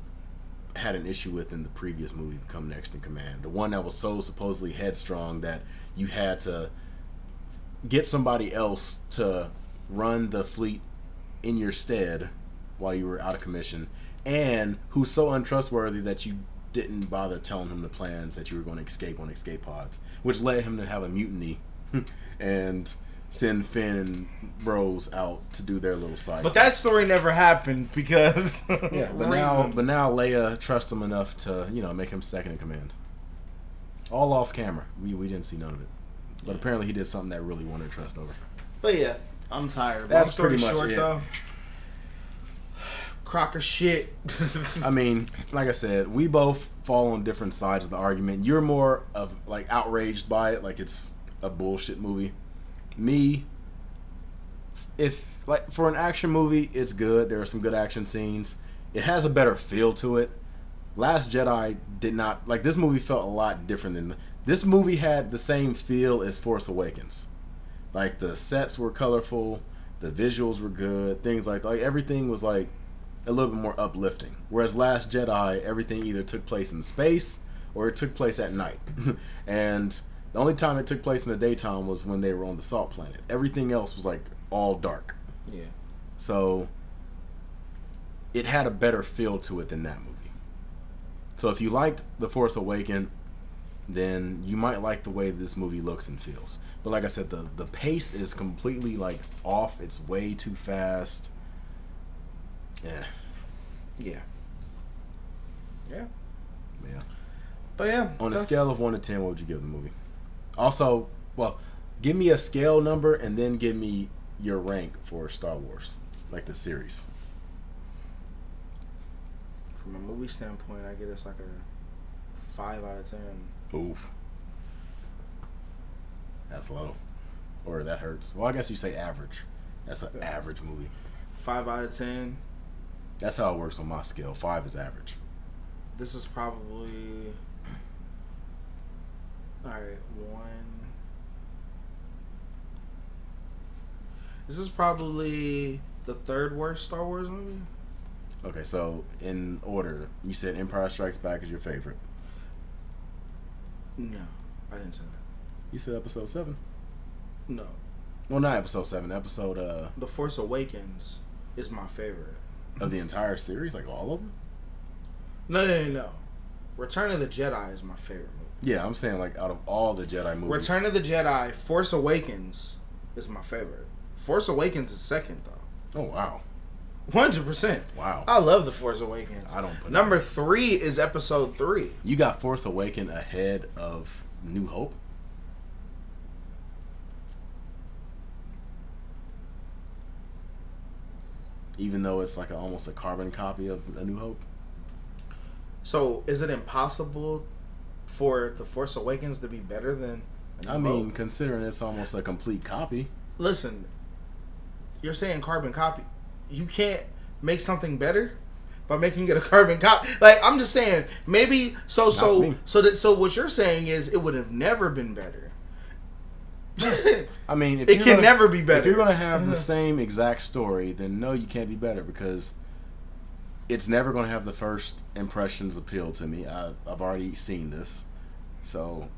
A: had an issue with in the previous movie become next in command. The one that was so supposedly headstrong that you had to get somebody else to run the fleet in your stead while you were out of commission, and who's so untrustworthy that you didn't bother telling him the plans that you were going to escape on escape pods, which led him to have a mutiny and send Finn and Rose out to do their little side.
B: But that story never happened because
A: but now Leia trusts him enough to, you know, make him second in command. All off camera. We didn't see none of it. But apparently he did something that really won her trust over.
B: But yeah, I'm tired.
A: That's pretty much short,
B: though. Crock of shit.
A: I mean, like I said, we both fall on different sides of the argument. You're more of like outraged by it, like it's a bullshit movie. Me, if like for an action movie, it's good. There are some good action scenes. It has a better feel to it. Last Jedi did not, like, this movie felt a lot different than this movie had the same feel as Force Awakens. Like the sets were colorful, the visuals were good, things like everything was like a little bit more uplifting. Whereas Last Jedi, everything either took place in space or it took place at night. And the only time it took place in the daytime was when they were on the Salt Planet. Everything else was like all dark.
B: Yeah.
A: So it had a better feel to it than that movie. So if you liked The Force Awakens, then you might like the way this movie looks and feels. But like I said, the pace is completely like off. It's way too fast. Yeah.
B: Yeah. Yeah.
A: Yeah.
B: But yeah.
A: On a scale of 1 to 10, what would you give the movie? Also, well, give me a scale number and then give me your rank for Star Wars, like the series.
B: From a movie standpoint, I get it's like a 5 out of 10.
A: Oof. That's low. Or that hurts. Well, I guess you say average. That's an average movie.
B: 5 out of 10.
A: That's how it works on my scale. 5 is average.
B: This is probably... Alright, 1... This is probably the 3rd worst Star Wars movie.
A: Okay, so in order, you said Empire Strikes Back is your favorite.
B: No, I didn't say that.
A: You said Episode 7.
B: No.
A: Well, not Episode 7. Episode...
B: The Force Awakens is my favorite.
A: Of the entire series? Like all of them?
B: No. Return of the Jedi is my favorite movie.
A: Yeah, I'm saying like out of all the Jedi movies.
B: Return of the Jedi, Force Awakens is my favorite. Force Awakens is second though.
A: Oh wow.
B: 100%.
A: Wow.
B: I love the Force Awakens.
A: I don't put
B: Number 3 is Episode 3.
A: You got Force Awakens ahead of New Hope? Even though it's like almost a carbon copy of A New Hope?
B: So, is it impossible for The Force Awakens to be better than A New Hope?
A: Considering it's almost a complete copy.
B: Listen, you're saying carbon copy. You can't make something better by making it a carbon copy. Like, I'm just saying, maybe so what you're saying is it would have never been better.
A: I mean,
B: it can never be better.
A: If you're going to have the same exact story, then no, you can't be better because it's never going to have the first impressions appeal to me. I've already seen this. So,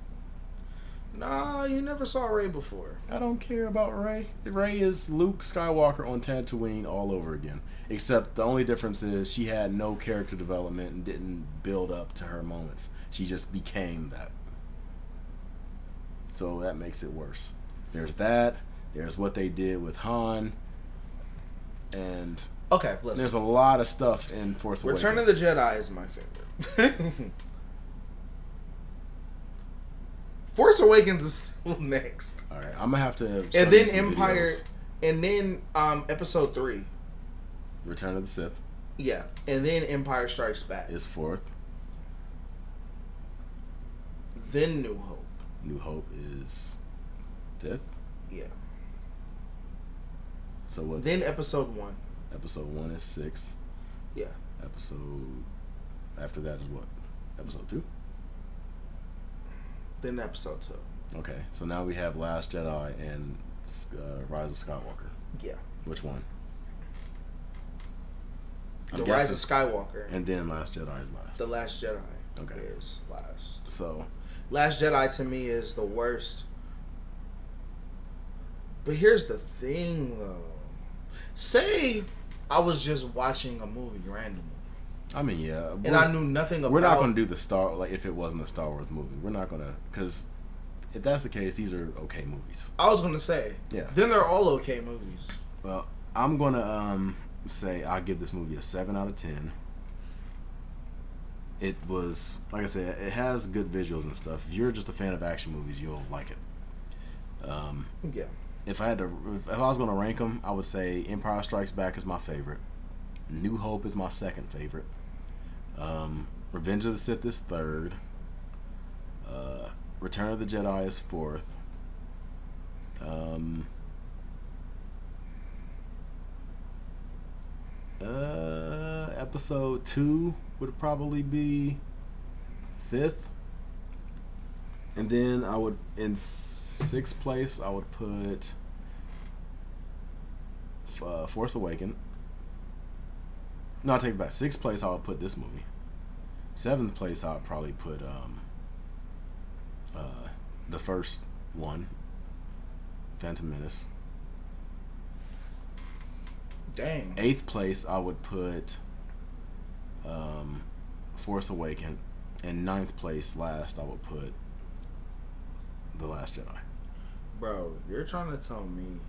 B: nah, you never saw Rey before.
A: I don't care about Rey. Rey is Luke Skywalker on Tatooine all over again. Except the only difference is she had no character development and didn't build up to her moments. She just became that. So that makes it worse. There's that. There's what they did with Han. And
B: okay, listen.
A: There's a lot of stuff in Force Awakens.
B: Return of the Jedi is my favorite. Force Awakens is still next.
A: All right, I'm gonna have to.
B: And then Empire, videos. And then Episode 3.
A: Return of the Sith.
B: Yeah, and then Empire Strikes Back
A: is 4th.
B: Then New Hope.
A: New Hope is 5th.
B: Yeah.
A: So what's
B: then Episode 1?
A: Episode 1 is 6th.
B: Yeah.
A: Episode after that is what? Episode 2.
B: Then Episode 2.
A: Okay, so now we have Last Jedi and Rise of Skywalker.
B: Yeah.
A: Which one?
B: The Rise of Skywalker.
A: And then Last Jedi is last.
B: The Last Jedi
A: okay.
B: is last.
A: So
B: Last Jedi to me is the worst. But here's the thing though. Say I was just watching a movie randomly.
A: I mean, yeah.
B: And I knew nothing about...
A: We're not going to do the Star... Like, if it wasn't a Star Wars movie. We're not going to... Because if that's the case, these are okay movies.
B: I was going to say.
A: Yeah.
B: Then they're all okay movies.
A: Well, I'm going to say I'll give this movie a 7 out of 10. It was... Like I said, it has good visuals and stuff. If you're just a fan of action movies, you'll like it.
B: Yeah.
A: If I was going to rank them, I would say Empire Strikes Back is my favorite. New Hope is my second favorite. Revenge of the Sith is third. Return of the Jedi is fourth. Episode 2 would probably be fifth. And then I would, in sixth place, I would put Force Awakens. No, I take it back. Sixth place, I would put this movie. Seventh place, I would probably put the first one, Phantom Menace.
B: Dang.
A: Eighth place, I would put Force Awakens. And ninth place, last, I would put The Last Jedi.
B: Bro, you're trying to tell me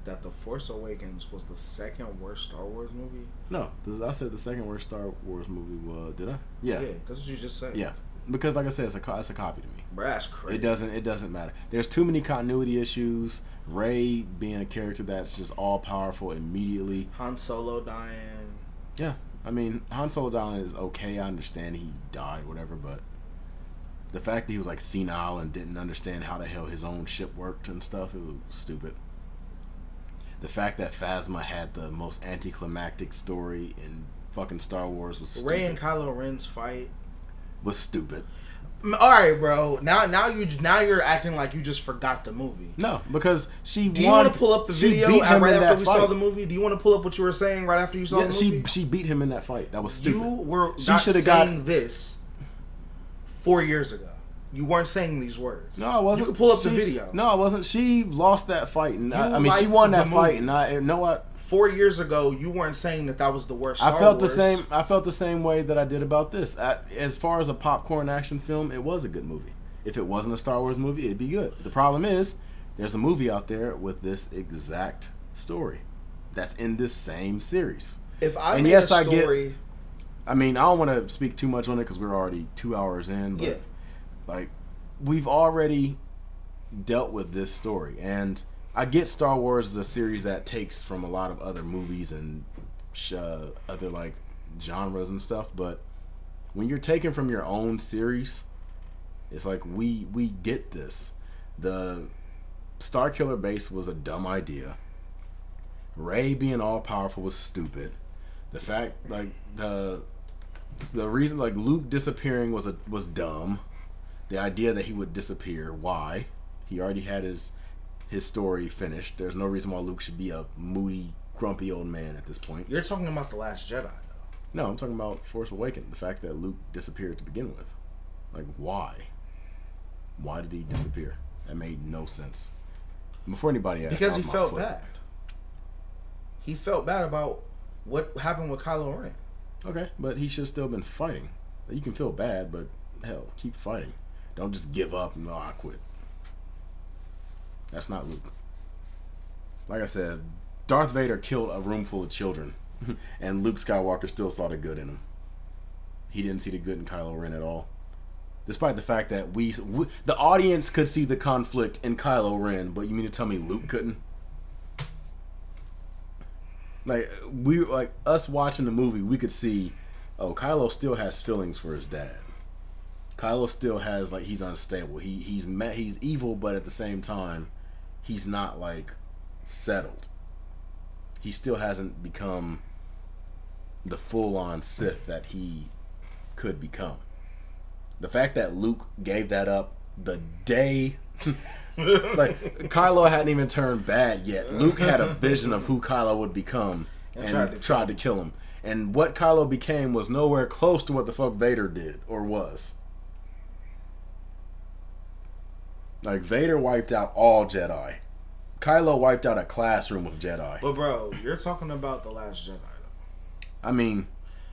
B: that The Force Awakens was the second worst Star Wars movie?
A: No, I said the second worst Star Wars movie was. Did I? Yeah.
B: Yeah, that's what you just said.
A: Yeah, because like I said, it's a copy to me.
B: Bro, that's crazy.
A: It doesn't matter. There's too many continuity issues. Rey being a character that's just all powerful immediately.
B: Han Solo dying.
A: Yeah, I mean Han Solo dying is okay. I understand he died, whatever, but the fact that he was like senile and didn't understand how the hell his own ship worked and stuff, it was stupid. The fact that Phasma had the most anticlimactic story in fucking Star Wars was stupid.
B: Rey and Kylo Ren's fight
A: was stupid.
B: All right, bro. Now you're acting like you just forgot the movie.
A: No, because she
B: Do you want to pull up the video right after we saw the movie? Do you want to pull up what you were saying right after you saw the movie?
A: She beat him in that fight. That was stupid.
B: You were not saying this 4 years ago. You weren't saying these words.
A: No, I wasn't.
B: You can pull up the video.
A: No, I wasn't. She lost that fight, and she won that fight, and you know what?
B: 4 years ago, you weren't saying that was the worst.
A: I felt the same way that I did about this. As far as a popcorn action film, it was a good movie. If it wasn't a Star Wars movie, it'd be good. The problem is, there's a movie out there with this exact story that's in this same series.
B: If I made a story...
A: I don't want to speak too much on it because we're already 2 hours in. But like, we've already dealt with this story. And I get Star Wars is a series that takes from a lot of other movies and other like genres and stuff. But when you're taking from your own series, it's like we get this. The Starkiller base was a dumb idea. Rey being all powerful was stupid. The fact, like, the reason, like, Luke disappearing was dumb. The idea that he would disappear, why? He already had his story finished. There's no reason why Luke should be a moody, grumpy old man at this point.
B: You're talking about The Last Jedi, though.
A: No, I'm talking about Force Awakens. The fact that Luke disappeared to begin with. Like, why? Why did he disappear? That made no sense. Before anybody asked,
B: because he felt bad. He felt bad about what happened with Kylo Ren.
A: Okay, but he should have still been fighting. You can feel bad, but hell, keep fighting. Don't just give up and I quit. That's not Luke. Like I said, Darth Vader killed a room full of children, and Luke Skywalker still saw the good in him. He didn't see the good in Kylo Ren at all. Despite the fact that the audience could see the conflict in Kylo Ren, but you mean to tell me Luke couldn't? Like us watching the movie, we could see, oh, Kylo still has feelings for his dad. Kylo still has, like, he's unstable. He's evil, but at the same time, he's not like settled. He still hasn't become the full-on Sith that he could become. The fact that Luke gave that up the day, like, Kylo hadn't even turned bad yet. Luke had a vision of who Kylo would become and tried to kill him. And what Kylo became was nowhere close to what the fuck Vader did or was. Like, Vader wiped out all Jedi. Kylo wiped out a classroom of Jedi.
B: But bro, you're talking about The Last Jedi, though.
A: I mean,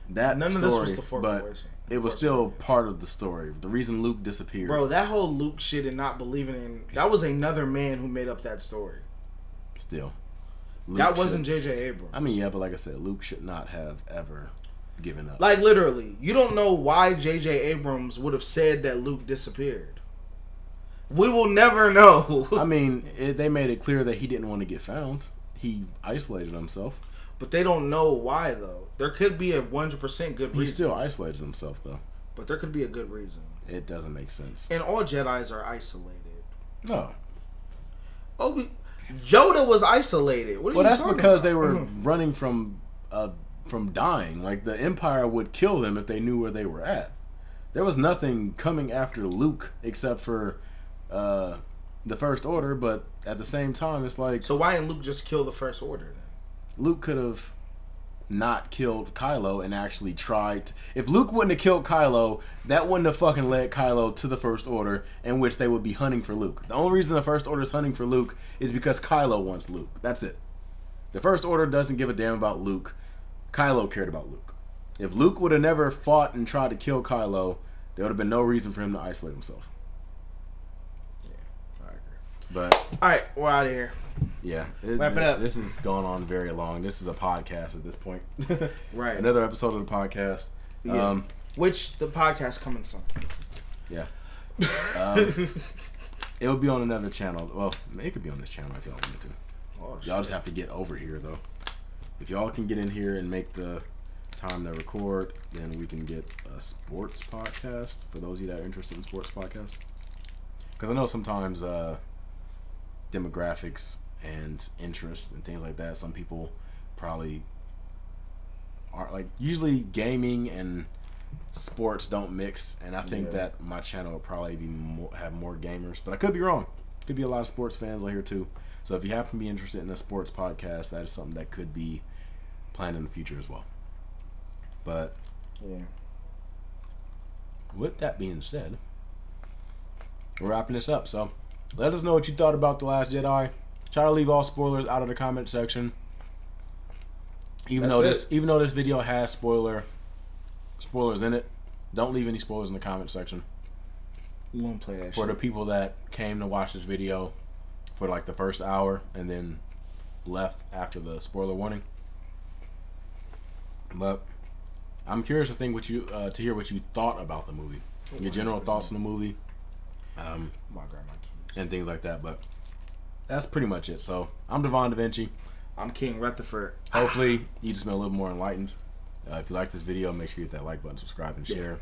A: none of this was the Force Awakens. It was still part of the story. The reason Luke disappeared.
B: Bro, that whole Luke shit and not believing in... That was another man who made up that story.
A: Still.
B: That wasn't J.J. Abrams.
A: I mean, yeah, but like I said, Luke should not have ever given up.
B: Like, literally. You don't know why J.J. Abrams would have said that Luke disappeared. We will never know.
A: I mean, they made it clear that he didn't want to get found. He isolated himself.
B: But they don't know why, though. There could be a 100% good reason.
A: He still isolated himself, though.
B: But there could be a good reason.
A: It doesn't make sense.
B: And all Jedis are isolated.
A: No.
B: Yoda was isolated. What are you
A: that's
B: talking
A: because
B: about?
A: they were running from dying. Like, the Empire would kill them if they knew where they were at. There was nothing coming after Luke except for the First Order, but at the same time, it's like...
B: So why didn't Luke just kill the First Order, then?
A: Luke could have not killed Kylo and actually tried to... If Luke wouldn't have killed Kylo, that wouldn't have fucking led Kylo to the First Order, in which they would be hunting for Luke. The only reason the First Order is hunting for Luke is because Kylo wants Luke. That's it. The First Order doesn't give a damn about Luke. Kylo cared about Luke. If Luke would have never fought and tried to kill Kylo, there would have been no reason for him to isolate himself.
B: Yeah, I agree.
A: But...
B: Alright, we're out of here.
A: Yeah.
B: Wrap it up.
A: This is going on very long. This is a podcast at this point.
B: Right.
A: Another episode of the podcast.
B: Yeah. Which the podcast coming soon.
A: Yeah. It will be on another channel. Well, it could be on this channel if y'all want to. Y'all just have to get over here, though. If y'all can get in here and make the time to record, then we can get a sports podcast for those of you that are interested in sports podcasts. Because I know sometimes demographics and interests and things like that, some people probably aren't, like, usually gaming and sports don't mix, and I think that my channel will probably be have more gamers, but I could be wrong. Could be a lot of sports fans on here too. So if you happen to be interested in a sports podcast, that is something that could be planned in the future as well. But with that being said, we're wrapping this up. So let us know what you thought about The Last Jedi. Try to leave all spoilers out of the comment section. Even though this video has spoilers in it, don't leave any spoilers in the comment section.
B: We won't play that
A: for
B: shit.
A: the people that came to watch this video for like the first hour and then left after the spoiler warning. But I'm curious to think what you to hear what you thought about the movie, your general thoughts on the movie, and things like that. But that's pretty much it. So I'm DaVinci.
B: I'm King Rutherford.
A: Hopefully you just been a little more enlightened. If you like this video, make sure you hit that like button, subscribe, and share.